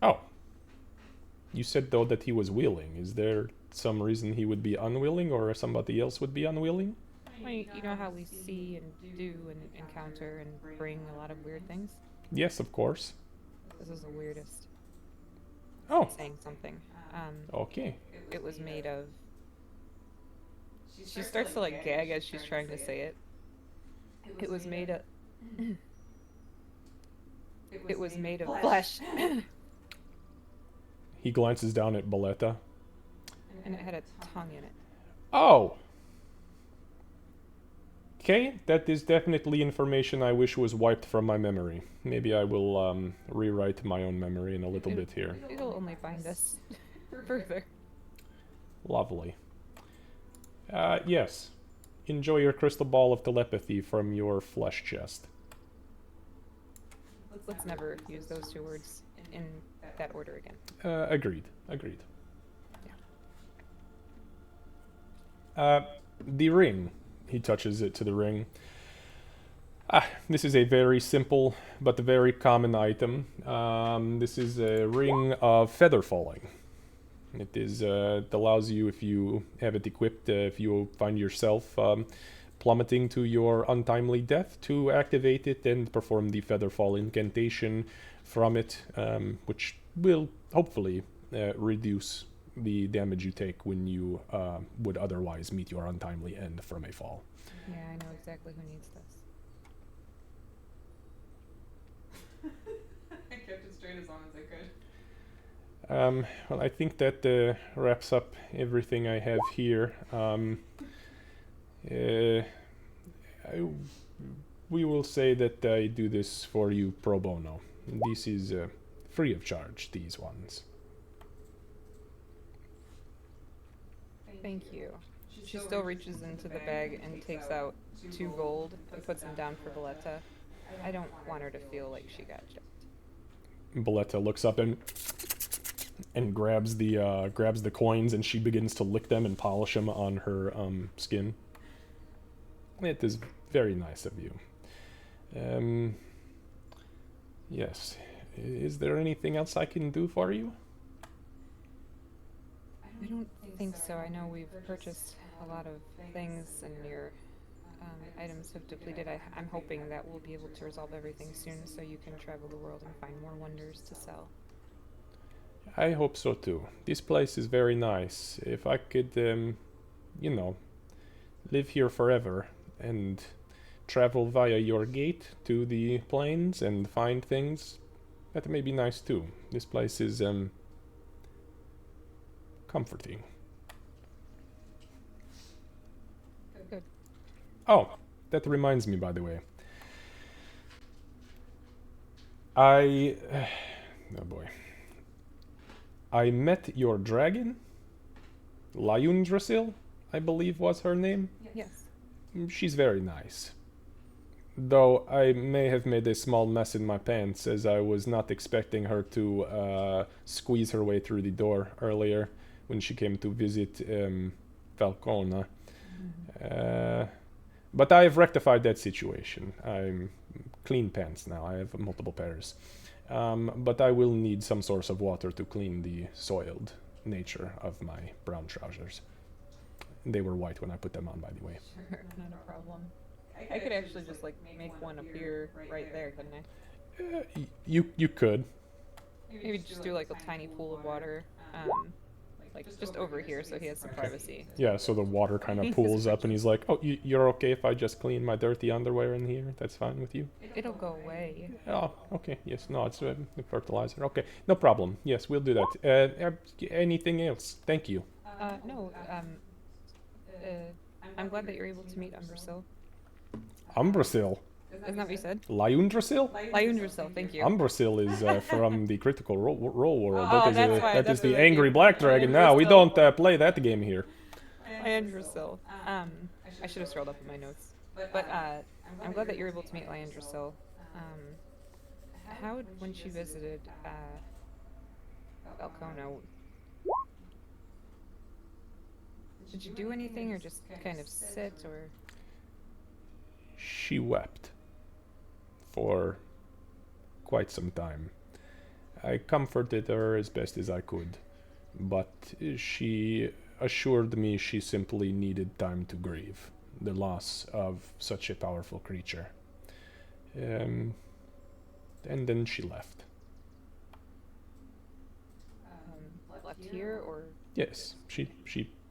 Oh. You said, though, that he was willing. Is there some reason he would be unwilling, or somebody else would be unwilling? Well, you know how we see and do and encounter and bring a lot of weird things? Yes, of course. This is the weirdest. Oh, Saying something. okay. It was made of... She starts to like gag as she's trying to say it. It was made of... It was made of flesh. He glances down at Boletta. And it had a tongue in it. Oh! Okay, that is definitely information I wish was wiped from my memory. Maybe I will rewrite my own memory in a little bit here. It'll only bind us further. Lovely. Yes. Enjoy your crystal ball of telepathy from your flesh chest. let's never use those two words in that order again. Agreed. Agreed. Yeah. The ring. He touches it to the ring. This is a very simple but very common item. This is a ring of feather falling. It allows you, if you have it equipped, if you find yourself plummeting to your untimely death, to activate it and perform the feather fall incantation from it, which will hopefully reduce the damage you take when you would otherwise meet your untimely end from a fall. Yeah, I know exactly who needs this. I kept it straight as long as I could. Well, I think that wraps up everything I have here. We will say that I do this for you pro bono. This is free of charge, these ones. Thank you. She still reaches into the bag and takes out 2 gold and puts them down for Valletta. I don't want her to feel like she got gypped. Boletta looks up and grabs the coins, and she begins to lick them and polish them on her skin. It is very nice of you. Yes. Is there anything else I can do for you? I don't think so. I know we've purchased a lot of things and your items have depleted. I'm hoping that we'll be able to resolve everything soon so you can travel the world and find more wonders to sell. I hope so too. This place is very nice. If I could, live here forever and travel via your gate to the plains and find things, that may be nice too. This place is, comforting. Good. Oh, that reminds me, by the way. Oh boy. I met your dragon, Lyundrasil, I believe was her name. Yes. She's very nice. Though I may have made a small mess in my pants, as I was not expecting her to squeeze her way through the door earlier when she came to visit Falcona. But I have rectified that situation. I'm clean pants now. I have multiple pairs. But I will need some source of water to clean the soiled nature of my brown trousers. They were white when I put them on, by the way. Sure, not a problem. I could actually just make one appear right there, couldn't I? You could. Maybe just do like a tiny pool of water, just over here so he has some privacy. Yeah, so the water kind of pools up and he's like, oh, you're okay if I just clean my dirty underwear in here? That's fine with you? It'll go away. Oh, okay. Yes, no, it's fertilizer. Okay, no problem. Yes, we'll do that. Anything else? Thank you. No, I'm glad that you're able to meet Umbrasil. Umbrasil? Isn't that what you said? Lyundrasil? Lyundrasil, thank you. Umbrasil is from the Critical Role world. Oh, That is the what I angry mean. black dragon. Now, we don't play that game here. Lyandrasil. I should have scrolled up in my notes. But I'm glad that you're able to meet Lyandrasil. How, when she visited Falcona, did you do anything or just kind of sit or? She wept for quite some time. I comforted her as best as I could, but she assured me she simply needed time to grieve the loss of such a powerful creature. And then she left. Left here or? Yes, she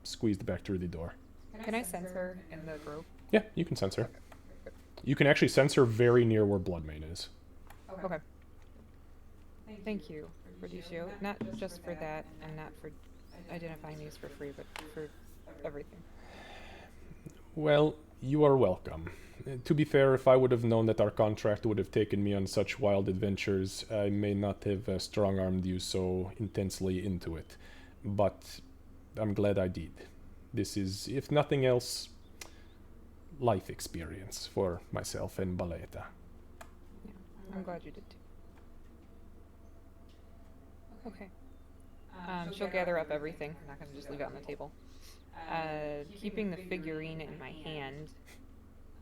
squeezed back through the door. Can I sense her in the grove? Yeah, you can sense her. You can actually sense her very near where Bloodmane is. Okay. Thank you, Berdicio. Not just for that, and not for identifying these for free, but for everything. Well, you are welcome. To be fair, if I would have known that our contract would have taken me on such wild adventures, I may not have strong-armed you so intensely into it. But I'm glad I did. This is, if nothing else, life experience for myself and Baleta. Yeah, I'm glad you did too. Okay. She'll gather up everything. I'm not gonna just leave it on the table. Keeping the figurine in my hand,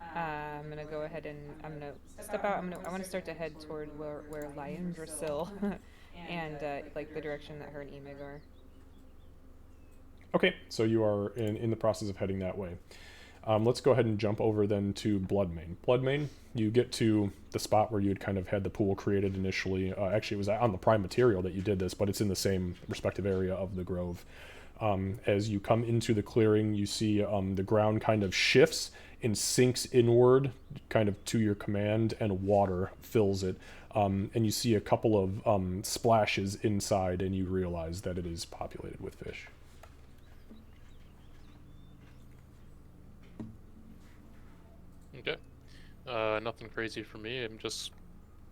I'm gonna go ahead and I'm gonna step out. I want to start to head toward where Liondrasil and like the direction that her and Emig are. Okay, so you are in the process of heading that way. Let's go ahead and jump over then to Bloodmane. Bloodmane, you get to the spot where you had kind of had the pool created initially. Actually, it was on the prime material that you did this, but it's in the same respective area of the grove. As you come into the clearing, you see the ground kind of shifts and sinks inward, kind of to your command, and water fills it. And you see a couple of splashes inside, and you realize that it is populated with fish. Okay. Nothing crazy for me. I'm just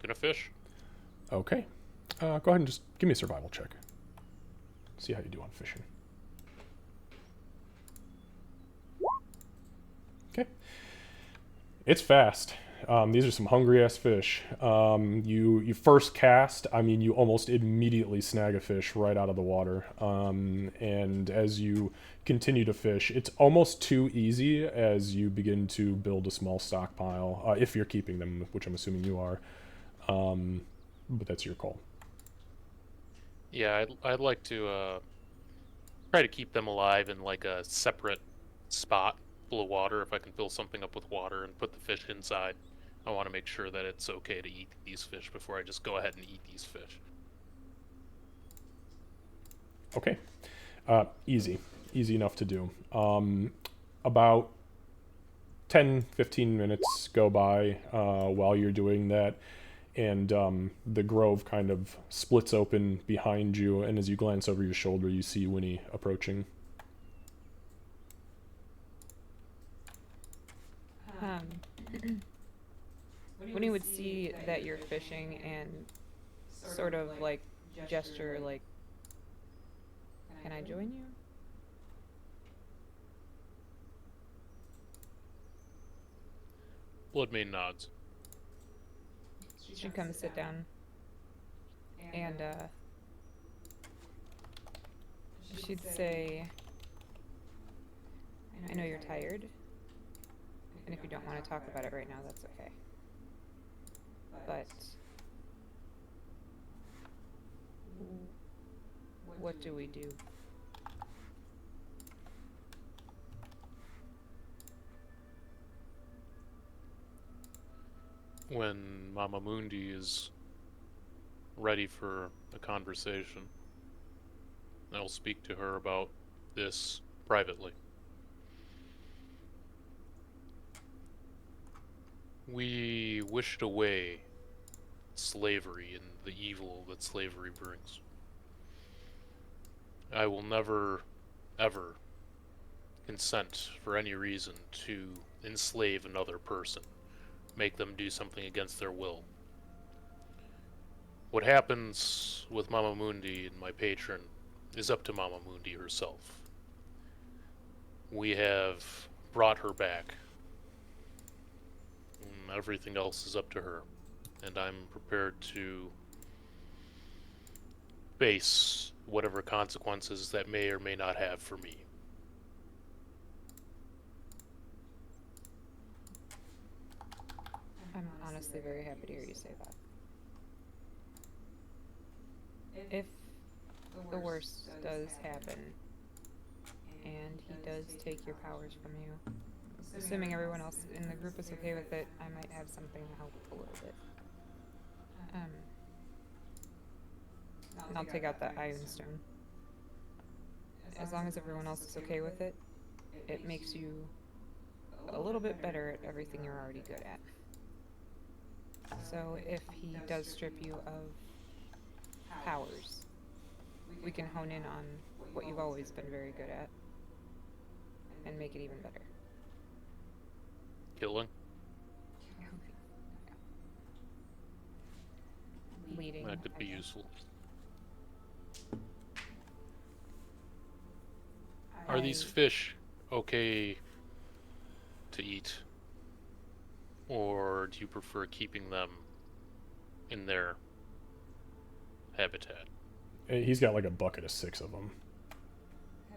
gonna fish. Okay. Go ahead and just give me a survival check. See how you do on fishing. Okay. It's fast. These are some hungry ass fish. You first cast, I mean, you almost immediately snag a fish right out of the water. And as you continue to fish, it's almost too easy as you begin to build a small stockpile, if you're keeping them, which I'm assuming you are. But that's your call. Yeah, I'd like to try to keep them alive in like a separate spot full of water. If I can fill something up with water and put the fish inside, I want to make sure that it's okay to eat these fish before I just go ahead and eat these fish. Okay. Easy enough to do. About 10-15 minutes go by while you're doing that, and the grove kind of splits open behind you, and as you glance over your shoulder, you see Winnie approaching. Winnie would see that you're fishing and sort of like gesture like, "Can I join you?" Bloodmane nods. She'd come sit down and she'd say, "I know you're tired, and if you don't want to talk about it right now, that's okay. But what do we do?" When Mama Mundi is ready for a conversation, I'll speak to her about this privately. We wished away slavery and the evil that slavery brings. I will never, ever consent for any reason to enslave another person, make them do something against their will. What happens with Mama Mundi and my patron is up to Mama Mundi herself. We have brought her back. Everything else is up to her, and I'm prepared to face whatever consequences that may or may not have for me. I'm honestly very happy to hear you say that. If the worst does happen, and he does take your powers from you, assuming everyone else in the group is okay with it, I might have something to help a little bit. And I'll take out that Iron Stone. As long as everyone else is okay with it, it makes you a little bit better at everything you're already good at. So if he does strip you of powers, we can hone in on what you've always been very good at and make it even better. Killing? Leading. That could I be guess. useful. Are these fish okay to eat? Or do you prefer keeping them in their habitat? He's got like a bucket of 6 of them.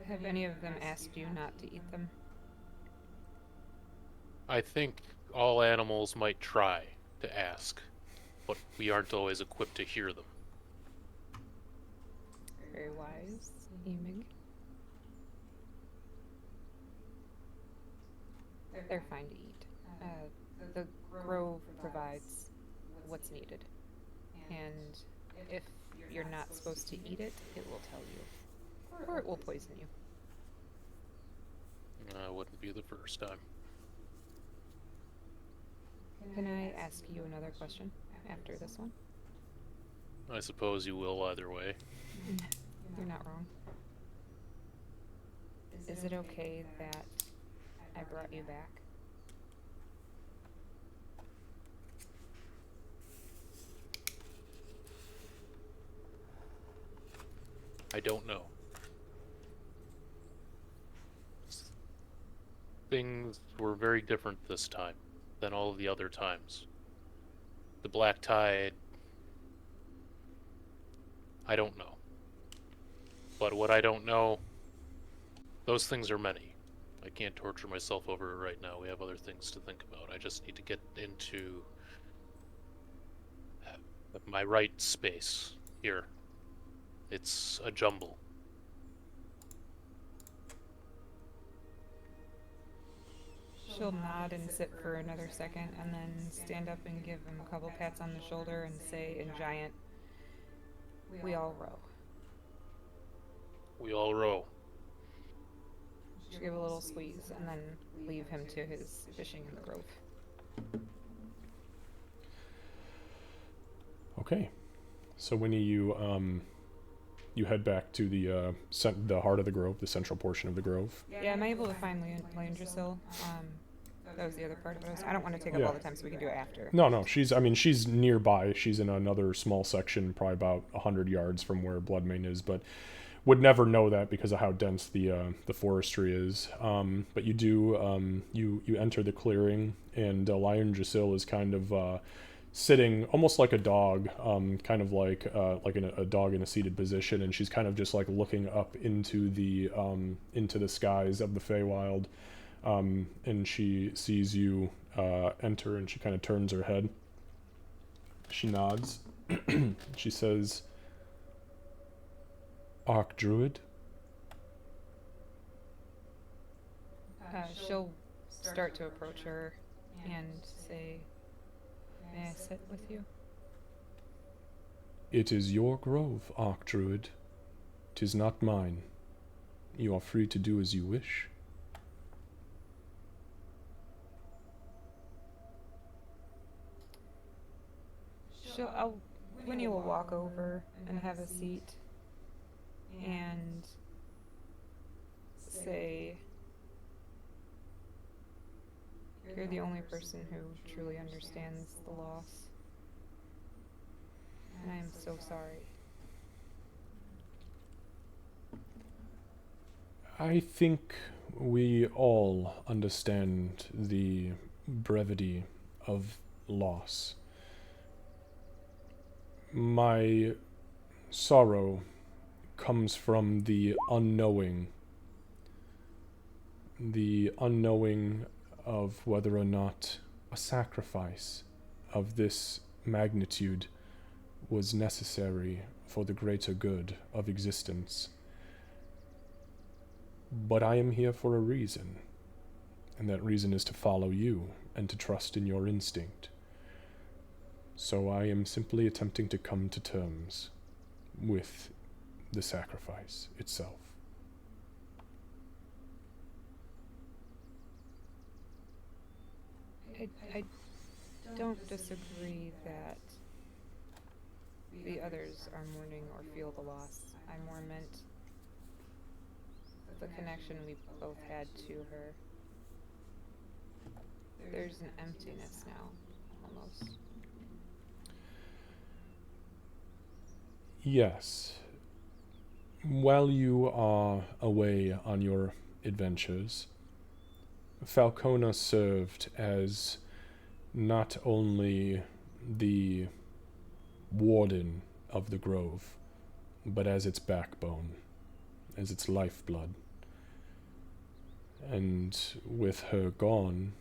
Have any of them asked you not to eat them? I think all animals might try to ask, but we aren't always equipped to hear them. Very wise, Emig. They're fine to eat. The grove provides what's needed. And if you're not supposed to eat it, it will tell you. Or it will poison you. Wouldn't be the first time. Can I ask you another question after this one? I suppose you will either way. You're not wrong. Is it okay that I brought you back? I don't know. Things were very different this time than all of the other times. The black tide... I don't know. But what I don't know, those things are many. I can't torture myself over it right now. We have other things to think about. I just need to get into my right space here. It's a jumble. She'll nod and sit for another second and then stand up and give him a couple pats on the shoulder and say in giant, "We all row." We all row. She'll give a little squeeze and then leave him to his fishing in the grove. Okay. So Winnie, you head back to the heart of the grove, the central portion of the grove. Yeah, am I able to find Leandra still? That was the other part of it. I don't want to take up all the time, so we can do it after. No, she's nearby. She's in another small section, probably about 100 yards from where Bloodmane is, but would never know that because of how dense the forestry is. But you do you enter the clearing, and Lion Jasil is kind of sitting almost like a dog, kind of like a dog in a seated position, and she's kind of just like looking up into the skies of the Feywild, and she sees you enter, and she kind of turns her head. She nods. She says, "Archdruid?" She'll start to approach her and say, "May I sit with you?" "It is your grove, Archdruid. 'Tis not mine. You are free to do as you wish." Winnie will walk over and have a seat and say, "You're the only person who truly understands the loss. And I am so sorry." I think we all understand the brevity of loss. My sorrow comes from the unknowing of whether or not a sacrifice of this magnitude was necessary for the greater good of existence. But I am here for a reason, and that reason is to follow you and to trust in your instinct. So I am simply attempting to come to terms with the sacrifice itself. I don't disagree that the others are mourning or feel the loss. I more meant the connection we both had to her. There's an emptiness now, almost. Yes. While you are away on your adventures, Falcona served as not only the warden of the grove, but as its backbone, as its lifeblood. And with her gone,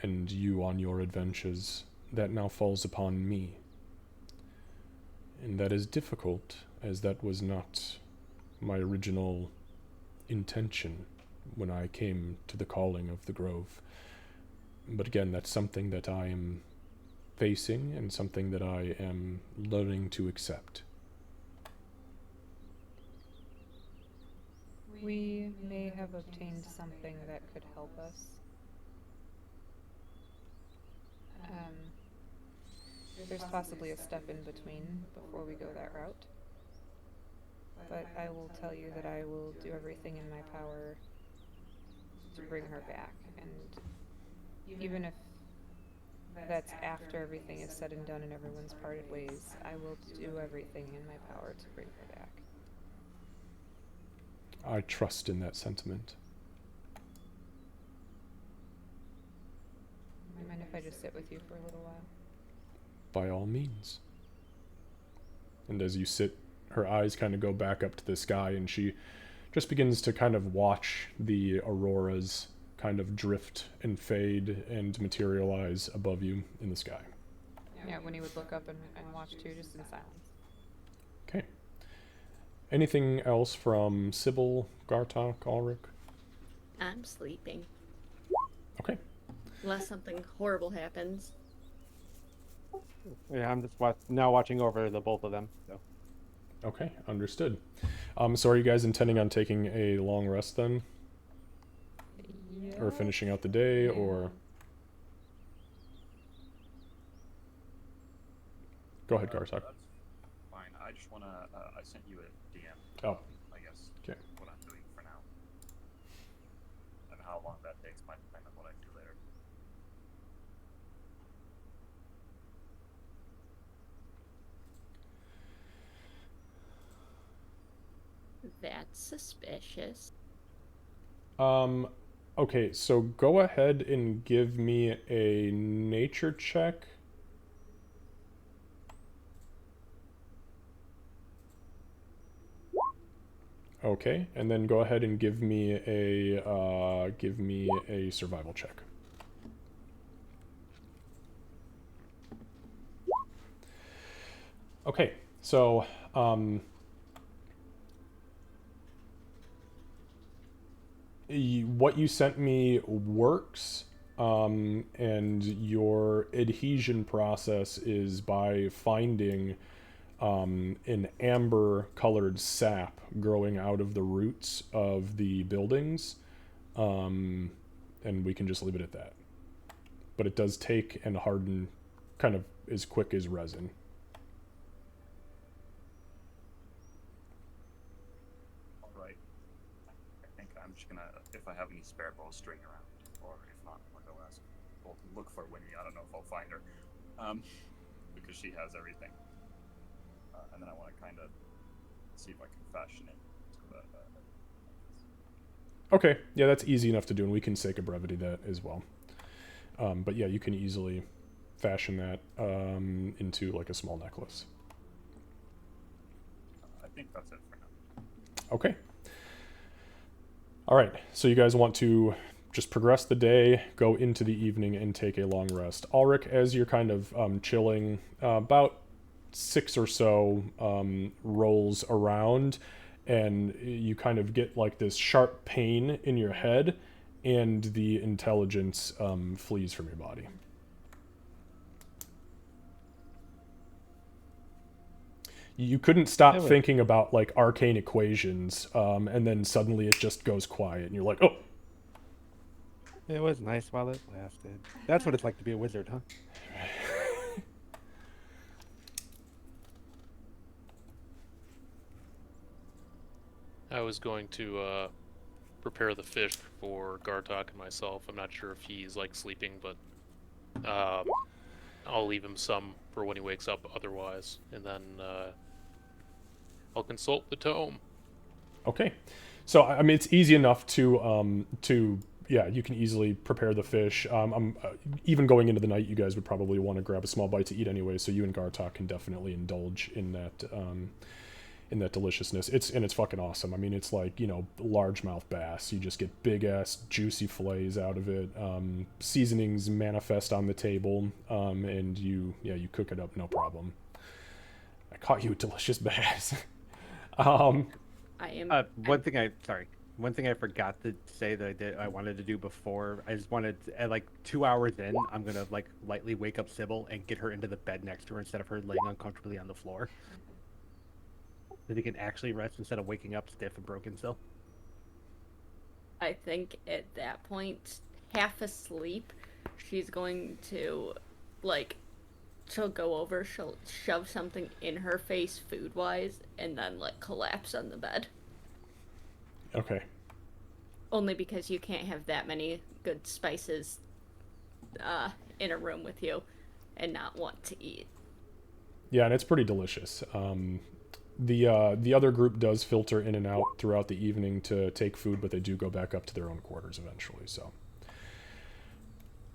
and you on your adventures, that now falls upon me. And that is difficult, as that was not my original intention when I came to the calling of the Grove. But again, that's something that I am facing and something that I am learning to accept. We may have obtained something that could help us. There's possibly a step in between before we go that route. But I will tell you that I will do everything in my power to bring her back. And even if that's after everything is said and done and everyone's parted ways, I will do everything in my power to bring her back. I trust in that sentiment. Mind if I just sit with you for a little while? By all means. And as you sit, her eyes kind of go back up to the sky, and she just begins to kind of watch the auroras kind of drift and fade and materialize above you in the sky. Yeah, when he would look up and watch too, just in silence. Okay. Anything else from Sybil, Gartok, Ulrich? I'm sleeping. Okay. Unless something horrible happens. Yeah, I'm just now watching over the both of them. So. Okay, understood. So are you guys intending on taking a long rest then? Yeah. Or finishing out the day, Yeah. or... Go ahead, Gartok. That's fine. I just wanna. I sent you a DM. Oh. I guess. 'Kay. What I'm doing for now, and how long that takes might depend on what I do later. That's suspicious. Okay, so go ahead and give me a nature check. Okay, and then go ahead and give me a survival check. Okay, so what you sent me works, and your adhesion process is by finding an amber colored sap growing out of the roots of the buildings, and we can just leave it at that. But it does take and harden kind of as quick as resin. Alright. I think I'm just gonna, if I have any spare bowstring around, or if not, I'll go ask. We'll look for Winnie. I don't know if I'll find her. Because she has everything. And then I want to kind of see if I can fashion it. Okay, yeah, that's easy enough to do, and we can sake of brevity that as well. But yeah, you can easily fashion that into like a small necklace. I think that's it for now. Okay. All right, so you guys want to just progress the day, go into the evening, and take a long rest. Ulrich, as you're kind of chilling, about 6 or so rolls around, and you kind of get like this sharp pain in your head, and the intelligence flees from your body. You couldn't stop thinking about like arcane equations, and then suddenly it just goes quiet, and you're like, oh. It was nice while it lasted. That's what it's like to be a wizard, huh? I was going to prepare the fish for Gartok and myself. I'm not sure if he's like sleeping, but I'll leave him some for when he wakes up otherwise, and then I'll consult the tome. Okay, so I mean it's easy enough to yeah, you can easily prepare the fish. Even going into the night, you guys would probably want to grab a small bite to eat anyway, so you and Gartok can definitely indulge in in that deliciousness. It's fucking awesome. I mean, it's like, you know, largemouth bass. You just get big ass juicy fillets out of it. Seasonings manifest on the table, and you cook it up no problem. I caught you a delicious bass. I am. One thing I forgot to say that I wanted to do before. I just wanted to, at like 2 hours in, I'm gonna like lightly wake up Sybil and get her into the bed next to her instead of her laying uncomfortably on the floor. So they can actually rest instead of waking up stiff and broken still. I think at that point, half asleep, she's going to, like, she'll go over, she'll shove something in her face food-wise, and then, like, collapse on the bed. Okay. Only because you can't have that many good spices in a room with you and not want to eat. Yeah, and it's pretty delicious. The other group does filter in and out throughout the evening to take food, but they do go back up to their own quarters eventually. So,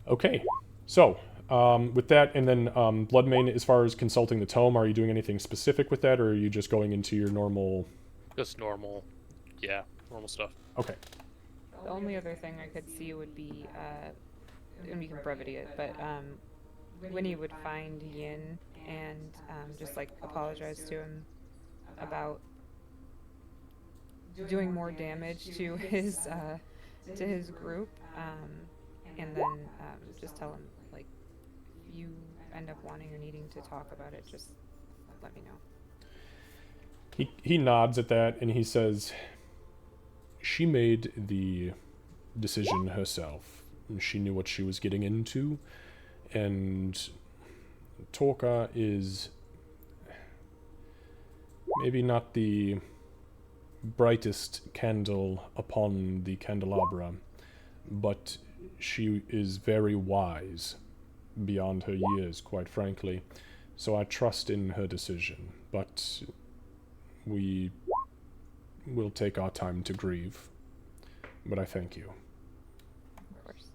okay, so with that, and then Bloodmane, as far as consulting the tome, are you doing anything specific with that, or are you just going into your normal? Just normal, yeah, normal stuff. Okay. The only other thing I could see would be, and we can brevity it, but Winnie would find Yin and just like apologize to him about doing more damage to his group, and then just tell him, like, if you end up wanting or needing to talk about it, just let me know. He nods at that and he says, she made the decision herself. She knew what she was getting into, and Torka is maybe not the brightest candle upon the candelabra, but she is very wise beyond her years, quite frankly. So I trust in her decision, but we will take our time to grieve. But I thank you. Of course.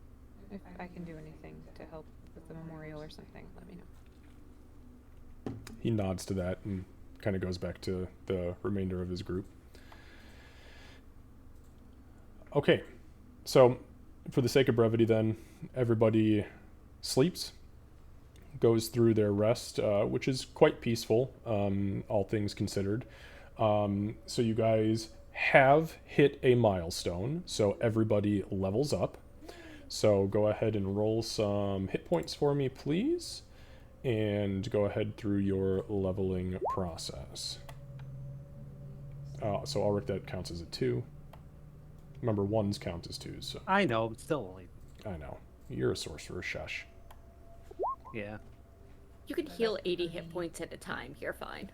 If I can do anything to help with the memorial or something, let me know. He nods to that and kind of goes back to the remainder of his group. Okay, so for the sake of brevity then, everybody sleeps, goes through their rest, which is quite peaceful, all things considered. So you guys have hit a milestone, so everybody levels up. So go ahead and roll some hit points for me, please. And go ahead through your leveling process. So Ulrich, that counts as a 2. Remember, 1s count as 2s. So. I know, but still only. I know. You're a sorcerer, shush. Yeah. You can heal 80 hit points at a time. You're fine.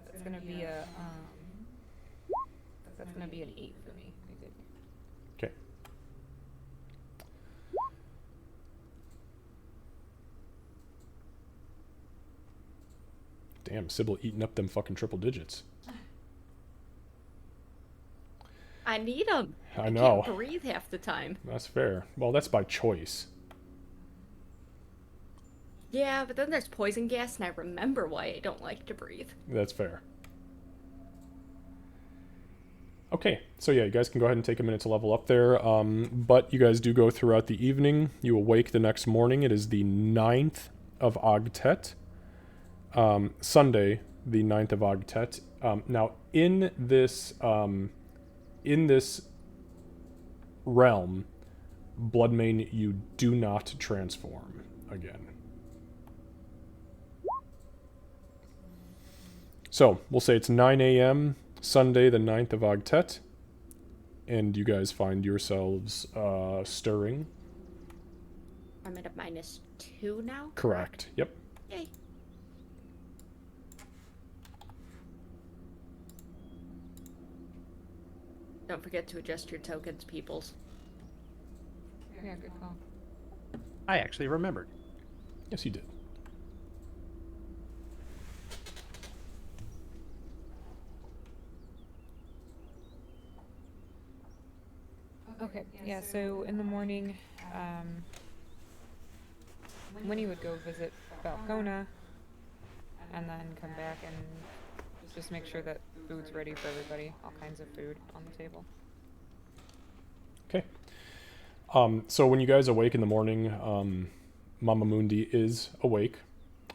That's gonna be a that's gonna be an 8 for me. I did. Okay. Damn, Sybil eating up them fucking triple digits. I need them. I know. Can't breathe half the time. That's fair. Well, that's by choice. Yeah, but then there's poison gas, and I remember why I don't like to breathe. That's fair. Okay, so yeah, you guys can go ahead and take a minute to level up there. But you guys do go throughout the evening. You awake the next morning. It is the 9th of Ogtet. Sunday, the 9th of Ogtet. Now, in this realm, Bloodmane, you do not transform again. So, we'll say it's 9 a.m., Sunday, the 9th of Ogtet, and you guys find yourselves stirring. I'm at a -2 now? Correct. Yep. Yay. Don't forget to adjust your tokens, peoples. Yeah, good call. I actually remembered. Yes, you did. Okay, yeah, so in the morning, Winnie would go visit Falcona, and then come back and just make sure that food's ready for everybody. All kinds of food on the table. Okay. So when you guys awake in the morning, Mama Mundi is awake,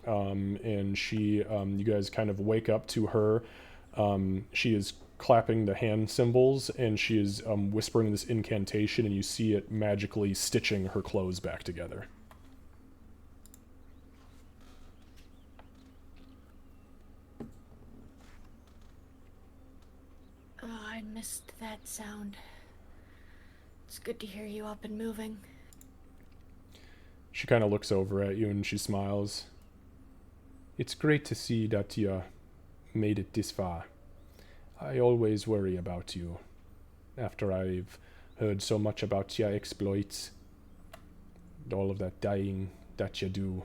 and she, you guys kind of wake up to her. She is clapping the hand symbols, and she is whispering this incantation, and you see it magically stitching her clothes back together. Oh, I missed that sound. It's good to hear you up and moving. She kind of looks over at you and she smiles. It's great to see that you made it this far. I always worry about you after I've heard so much about your exploits, all of that dying that you do,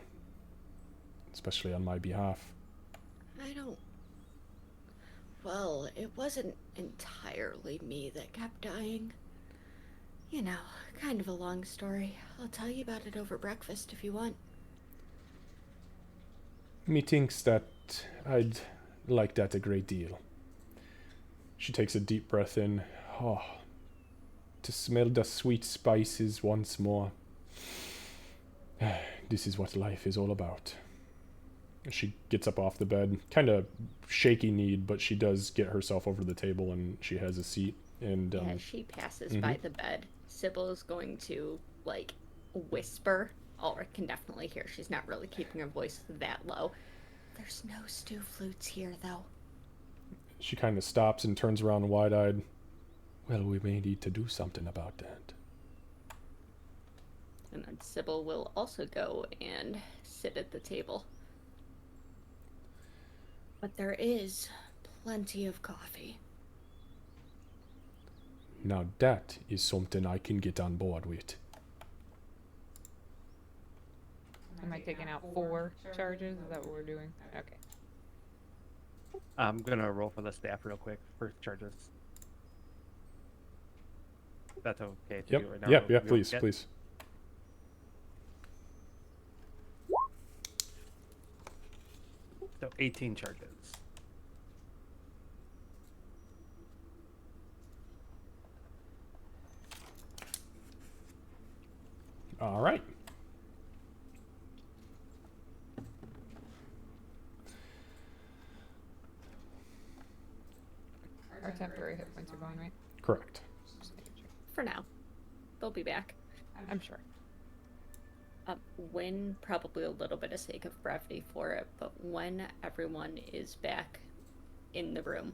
especially on my behalf. I don't... Well, it wasn't entirely me that kept dying. You know, kind of a long story. I'll tell you about it over breakfast if you want. Methinks that I'd like that a great deal. She takes a deep breath in. Oh, to smell the sweet spices once more. This is what life is all about. She gets up off the bed, kind of shaky-kneed, but she does get herself over to the table and she has a seat. And As she passes by the bed, Sybil is going to, like, whisper. Ulrich can definitely hear. She's not really keeping her voice that low. There's no stew flutes here, though. She kind of stops and turns around wide-eyed. Well, we may need to do something about that. And then Sybil will also go and sit at the table. But there is plenty of coffee. Now that is something I can get on board with. Am I taking out 4 charges? Is that what we're doing? Okay. I'm gonna roll for the staff real quick for charges. That's okay to do right now. Yeah, please, please. So 18 charges. All right. Our temporary hit points are gone, right? Correct. Just making sure. For now. They'll be back. I'm sure. When, probably a little bit of sake of brevity for it, but when everyone is back in the room,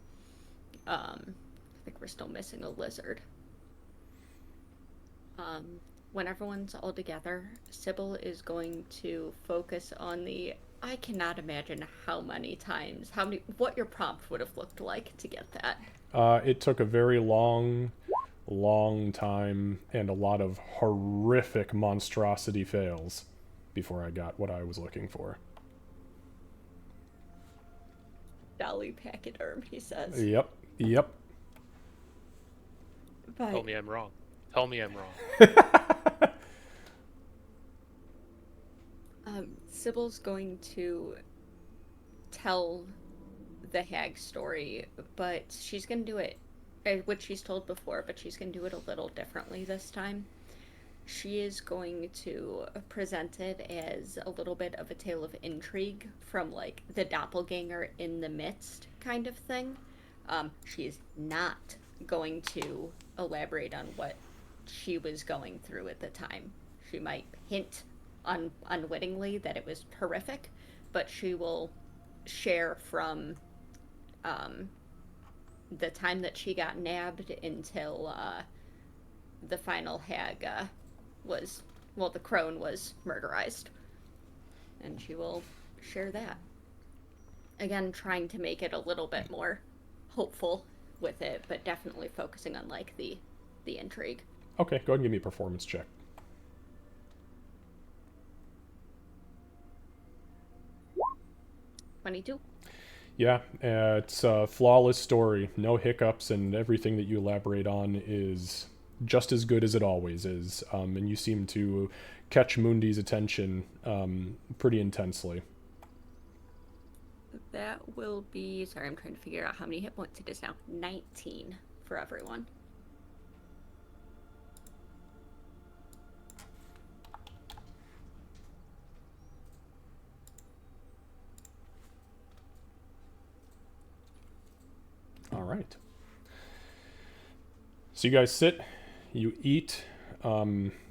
I think we're still missing a lizard. When everyone's all together, Sybil is going to focus on the... I cannot imagine what your prompt would have looked like to get that. It took a very long time and a lot of horrific monstrosity fails before I got what I was looking for. Dolly pachyderm, he says. Yep. But Tell me I'm wrong. Tell me I'm wrong. Sybil's going to tell the hag story, but she's going to do it, which she's told before, but she's going to do it a little differently this time. She is going to present it as a little bit of a tale of intrigue from, like, the doppelganger in the midst kind of thing. She is not going to elaborate on what she was going through at the time. She might hint unwittingly that it was horrific, but she will share from the time that she got nabbed until the final hag the crone was murderized. And she will share that. Again, trying to make it a little bit more hopeful with it, but definitely focusing on, like, the intrigue. Okay, go ahead and give me a performance check. 22. Yeah, it's a flawless story. No hiccups, and everything that you elaborate on is just as good as it always is. And you seem to catch Mundi's attention pretty intensely. That will be. Sorry, I'm trying to figure out how many hit points it is now. 19 for everyone. All right. So you guys sit, you eat,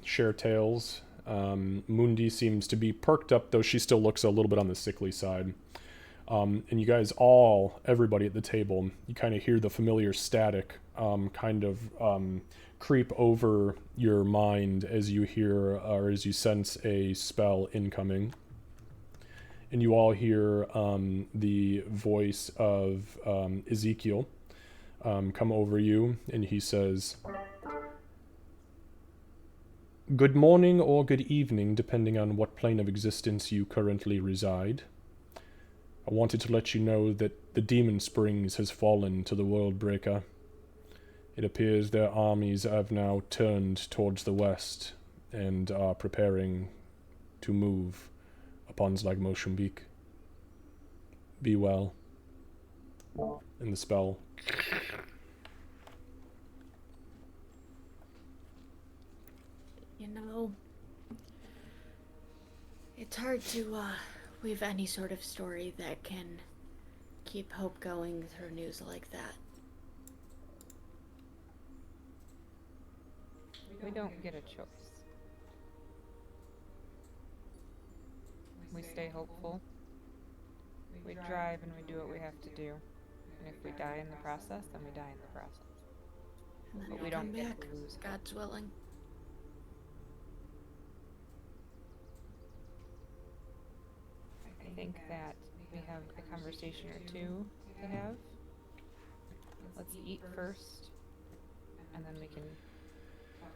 share tales. Mundi seems to be perked up, though she still looks a little bit on the sickly side. And you guys everybody at the table, you kind of hear the familiar static kind of creep over your mind as you hear or as you sense a spell incoming. And you all hear the voice of Ezekiel come over you, and he says, "Good morning or good evening, depending on what plane of existence you currently reside. I wanted to let you know that the Demon Springs has fallen to the World Breaker. It appears their armies have now turned towards the west and are preparing to move upon Zlagmoshambik. Be well." And the spell. You know, it's hard to weave any sort of story that can keep hope going through news like that. We don't get a choice. We stay hopeful. We drive and we do what we have to do. And if we die in the process, then we die in the process. And then But we we come don't get back, to lose hope. God's willing. I think that we have a conversation or two to have. Let's eat first, and then we can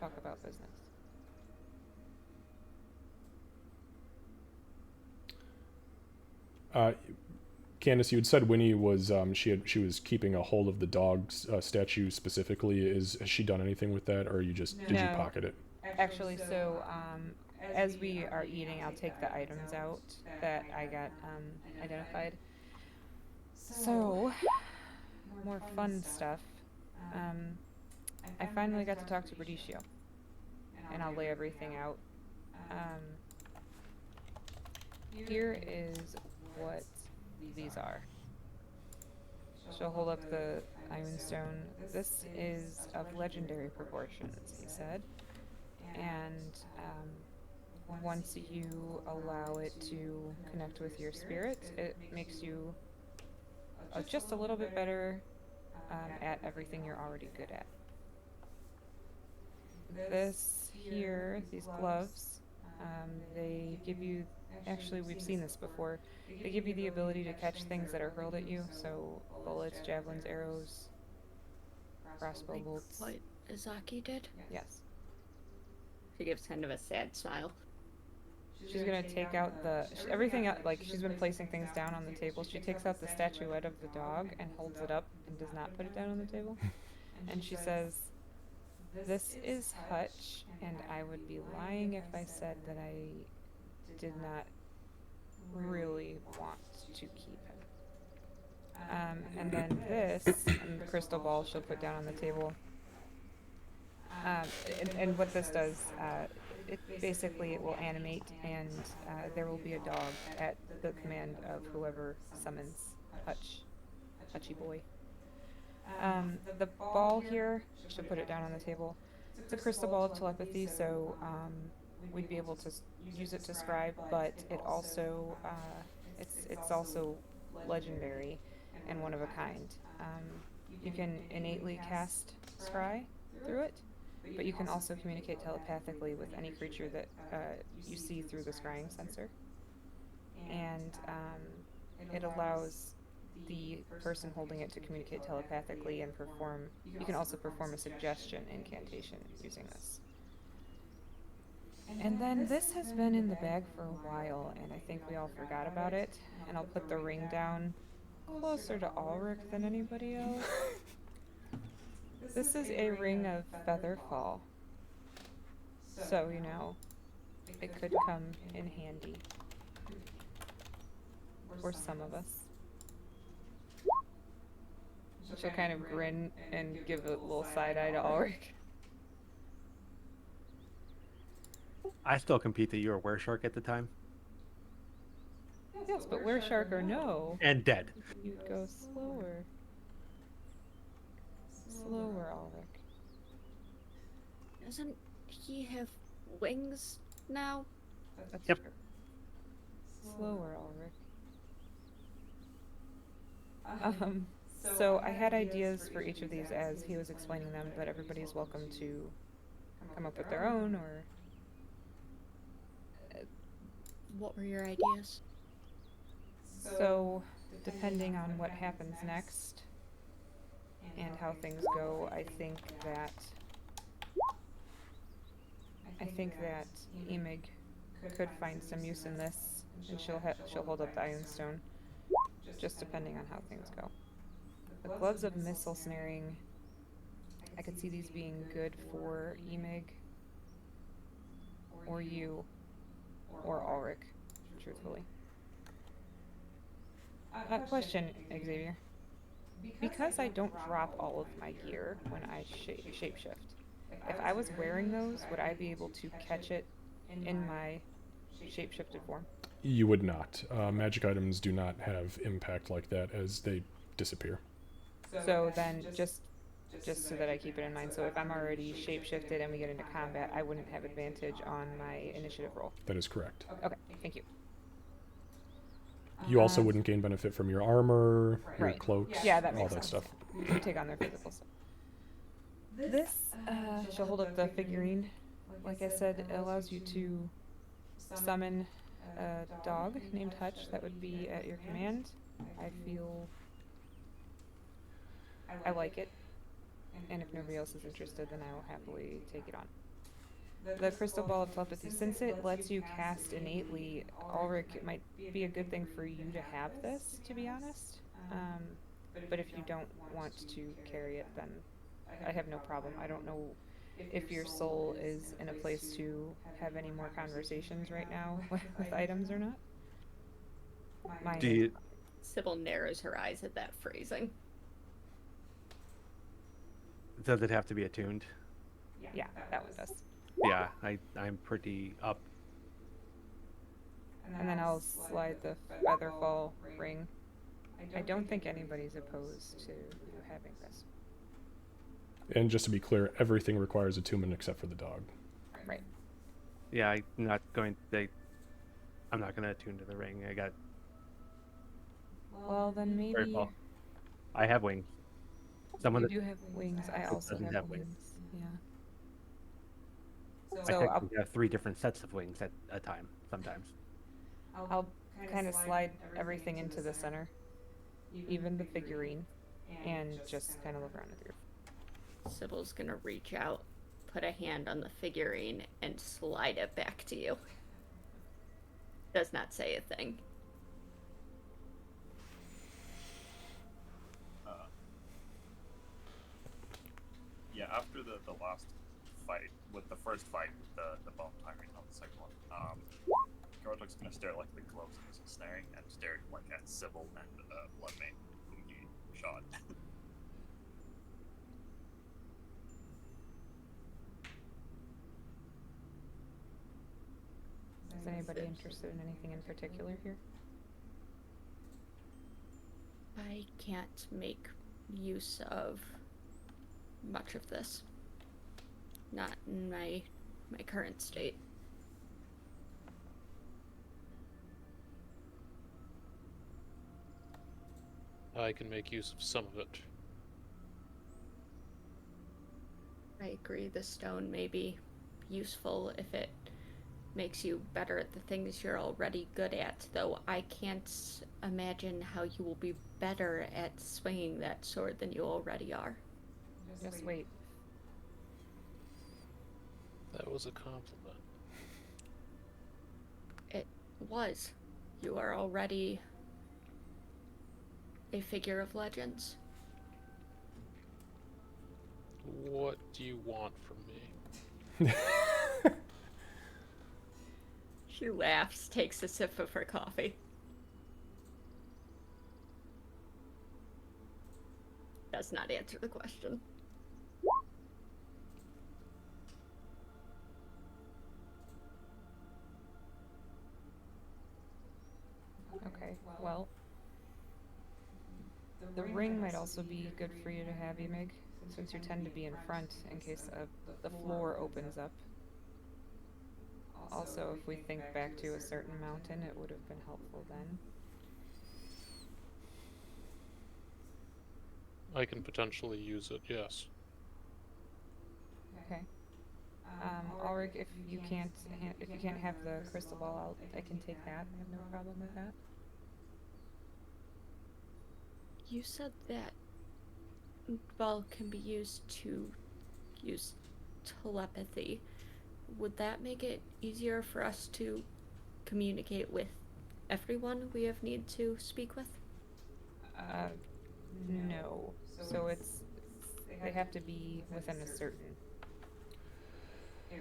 talk about business. Candace, you had said Winnie was she was keeping a hold of the dog statue specifically. Has she done anything with that, or you just did you No. pocket it? Actually, so as we are eating, I'll take the items out that I got identified. So, more fun stuff. I finally got to talk to Berdicio, and I'll lay everything out. Here is what these are. She'll hold up the iron stone. This is of legendary proportions, he said. And once you allow it to connect with your spirit, it makes you just a little bit better at everything you're already good at. This here, these gloves, they give you, actually we've seen this before, they give you the ability to catch things that are hurled at you, so bullets, javelins, arrows, crossbow Like bolts. what Izaki did? Yes. She gives kind of a sad smile. She's gonna take out everything out, like she's been placing things down on the table. She takes out the statuette of the dog and holds it up and does not put it down on the table. And she says, "This is Hutch, and I would be lying if I said that I did not really want to keep him." And then this, and the crystal ball she'll put down on the table. And what this does, it basically it will animate, and there will be a dog at the command of whoever summons Hutchy boy. The ball here, she'll put it down on the table. It's a crystal ball of telepathy, so we'd be able to use it to scribe, but it also it's also legendary and one of a kind. You can innately cast scry through it, but you can also communicate telepathically with any creature that you see through the scrying sensor. And it allows the person holding it to communicate telepathically and perform. You can also perform a suggestion incantation using this. And then this has been in the bag for a while, and I think we all forgot about it. And I'll put the ring down closer to Ulrich than anybody else. This is a ring of Featherfall. So, you know, it could come in handy. Or some of us. She'll kind of grin and give a little side eye to Ulrich. I still compete that you were Wereshark at the time. Yes, but where shark or no, And dead. you'd go slower. Slower, Ulrich. Doesn't he have wings now? That's Yep. true. Slower, Ulrich. So I had ideas for each of these as he was explaining them, but everybody's welcome to come up with their own, or What were your ideas? so depending on what happens next and how things go, I think that Emig could find some use in this, and she'll hold up the Iron Stone, just depending on how things go. The gloves of missile snaring, I could see these being good for Emig, or you, or Ulrich, truthfully. Question, Xavier. Because I don't drop all of my gear when I shapeshift, if I was wearing those, would I be able to catch it in my shapeshifted form? You would not. Magic items do not have impact like that as they disappear. So then, just so that I keep it in mind, so if I'm already shapeshifted and we get into combat, I wouldn't have advantage on my initiative roll. That is correct. Okay, thank you. You also wouldn't gain benefit from your armor, your Right. cloaks, Yeah, that all makes that sense. stuff. You take on their physical stuff. This, she'll hold up the figurine. Like I said, it allows you to summon a dog named Hutch that would be at your command. I feel I like it, and if nobody else is interested, then I will happily take it on. The crystal ball of telepathy, since it lets you cast innately, Ulrich, it might be a good thing for you to have this, to be honest. But if you don't want to carry it, then I have no problem. I don't know if your soul is in a place to have any more conversations right now with items or not. Mine Do is. you, Sybil narrows her eyes at that phrasing. does it have to be attuned? Yeah, that one does. Yeah, I'm pretty up. And then I'll slide the Featherfall ring. I don't think anybody's opposed to you having this. And just to be clear, everything requires attunement except for the dog. Right. Yeah, I'm not going to attune to the ring. I got Well, then maybe Very well. I have wings. Someone you that do have wings. I also doesn't have have wings. wings. Yeah. I So I'll technically have 3 different sets of wings at a time sometimes. I'll kind of slide everything into the center, even the figurine, and just kind of look around the group. Sybil's gonna reach out, put a hand on the figurine, and slide it back to you. Does not say a thing. Yeah, after the last fight, with the first fight with the bone timing, not the second one, Gartok's gonna stare at like the gloves and missile snaring and stare like at Sybil and Bloodmane, whom he shot. Is anybody interested in anything in particular here? I can't make use of much of this. Not in my current state. I can make use of some of it. I agree the stone may be useful if it makes you better at the things you're already good at, though I can't imagine how you will be better at swinging that sword than you already are. Just wait. That was a compliment. It was. You are already a figure of legends. What do you want from me? She laughs, takes a sip of her coffee. does not answer the question. Okay, well, the ring might also be good for you to have, Emig, since you tend to be in front in case the floor opens up. Also, if we think back to a certain mountain, it would have been helpful then. I can potentially use it, yes. Okay. Ulrich, if you can't have the crystal ball, I can take that. I have no problem with that. You said that ball can be used to use telepathy. Would that make it easier for us to communicate with everyone we have need to speak with? No. So they have to be within a certain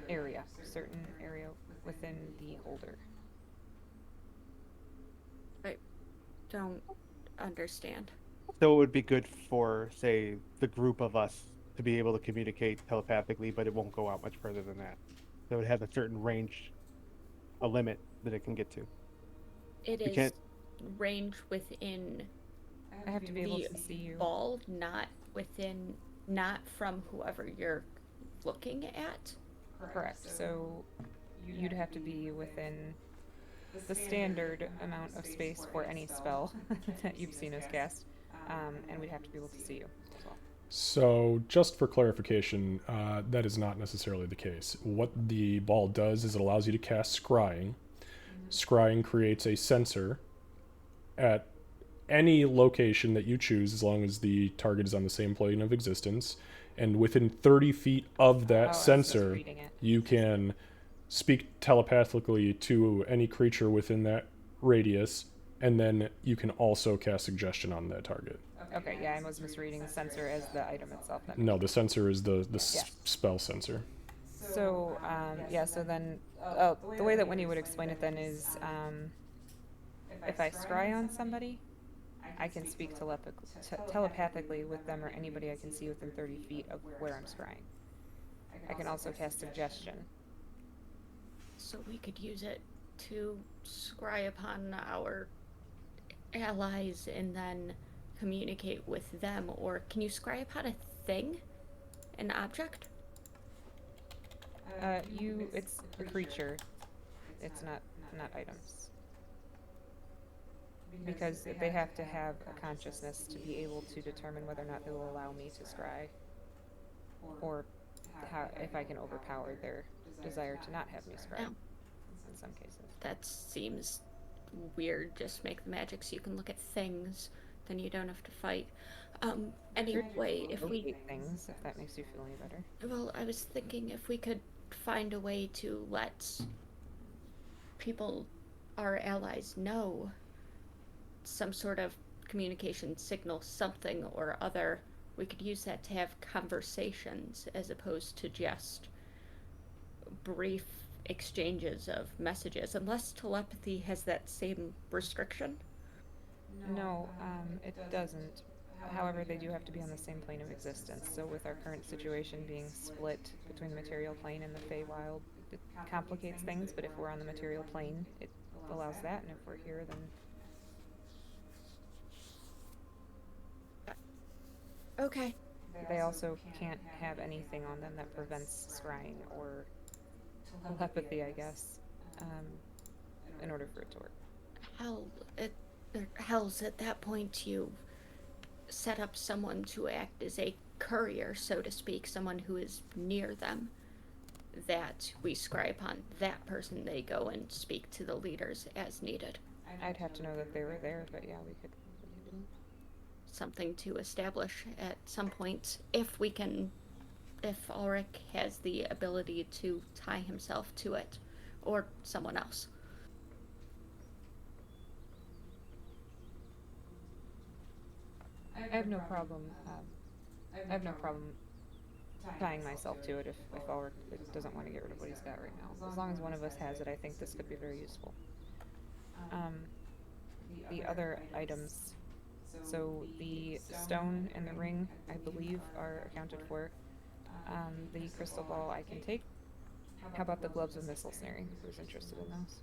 area within the holder. I don't understand. So it would be good for, say, the group of us to be able to communicate telepathically, but it won't go out much further than that. So it has a certain range, a limit that it can get to. It You is can't- range within I have to be able the to see you. ball, not from whoever you're looking at. Correct. So you'd have to be within the standard amount of space for any spell that you've seen us cast, and we'd have to be able to see you as well. So, just for clarification, that is not necessarily the case. What the ball does is it allows you to cast scrying. Scrying creates a sensor at any location that you choose, as long as the target is on the same plane of existence. And within 30 feet of that I was just sensor, reading it. you can speak telepathically to any creature within that radius, and then you can also cast suggestion on that target. Okay, yeah, I was misreading the sensor as the item itself. That No, the sensor is the Yeah. spell sensor. So, yeah, so then, the way that Winnie would explain it then is, if I scry on somebody, I can speak telepathically with them or anybody I can see within 30 feet of where I'm scrying. I can also cast suggestion. So we could use it to scry upon our allies and then communicate with them. Or can you scry upon a thing? An object? It's a creature. It's not items. Because they have to have a consciousness to be able to determine whether or not they will allow me to scry, or if I can overpower their desire to not have me scry. Oh. In some cases. That seems weird. Just make the magic so you can look at things. Then you don't have to fight. Anyway, if we... Locate things, if that makes you feel any better. Well, I was thinking if we could find a way to let people, our allies, know some sort of communication signal, something or other, we could use that to have conversations as opposed to just brief exchanges of messages, unless telepathy has that same restriction. No, it doesn't. However, they do have to be on the same plane of existence. So with our current situation being split between the material plane and the Feywild, it complicates things, but if we're on the material plane, it allows that, and if we're here, then... Okay. They also can't have anything on them that prevents scrying or telepathy, I guess, in order for it to work. Hell's at that point you set up someone to act as a courier, so to speak, someone who is near them, that we scry upon that person, they go and speak to the leaders as needed. I'd have to know that they were there, but yeah, we could do Something to establish at some point, if Ulrich has the ability to tie himself to it, or someone else. I have no problem. I have no problem tying myself to it if Ulrich doesn't want to get rid of what he's got right now. As long as one of us has it, I think this could be very useful. The other items, So the stone and the ring, I believe, are accounted for. The crystal ball I can take. How about the gloves of missile snaring? Who's interested in those?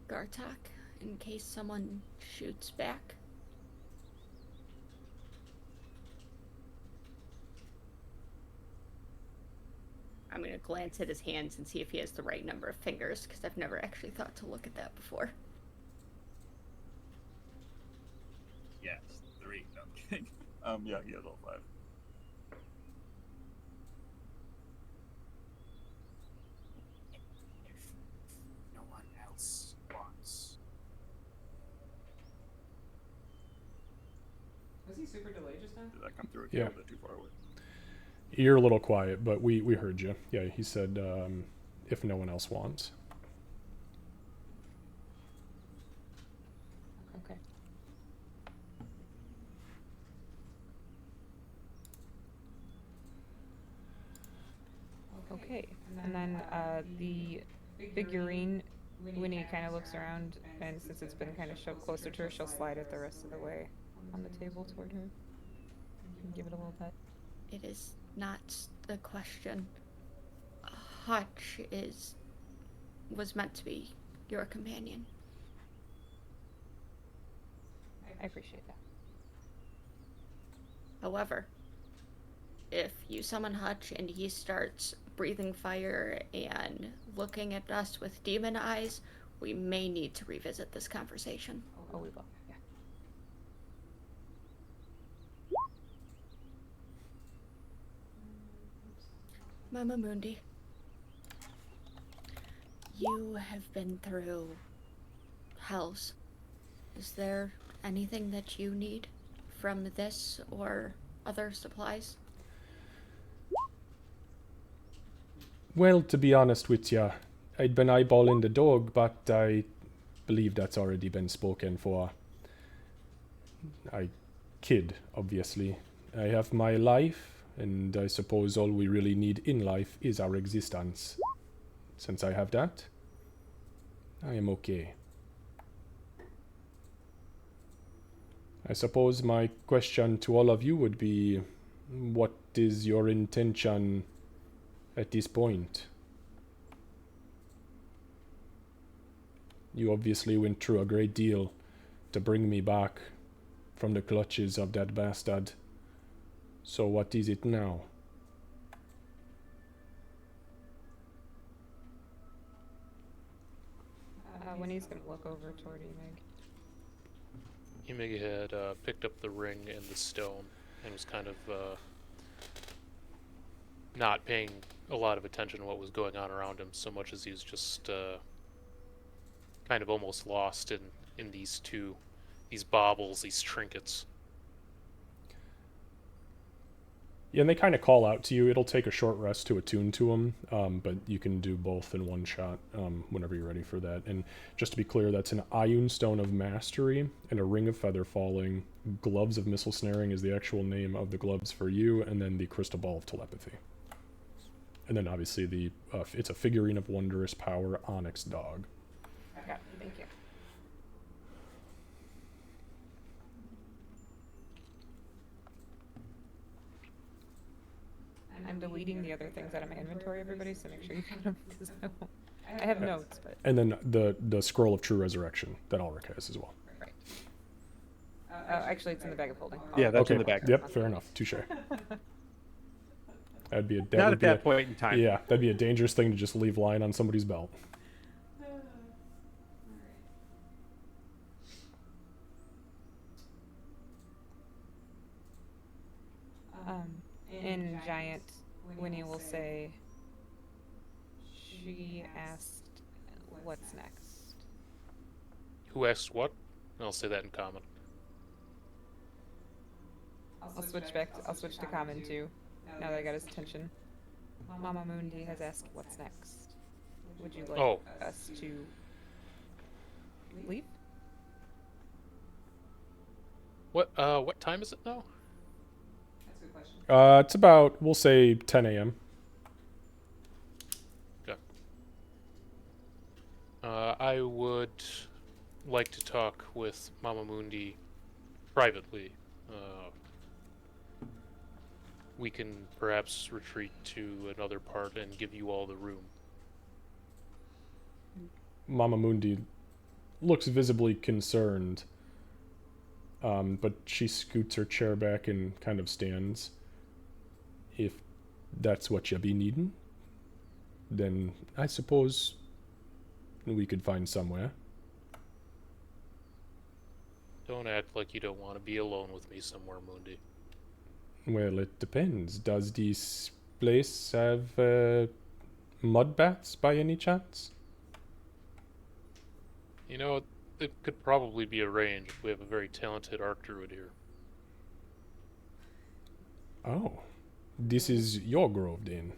Gartok, in case someone shoots back. I'm going to glance at his hands and see if he has the right number of fingers, because I've never actually thought to look at that before. Yes, 3. No, I'm kidding. Yeah, he has all 5. If no one else wants. Was he super delayed just now? Did that come through? Yeah. Or was that too far away? You're a little quiet, but we heard you. Yeah, he said if no one else wants. Okay. Okay, and then the figurine, Winnie kind of looks around, and since it's been kind of shoved closer to her, she'll slide it the rest of the way on the table toward her. And give it a little pet. It is not the question. Hutch was meant to be your companion. I appreciate that. However, if you summon Hutch and he starts breathing fire and looking at us with demon eyes, we may need to revisit this conversation. Oh, we will. Yeah. Mama Mundi, you have been through hells. Is there anything that you need from this or other supplies? Well, to be honest with ya, I'd been eyeballing the dog, but I believe that's already been spoken for. I kid, obviously. I have my life, and I suppose all we really need in life is our existence. Since I have that, I am okay. I suppose my question to all of you would be, what is your intention at this point? You obviously went through a great deal to bring me back from the clutches of that bastard. So what is it now? Winnie's gonna look over toward Emig. Emig had picked up the ring and the stone and was kind of not paying a lot of attention to what was going on around him, so much as he was just kind of almost lost in these baubles, these trinkets. Yeah, and they kind of call out to you. It'll take a short rest to attune to them, but you can do both in one shot whenever you're ready for that. And just to be clear, that's an Ioun Stone of Mastery and a Ring of Feather Falling. Gloves of Missile Snaring is the actual name of the gloves for you, and then the Crystal Ball of Telepathy. And then obviously it's a Figurine of Wondrous Power Onyx Dog. Okay, thank you. I'm deleting the other things out of my inventory, everybody, so make sure you got them, because I have notes, but... And then the Scroll of True Resurrection that Ulrich has as well. Right. Actually, it's in the bag of holding. Yeah, that's Okay, in the back. Yep, fair enough. Touche. That'd be Not would at be that point in time. Yeah, that'd be a dangerous thing to just leave lying on somebody's belt. In Giant, Winnie will say, she asked, what's next? Who asked what? I'll say that in common. I'll switch to common too, now that I got his attention. Mama Mundi has asked, what's next? Would you like us to leave? What time is it now? That's a good question. It's about, we'll say, 10 a.m. Okay. would like to talk with Mama Mundi privately. We can perhaps retreat to another part and give you all the room. Mama Mundi looks visibly concerned, but she scoots her chair back and kind of stands. If that's what you be needing, then I suppose we could find somewhere. Don't act like you don't want to be alone with me somewhere, Mundi. Well, it depends. Does this place have mud baths by any chance? You know, it could probably be arranged. We have a very talented arc druid here. Oh, this is your grove then.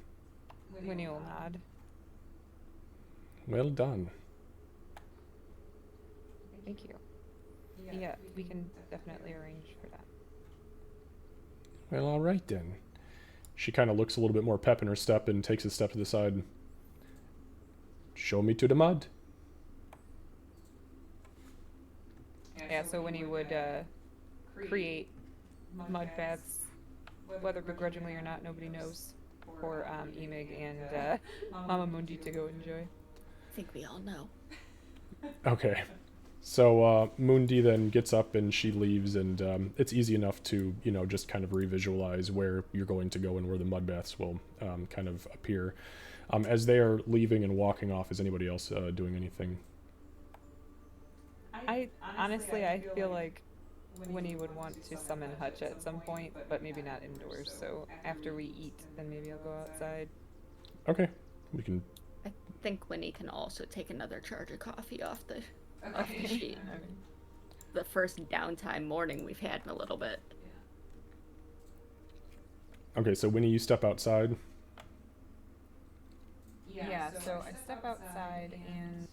Winnie will nod. Well done. Thank you. Yeah, we can definitely arrange for that. Well, all right then. She kind of looks a little bit more pep in her step and takes a step to the side. Show me to the mud. Yeah, so Winnie would create mud baths, whether begrudgingly or not, nobody knows, for Emig and Mama Mundi to go enjoy. I think we all know. Okay. So Mundi then gets up and she leaves, and it's easy enough to, just kind of revisualize where you're going to go and where the mud baths will kind of appear. As they are leaving and walking off, is anybody else doing anything? I honestly feel like Winnie would want to summon Hutch at some point, but maybe not indoors. So after we eat, then maybe I'll go outside. Okay. We can... I think Winnie can also take another charge of coffee off the sheet. The first downtime morning we've had in a little bit. Okay, so Winnie, you step outside. Yeah, so I step outside and...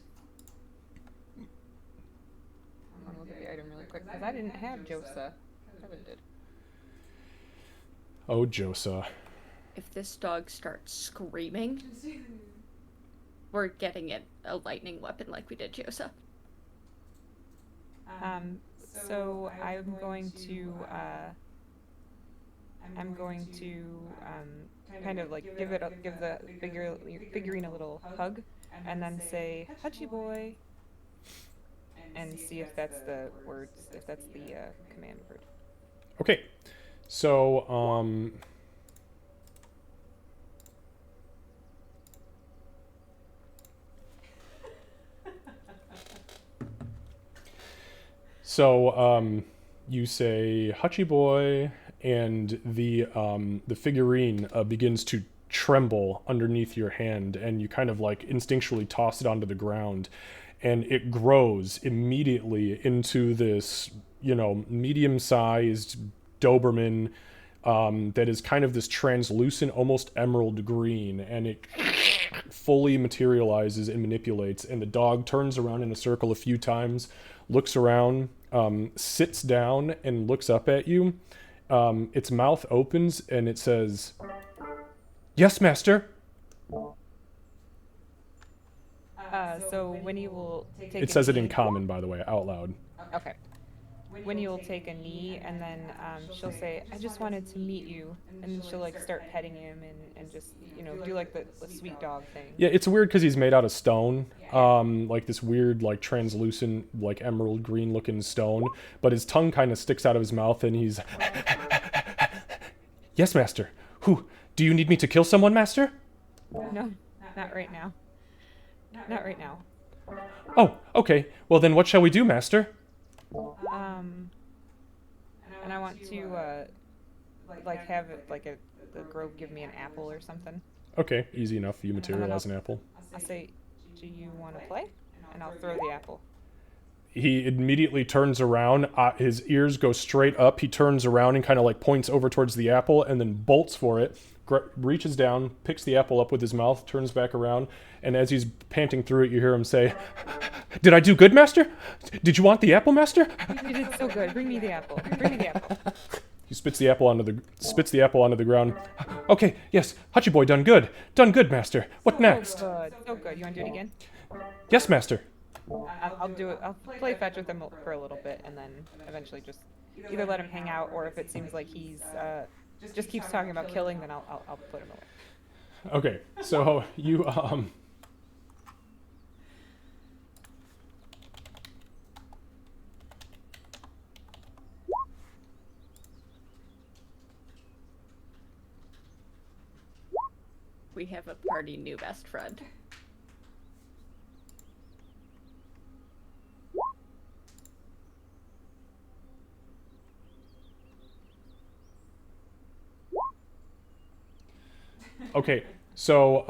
I'm gonna look at the item really quick, because I didn't have Josa. Kevin did. Oh, Josa. If this dog starts screaming, we're getting it a lightning weapon like we did Josa. So I'm going to kind of like give the figurine a little hug, and then say "Hutchy boy," and see if that's the words, if that's the command word. Okay. So, you say "Hutchy boy," and the figurine begins to tremble underneath your hand, and you kind of like instinctually toss it onto the ground, and it grows immediately into this, medium-sized Doberman that is kind of this translucent, almost emerald green, and it fully materializes and manipulates, and the dog turns around in a circle a few times, looks around, sits down and looks up at you. Its mouth opens and it says, "Yes, master." So Winnie will take It says it in common, by the way, out loud. Okay. Winnie will take a knee, and then she'll say, "I just wanted to meet you," and then she'll like start petting him and just do like the sweet dog thing. Yeah, it's weird because he's made out of stone, like this weird like translucent like emerald green looking stone, but his tongue kind of sticks out of his mouth, and he's, "Yes, master. Who? Do you need me to kill someone, master?" No, not right now. Not right now. "Oh, okay. Well then, what shall we do, master?" And I want to like have it like the grove give me an apple or something. Okay, easy enough. You materialize an apple. I'll say, "Do you want to play?" And I'll throw the apple. He immediately turns around. His ears go straight up. He turns around and kind of like points over towards the apple, and then bolts for it. Reaches down, picks the apple up with his mouth, turns back around, and as he's panting through it, you hear him say, "Did I do good, master? Did you want the apple, master?" You did so good. Bring me the apple. Bring me the apple. He spits the apple onto the ground. "Okay, yes, Hutchy boy, done good, master. What next?" So good. You want to do it again? "Yes, master." I'll do it. I'll play fetch with him for a little bit, and then eventually just either let him hang out, or if it seems like he's just keeps talking about killing, then I'll put him away. Okay, so you We have a party new best friend. okay. So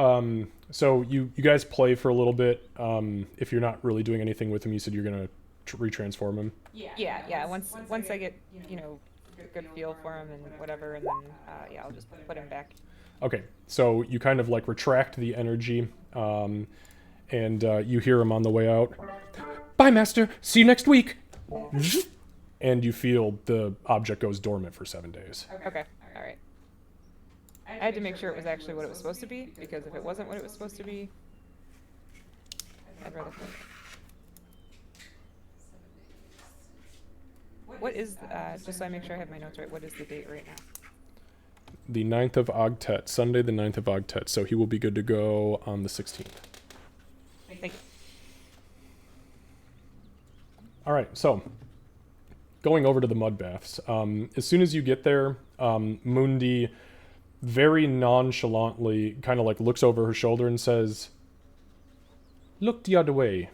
you guys play for a little bit. If you're not really doing anything with him, you said you're gonna retransform him. Yeah. Once I get a good feel for him and whatever, and then yeah, I'll just put him back. Okay, so you kind of like retract the energy, and you hear him on the way out. Bye, Master. See you next week. And you feel the object goes dormant for 7 days. Okay. All right. I had to make sure it was actually what it was supposed to be, because if it wasn't what it was supposed to be, I'd rather play it. What is, just so I make sure I have my notes right, what is the date right now? The 9th of Ogtet, Sunday the 9th of Ogtet, so he will be good to go on the 16th. Thank you. All right, so going over to the mud baths. As soon as you get there, Mundi very nonchalantly kind of like looks over her shoulder and says, "Look the other way."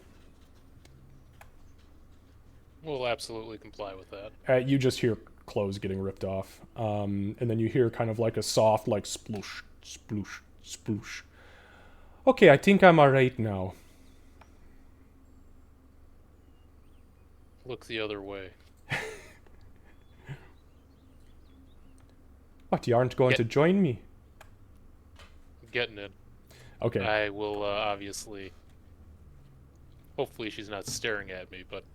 We'll absolutely comply with that. You just hear clothes getting ripped off, and then you hear kind of like a soft like sploosh, sploosh, sploosh. Okay, I think I'm all right now. Look the other way. What, you aren't going to join me? Getting it. Okay. I will obviously. Hopefully she's not staring at me, but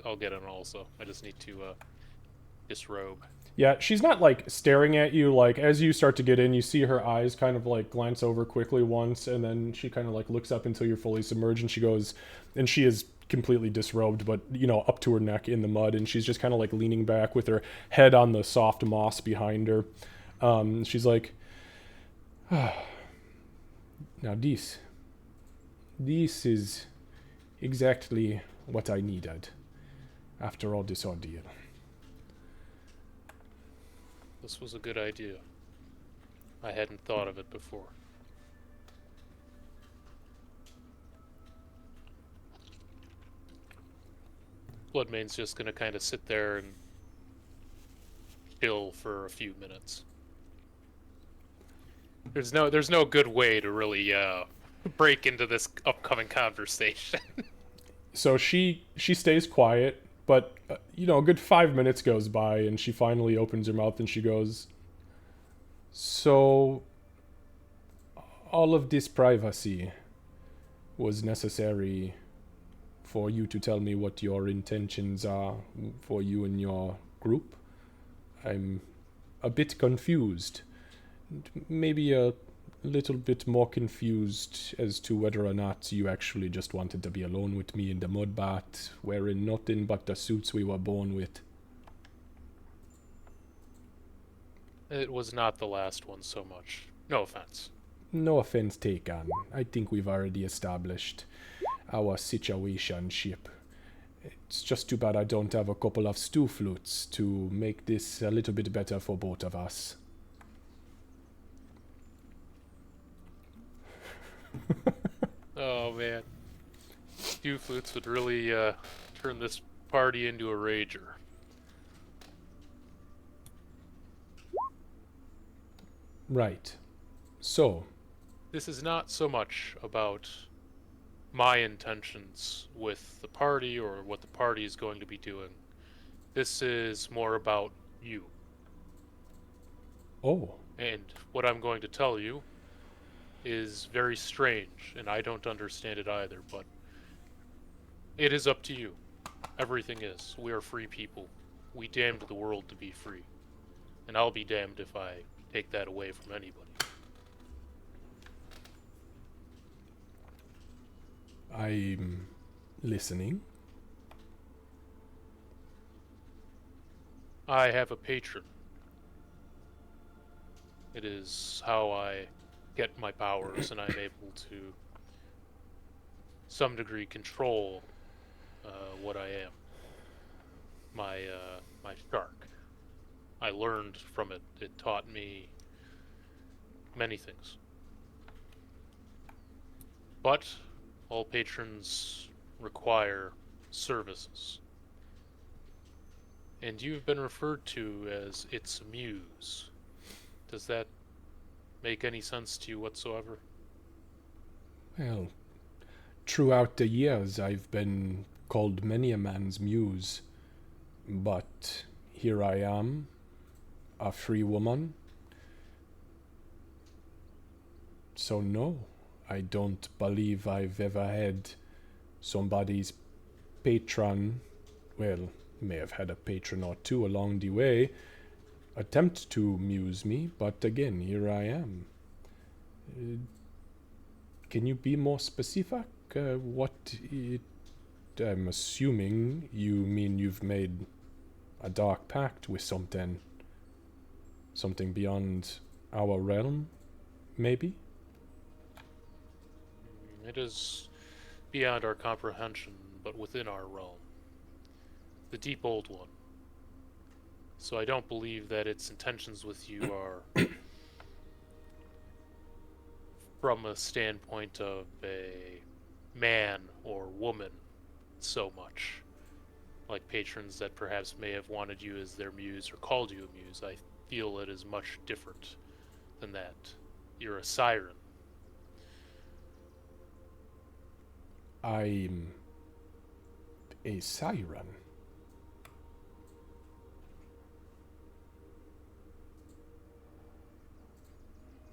I'll get it also. I just need to disrobe. Yeah, she's not like staring at you. Like as you start to get in, you see her eyes kind of like glance over quickly once, and then she kind of like looks up until you're fully submerged, and she goes, and she is completely disrobed, but up to her neck in the mud, and she's just kind of like leaning back with her head on the soft moss behind her. She's like, now this is exactly what I needed after all this ordeal. This was a good idea. I hadn't thought of it before. Bloodmane's just gonna kind of sit there and chill for a few minutes. There's no good way to really break into this upcoming conversation. So she stays quiet, but a good 5 minutes goes by, and she finally opens her mouth and she goes, "So all of this privacy was necessary for you to tell me what your intentions are for you and your group? I'm a bit confused. Maybe a little bit more confused as to whether or not you actually just wanted to be alone with me in the mud bath, wearing nothing but the suits we were born with." It was not the last one so much. No offense. No offense taken. I think we've already established our situationship. It's just too bad I don't have a couple of stew flutes to make this a little bit better for both of us. Oh man. Stew flutes would really turn this party into a rager. Right. So, This is not so much about my intentions with the party or what the party is going to be doing. This is more about you. oh, And what I'm going to tell you is very strange, and I don't understand it either, but it is up to you. Everything is. We are free people. We damned the world to be free. And I'll be damned if I take that away from anybody. Listening. I have a patron. It is how I get my powers, and I'm able to, some degree, control what I am. My shark. I learned from it. It taught me many things. But all patrons require services. And you've been referred to as its muse. Does that make any sense to you whatsoever? Well, throughout the years I've been called many a man's muse, but here I am, a free woman. So no, I don't believe I've ever had somebody's patron, well, may have had a patron or two along the way, attempt to muse me, but again, here I am. Can you be more specific? I'm assuming you mean you've made a dark pact with something beyond our realm, maybe? It is beyond our comprehension, but within our realm. The deep old one. So I don't believe that its intentions with you are from a standpoint of a man or woman so much. Like patrons that perhaps may have wanted you as their muse or called you a muse. I feel it is much different than that. You're a siren. I'm a siren.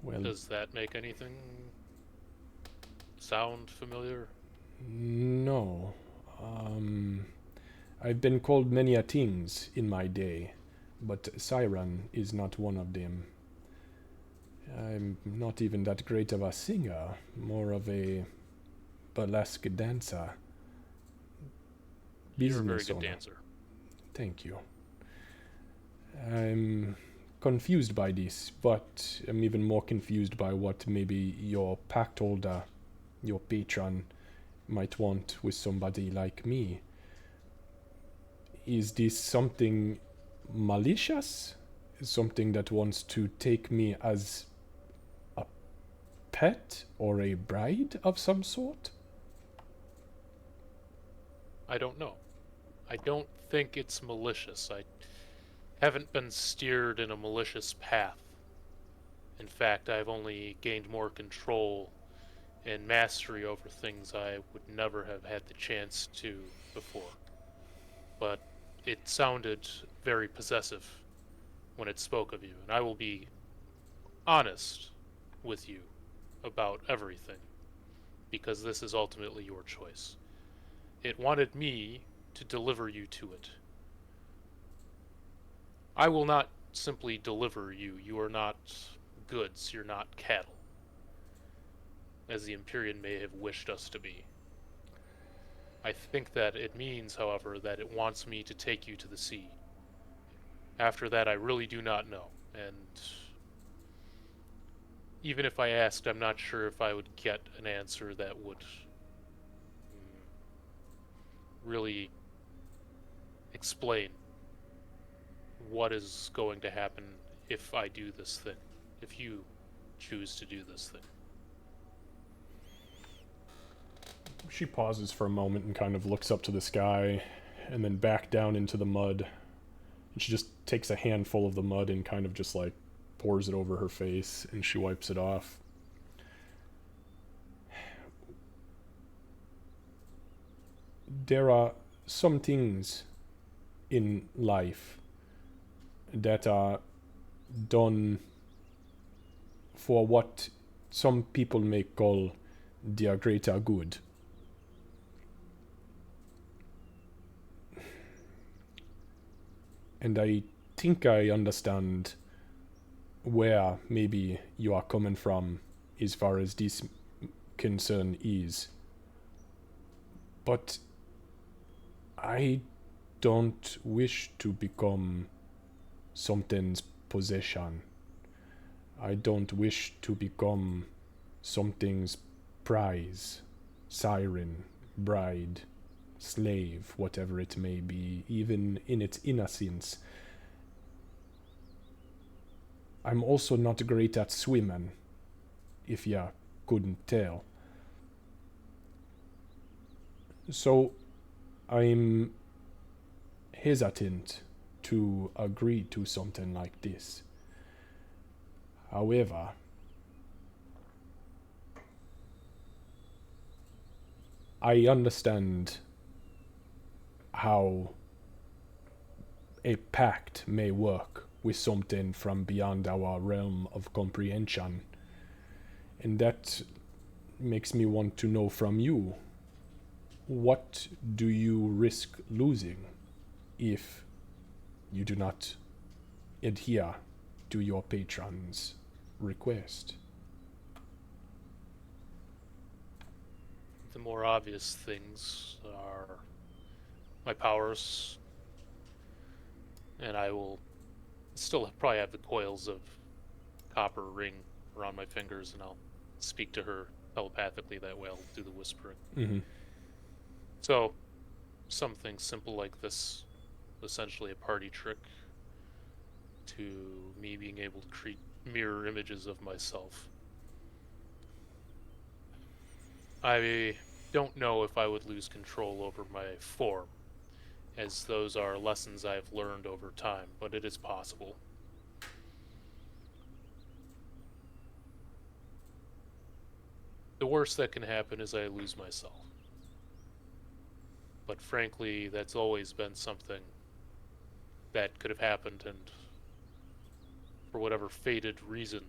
Well, Does that make anything sound familiar? no. I've been called many a things in my day, but siren is not one of them. I'm not even that great of a singer, more of a burlesque dancer. You're a very Business good owner. dancer. Thank you. I'm confused by this, but I'm even more confused by what maybe your pact holder, your patron, might want with somebody like me. Is this something malicious? Something that wants to take me as a pet or a bride of some sort? I don't know. I don't think it's malicious. I haven't been steered in a malicious path. In fact, I've only gained more control and mastery over things I would never have had the chance to before. But it sounded very possessive when it spoke of you, and I will be honest with you about everything, because this is ultimately your choice. It wanted me to deliver you to it. I will not simply deliver you. You are not goods, you're not cattle, as the Empyrean may have wished us to be. I think that it means, however, that it wants me to take you to the sea. After that, I really do not know, and even if I asked, I'm not sure if I would get an answer that would really explain what is going to happen if I do this thing, if you choose to do this thing. She pauses for a moment and kind of looks up to the sky and then back down into the mud. And she just takes a handful of the mud and kind of just like pours it over her face and she wipes it off. There are some things in life that are done for what some people may call their greater good. And I think I understand where maybe you are coming from as far as this concern is. But I don't wish to become something's possession. I don't wish to become something's prize, siren, bride, slave, whatever it may be, even in its innocence. I'm also not great at swimming, if ya couldn't tell. So I'm hesitant to agree to something like this. However, I understand how a pact may work with something from beyond our realm of comprehension. And that makes me want to know from you, what do you risk losing if you do not adhere to your patron's request? The more obvious things are my powers, and I will still probably have the coils of copper ring around my fingers, and I'll speak to her telepathically. That way I'll do the whispering. Mm-hmm. So, something simple like this, essentially a party trick, to me being able to create mirror images of myself. I don't know if I would lose control over my form, as those are lessons I've learned over time, but it is possible. The worst that can happen is I lose myself. But frankly, that's always been something that could have happened, and for whatever fated reason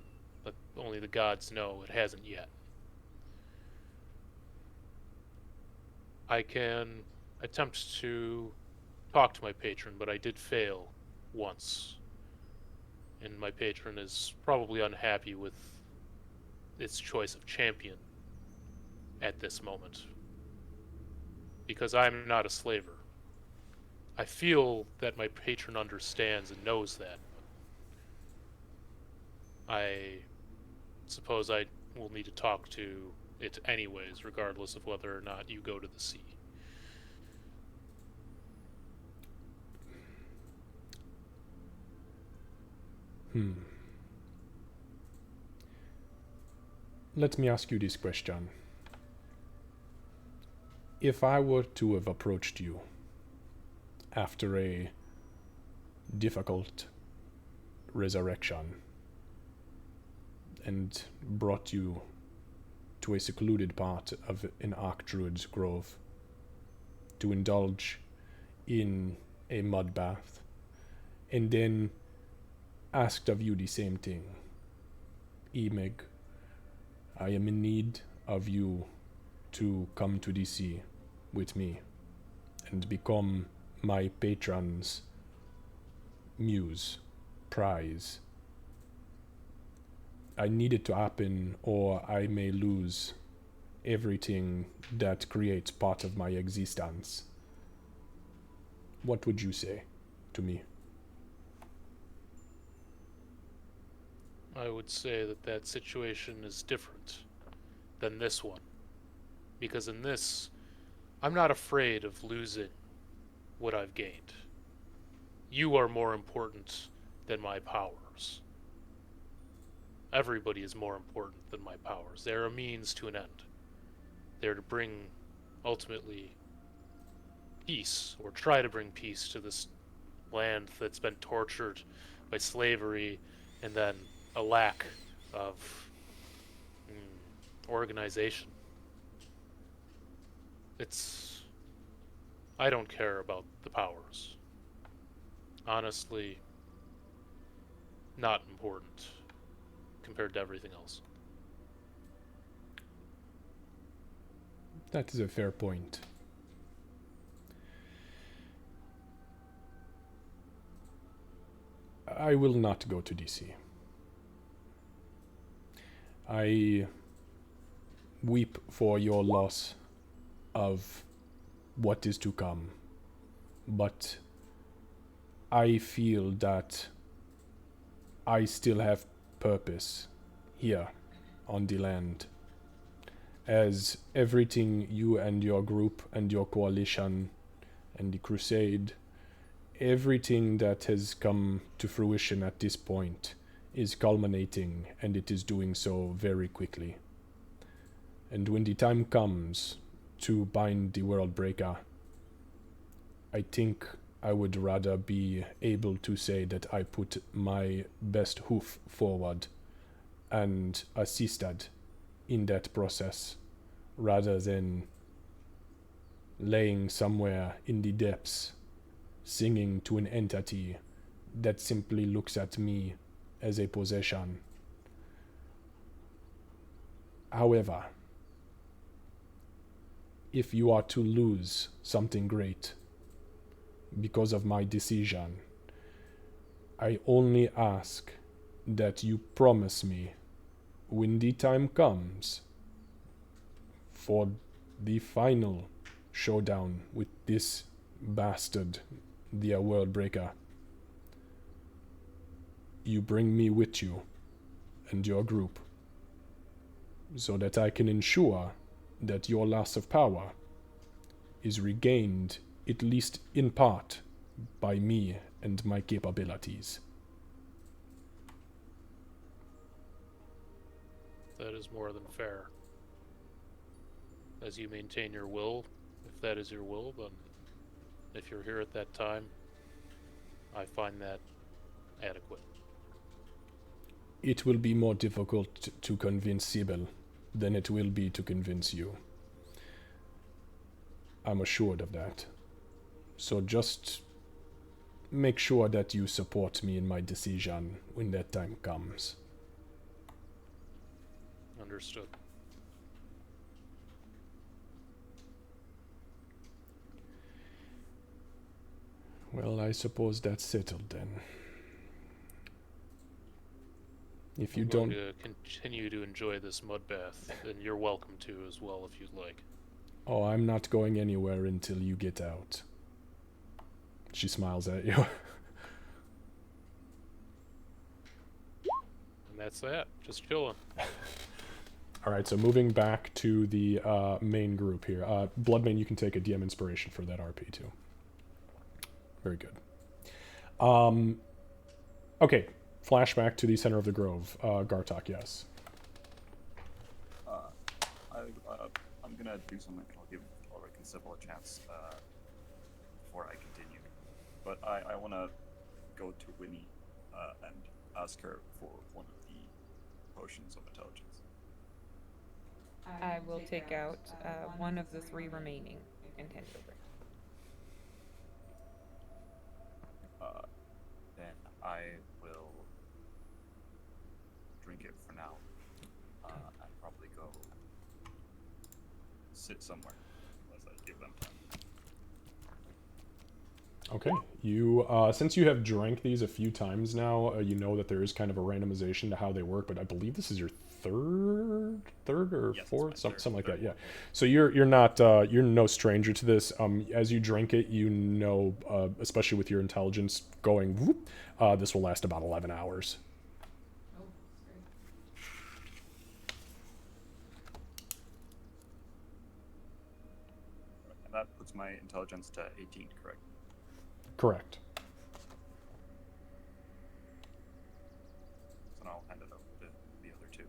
that only the gods know, it hasn't yet. I can attempt to talk to my patron, but I did fail once. And my patron is probably unhappy with its choice of champion at this moment. Because I'm not a slaver. I feel that my patron understands and knows that. I suppose I will need to talk to it anyways, regardless of whether or not you go to the sea. Let me ask you this question. If I were to have approached you after a difficult resurrection and brought you to a secluded part of an Archdruid's grove to indulge in a mud bath, and then asked of you the same thing, Emig, I am in need of you to come to DC with me and become my patron's muse, prize. I need it to happen, or I may lose everything that creates part of my existence. What would you say to me? I would say that that situation is different than this one. Because in this, I'm not afraid of losing what I've gained. You are more important than my powers. Everybody is more important than my powers. They're a means to an end. They're to bring, ultimately, peace, or try to bring peace to this land that's been tortured by slavery and then a lack of organization. I don't care about the powers. Honestly, not important compared to everything else. That is a fair point. I will not go to DC. I weep for your loss of what is to come. but I feel that I still have purpose here on the land, as everything you and your group and your coalition and the crusade, everything that has come to fruition at this point is culminating, and it is doing so very quickly. And when the time comes to bind the World Breaker, I think I would rather be able to say that I put my best hoof forward and assisted in that process, rather than laying somewhere in the depths, singing to an entity that simply looks at me as a possession. However, if you are to lose something great because of my decision, I only ask that you promise me, when the time comes for the final showdown with this bastard, the World Breaker, you bring me with you and your group, so that I can ensure that your loss of power is regained, at least in part, by me and my capabilities. That is more than fair. As you maintain your will, if that is your will, then if you're here at that time, I find that adequate. It will be more difficult to convince Sybil than it will be to convince you. I'm assured of that. So just make sure that you support me in my decision when that time comes. Understood. Well, I suppose that's settled then. If you I'm don't... going to continue to enjoy this mud bath, and you're welcome to as well if you'd like. Oh, I'm not going anywhere until you get out. She smiles at you. And that's that. Just chilling. Alright, so moving back to the main group here. Bloodmane, you can take a DM inspiration for that RP too. Very good. Okay, flashback to the center of the grove. Gartok, yes. I'm gonna do something. I'll give Ulrich and Sybil a chance before I continue. But I want to go to Winnie and ask her for one of the potions of intelligence. I will take out one of the 3 remaining and hand it over. Then I will drink it for now, and probably go sit somewhere unless I give them time. Okay, you, since you have drank these a few times now, you know that there is kind of a randomization to how they work, but I believe this is your third or Yes, fourth, my something like third that, yeah. So you're not, you're no stranger to this. As you drink it, you know, especially with your intelligence going, whoop, this will last about 11 hours. Oh, that's And that puts my intelligence to 18, correct? Correct. So now I'll hand it over to the other 2.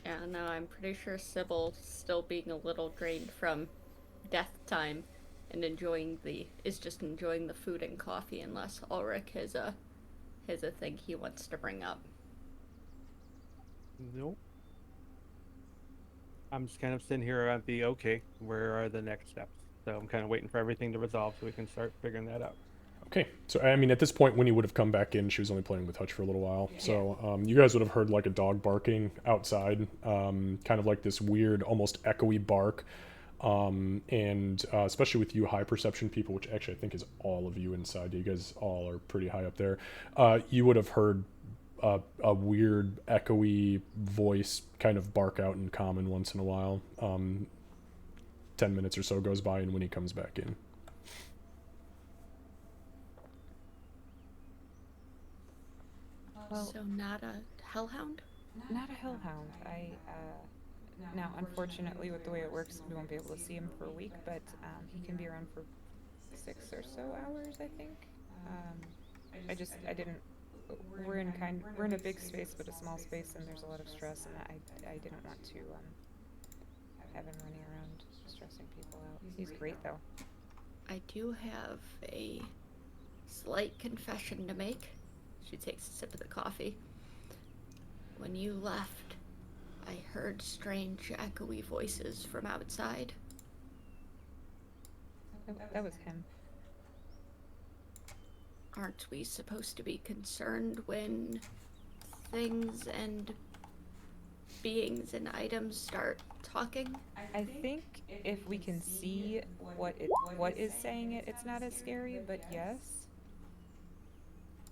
Yeah, no, I'm pretty sure Sybil, still being a little drained from death time and is just enjoying the food and coffee, unless Ulrich has a thing he wants to bring up. Nope. I'm just kind of sitting here at the okay, where are the next steps? So I'm kind of waiting for everything to resolve so we can start figuring that out. Okay, so I mean, at this point, Winnie would have come back in. She was only playing with Hutch for a little while. So you guys would have heard like a dog barking outside, kind of like this weird, almost echoey bark. And especially with you high perception people, which actually I think is all of you inside. You guys all are pretty high up there. You would have heard a weird, echoey voice kind of bark out in common once in a while. 10 minutes or so goes by and when he comes back in. Well, So not a hellhound? not a hellhound. Now, unfortunately, with the way it works, we won't be able to see him for a week, but he can be around for 6 or so hours, I think. I didn't. We're in a big space, but a small space, and there's a lot of stress, and I didn't want to have him running around stressing people out. He's great though. I do have a slight confession to make. She takes a sip of the coffee. When you left, I heard strange, echoey voices from outside. That was him. Aren't we supposed to be concerned when things and beings and items start talking? I think if we can see what is saying it, it's not as scary. But yes,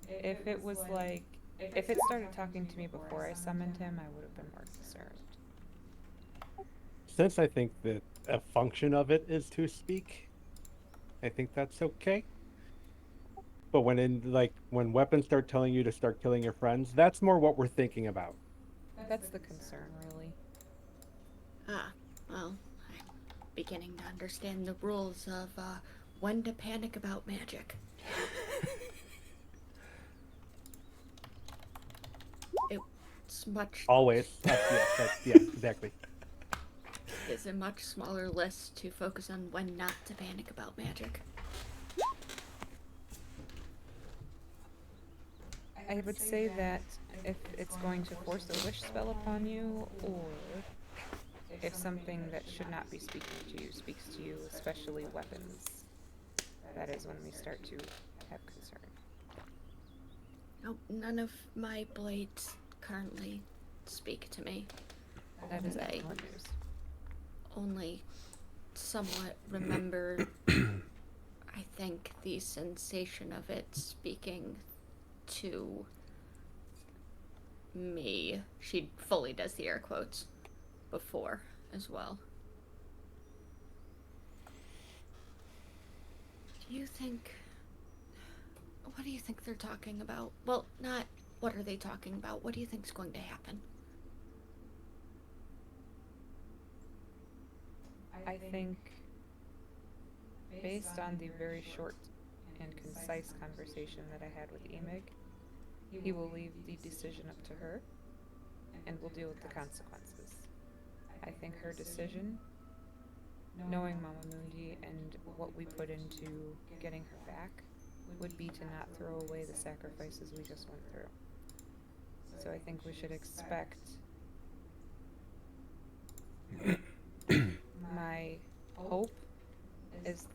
if it started talking to me before I summoned him, I would have been more concerned. Since I think that a function of it is to speak, I think that's okay. But when weapons start telling you to start killing your friends, that's more what we're thinking about. That's the concern, really. Well, I'm beginning to understand the rules of when to panic about magic. It's much Always. Yeah, exactly. It's a much smaller list to focus on when not to panic about magic. I would say that if it's going to force a wish spell upon you, or if something that should not be speaking to you speaks to you, especially weapons, that is when we start to have concern. No, none of my blades currently speak to me. That is I excellent news. only somewhat remember, I think, the sensation of it speaking to me. She fully does the air quotes before as well. What do you think they're talking about? Well, not what are they talking about. What do you think's going to happen? I think, based on the very short and concise conversation that I had with Emig, he will leave the decision up to her, and will deal with the consequences. I think her decision, knowing Mama Mundi and what we put into getting her back, would be to not throw away the sacrifices we just went through. So I think we should expect my hope is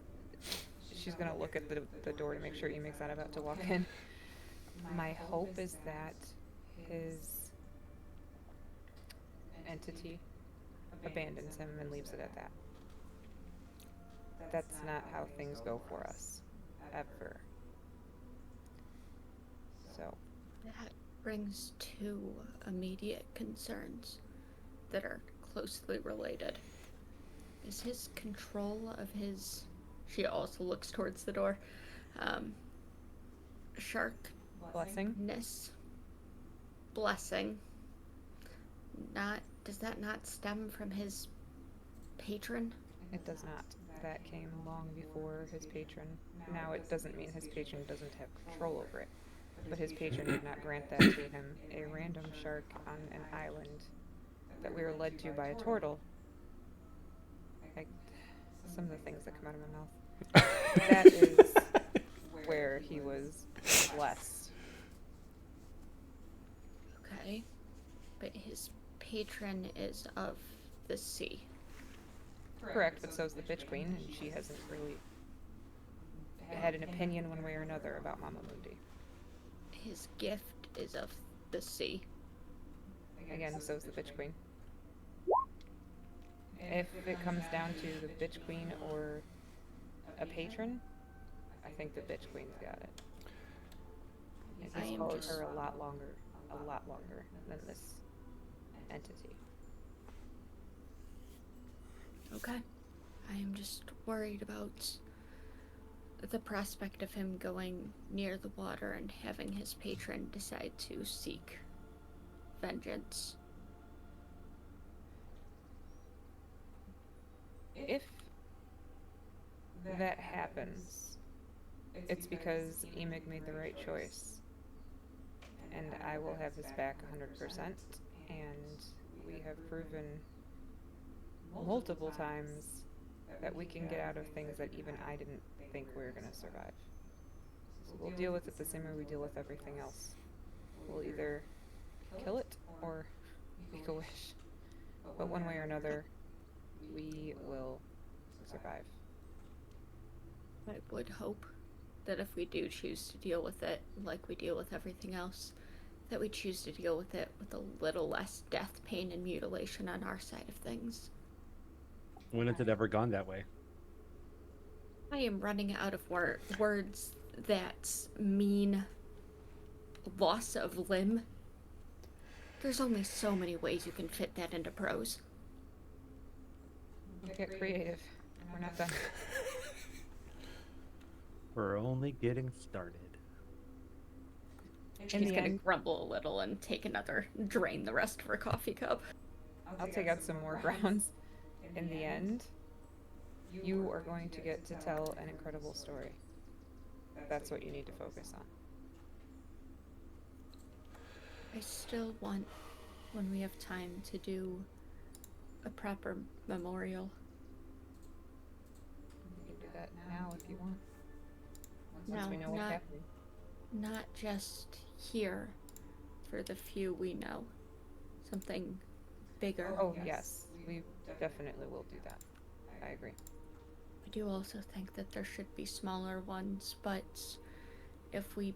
she's gonna look at the door to make sure Emig's not about to walk in. My hope is that his entity abandons him and leaves it at that. That's not how things go for us, ever. So, That brings two immediate concerns that are closely related. Is his control of his... She also looks towards the door. Sharkness. Blessing. Does that not stem from his patron? it does not. That came long before his patron. Now, it doesn't mean his patron doesn't have control over it, but his patron did not grant that to him. A random shark on an island that we were led to by a turtle. Some of the things that come out of my mouth. That is where he was blessed. Okay. But his patron is of the sea. Correct, but so's the bitch queen, and she hasn't really had an opinion one way or another about Mama Mundi. His gift is of the sea. Again, so's the bitch queen. If it comes down to the bitch queen or a patron, I think the bitch queen's got it. He's followed her a lot longer than this entity. Okay. I am just worried about the prospect of him going near the water and having his patron decide to seek vengeance. If that happens, it's because Emig made the right choice. And I will have his back 100%, and we have proven multiple times that we can get out of things that even I didn't think we were going to survive. So we'll deal with it the same way we deal with everything else. We'll either kill it or make a wish. But one way or another, we will survive. I would hope that if we do choose to deal with it like we deal with everything else, that we choose to deal with it with a little less death, pain, and mutilation on our side of things. When has it ever gone that way? I am running out of words that mean loss of limb. There's only so many ways you can fit that into prose. Get creative. We're not done. We're only getting started. She's gonna grumble a little and drain the rest of her coffee cup. I'll take out some more grounds. In the end, you are going to get to tell an incredible story. That's what you need to focus on. I still want, when we have time, to do a proper memorial. You can do that now if you want. Once we know what's happening. Not just here, for the few we know. Something bigger. Oh, yes. We definitely will do that. I agree. I do also think that there should be smaller ones, but if we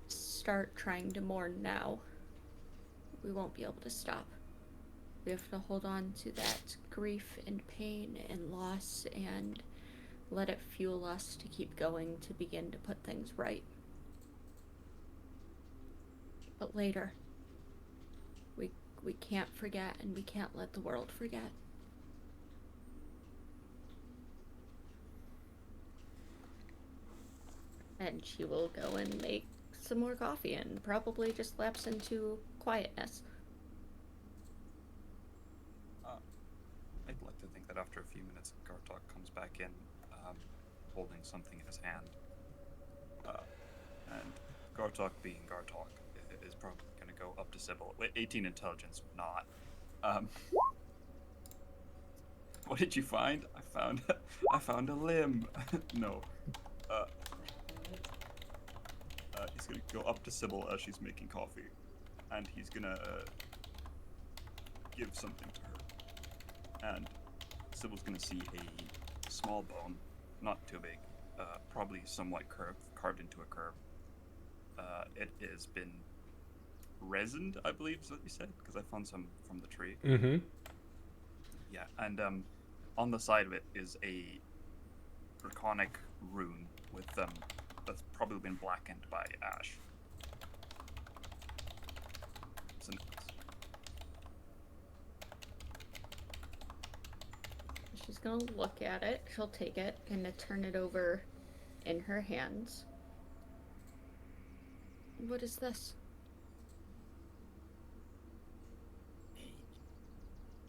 start trying to mourn now, we won't be able to stop. We have to hold on to that grief and pain and loss and let it fuel us to keep going, to begin to put things right. But later, we can't forget, and we can't let the world forget. And she will go and make some more coffee and probably just lapse into quietness. I'd like to think that after a few minutes, Gartok comes back in, holding something in his hand. And Gartok, being Gartok, is probably going to go up to Sybil. Wait, 18 intelligence, not. What did you find? I found a limb. No. He's gonna go up to Sybil as she's making coffee, and he's gonna give something to her. And Sybil's gonna see a small bone, not too big, probably somewhat carved into a curve. It has been resined, I believe is what you said, because I found some from the tree. Mm-hmm. Yeah, and on the side of it is a draconic rune with that's probably been blackened by ash. It's a necklace. She's gonna look at it, she'll take it, and turn it over in her hands. What is this?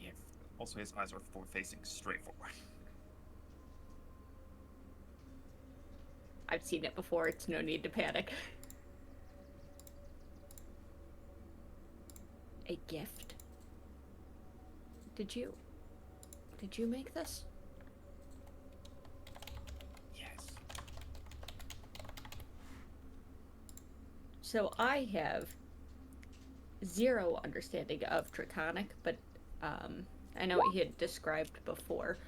Yeah. Also, his eyes are facing straight forward. I've seen it before, it's no need to panic. A gift? Did you make this? Yes. So I have zero understanding of Draconic, but I know what he had described before.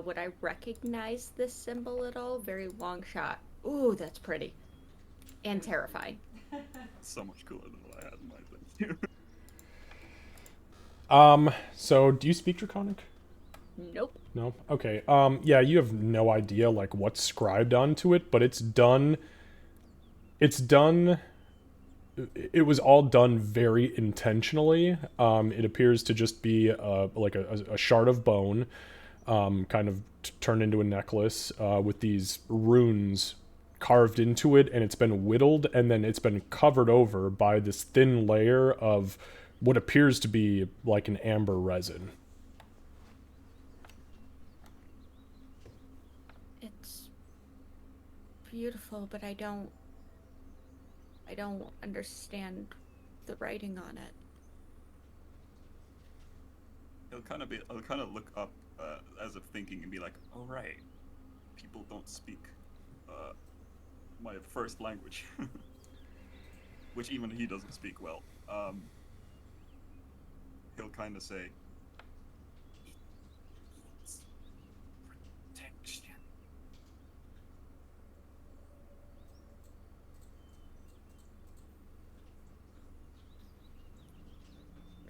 Would I recognize this symbol at all? Very long shot. Ooh, that's pretty. And terrifying. So much cooler than what I had in my thing. So do you speak Draconic? Nope. No? Okay. Yeah, you have no idea, like, what's scribed onto it, but it's done... It was all done very intentionally. It appears to just be, like, a shard of bone. kind of turned into a necklace with these runes carved into it, and it's been whittled, and then it's been covered over by this thin layer of what appears to be like an amber resin. It's beautiful, but I don't understand the writing on it. I'll kind of look up as if thinking and be like, oh right, people don't speak my first language, which even he doesn't speak well. He'll kind of say, it's protection.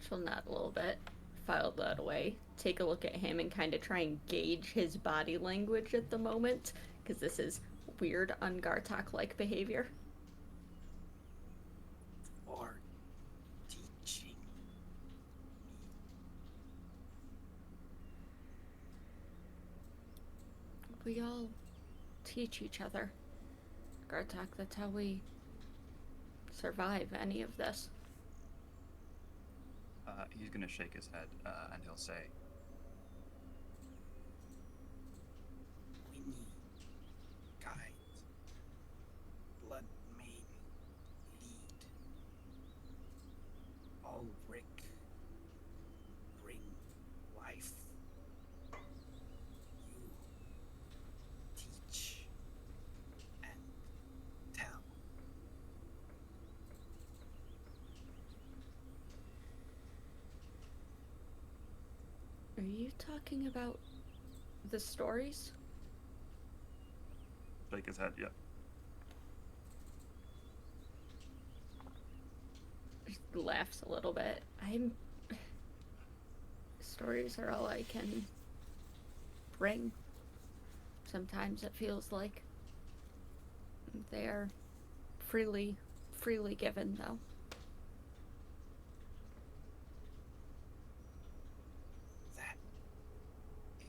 She'll nod a little bit, file that away, take a look at him, and kind of try and gauge his body language at the moment, because this is weird, un-Gartok-like behavior. Or teaching. We all teach each other. Gartok, that's how we survive any of this. He's gonna shake his head, and he'll say, We need guides. Blood main lead. Ulrich bring life. You teach and tell. Are you talking about the stories? Shake his head, yeah. Just laughs a little bit. Stories are all I can bring. Sometimes it feels like they are freely given, though. That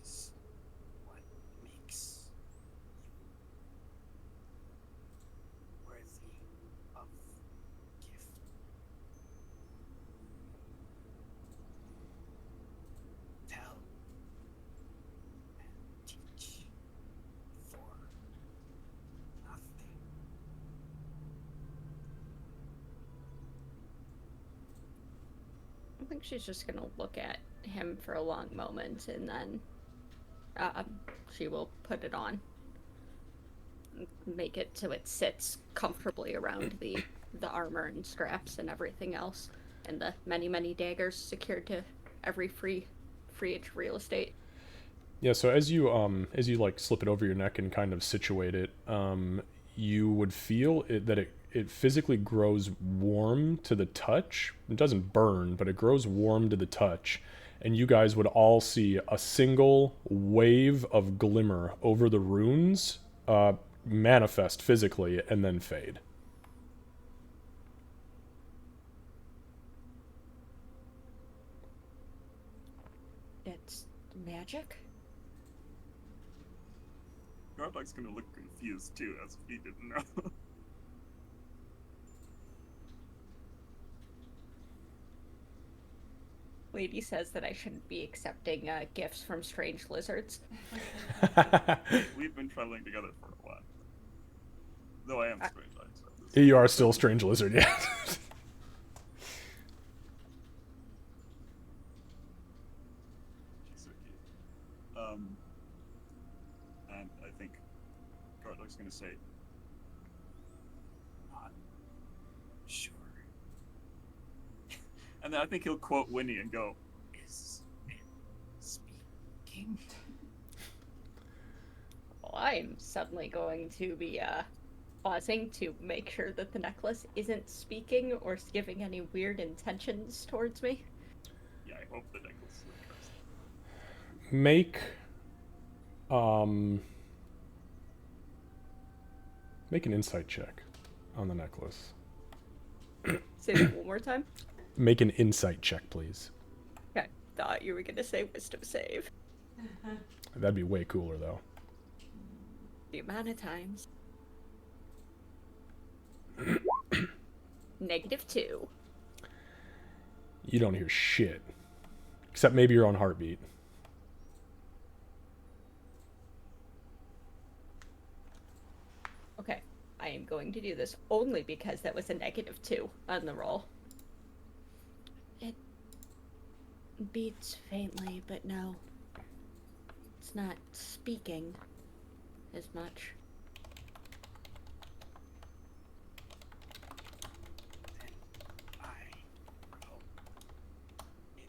is what makes you worthy of gift. Tell and teach for nothing. I think she's just gonna look at him for a long moment, and then she will put it on. Make it so it sits comfortably around the armor and straps and everything else, and the many daggers secured to every free inch real estate. Yeah, so as you like slip it over your neck and kind of situate it, you would feel that it physically grows warm to the touch. It doesn't burn, but it grows warm to the touch. And you guys would all see a single wave of glimmer over the runes manifest physically and then fade. It's magic? Garthok's gonna look confused too, as if he didn't know. Lady says that I shouldn't be accepting gifts from strange lizards. We've been traveling together for a while. Though I am strange, I accept this. You are still a strange lizard, yeah. Kisuki. And I think Garthok's gonna say, not sure. And then I think he'll quote Winnie and go, is it speaking? Well, I'm suddenly going to be pausing to make sure that the necklace isn't speaking or giving any weird intentions towards me. Yeah, I hope the necklace is cursed. Make an insight check on the necklace. Say that one more time. Make an insight check, please. Okay, thought you were gonna say wisdom save. That'd be way cooler, though. The amount of times. -2. You don't hear shit. Except maybe your own heartbeat. Okay, I am going to do this only because that was a -2 on the roll. It beats faintly, but no. It's not speaking as much.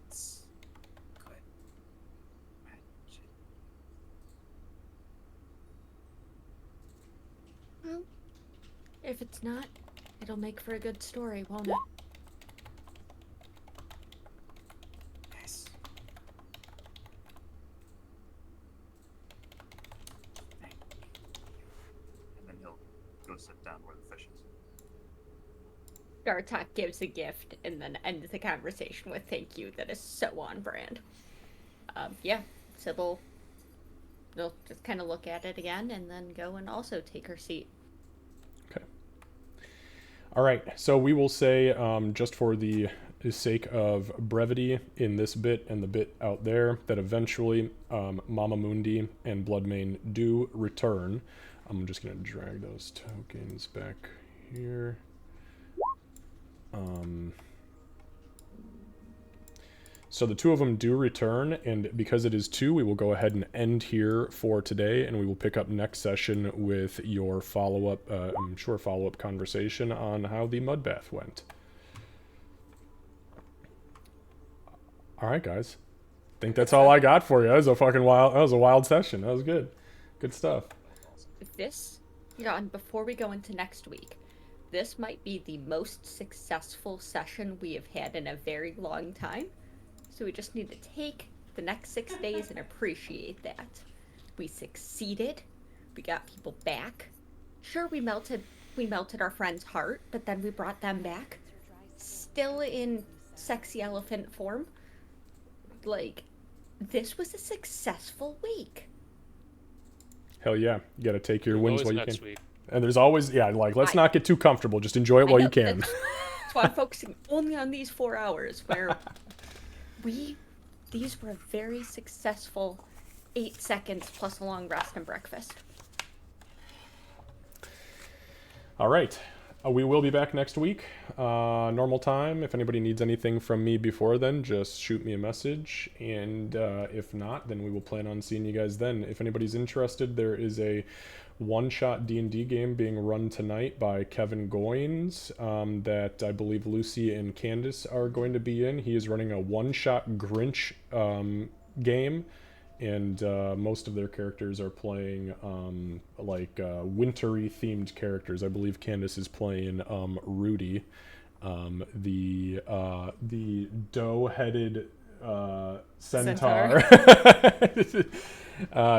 It's good magic. Well, if it's not, it'll make for a good story, won't it? Yes. Thank you. And then he'll go sit down where the fish is. Gartok gives a gift and then ends the conversation with "thank you." That is so on brand. Yeah, Sybil will just kind of look at it again and then go and also take her seat. Okay. All right. So we will say, just for the sake of brevity in this bit and the bit out there, that eventually Mama Mundi and Bloodmane do return. I'm just going to drag those tokens back here. So the two of them do return, and because it is 2, we will go ahead and end here for today, and we will pick up next session with your follow-up, I'm sure follow-up conversation on how the mud bath went. All right, guys. I think that's all I got for you. That was a wild session. That was good. Good stuff. This, and before we go into next week, this might be the most successful session we have had in a very long time. So we just need to take the next 6 days and appreciate that. We succeeded. We got people back. Sure, we melted our friend's heart, but then we brought them back. Still in sexy elephant form. Like, this was a successful week. Hell yeah. You got to take your wins Always while you next can. week. And there's always, let's not get too comfortable. Just enjoy it I while know, you can. That's why I'm focusing only on these 4 hours where these were a very successful 8 seconds plus a long rest and breakfast. All right. We will be back next week, normal time. If anybody needs anything from me before then, just shoot me a message. And if not, then we will plan on seeing you guys then. If anybody's interested, there is a one-shot D&D game being run tonight by Kevin Goins that I believe Lucy and Candace are going to be in. He is running a one-shot Grinch game. And most of their characters are playing wintry themed characters. I believe Candace is playing Rudy, the doe-headed centaur.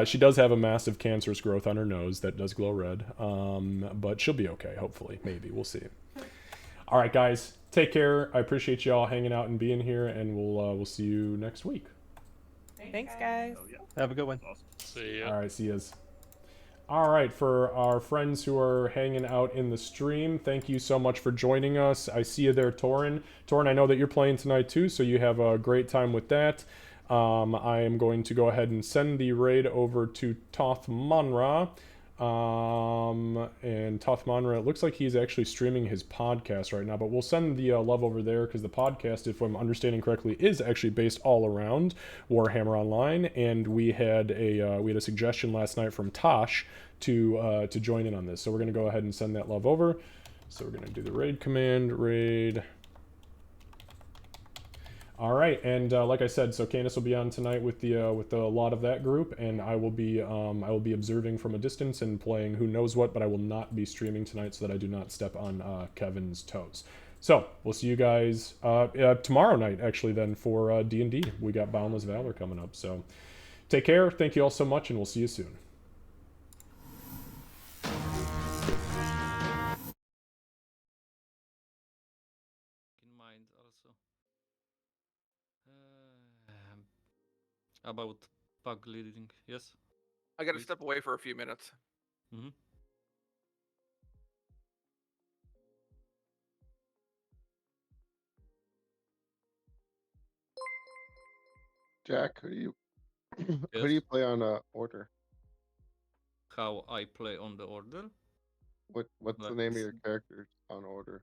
She does have a massive cancerous growth on her nose that does glow red, but she'll be okay. Hopefully, maybe we'll see. All right, guys, take care. I appreciate y'all hanging out and being here, and we'll see you next week. Thanks, guys. Oh, yeah. Have a good one. Awesome. See ya. All right, see yas. All right, for our friends who are hanging out in the stream, thank you so much for joining us. I see you there, Torin. Torin, I know that you're playing tonight too, so you have a great time with that. I am going to go ahead and send the raid over to Toth Monra. And Toth Monra, it looks like he's actually streaming his podcast right now, but we'll send the love over there because the podcast, if I'm understanding correctly, is actually based all around Warhammer Online. And we had a suggestion last night from Tosh to join in on this, so we're gonna go ahead and send that love over. So we're gonna do the raid command, raid. All right, and like I said, so Candace will be on tonight with a lot of that group, and I will be observing from a distance and playing who knows what, but I will not be streaming tonight so that I do not step on Kevin's toes. So we'll see you guys tomorrow night, actually, then for D&D. We got Boundless Valor coming up, so take care. Thank you all so much, and we'll see you soon. In mind also about Pack leading. Yes. I gotta Please. step away for a few minutes. Mm-hmm. Jack, who do you who Yes. do you play on order? How I play on the order? What's the Like name of this. your characters on order?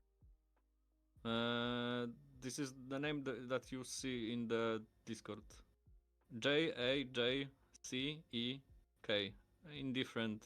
This is the name that you see in the Discord. JAJCEK in different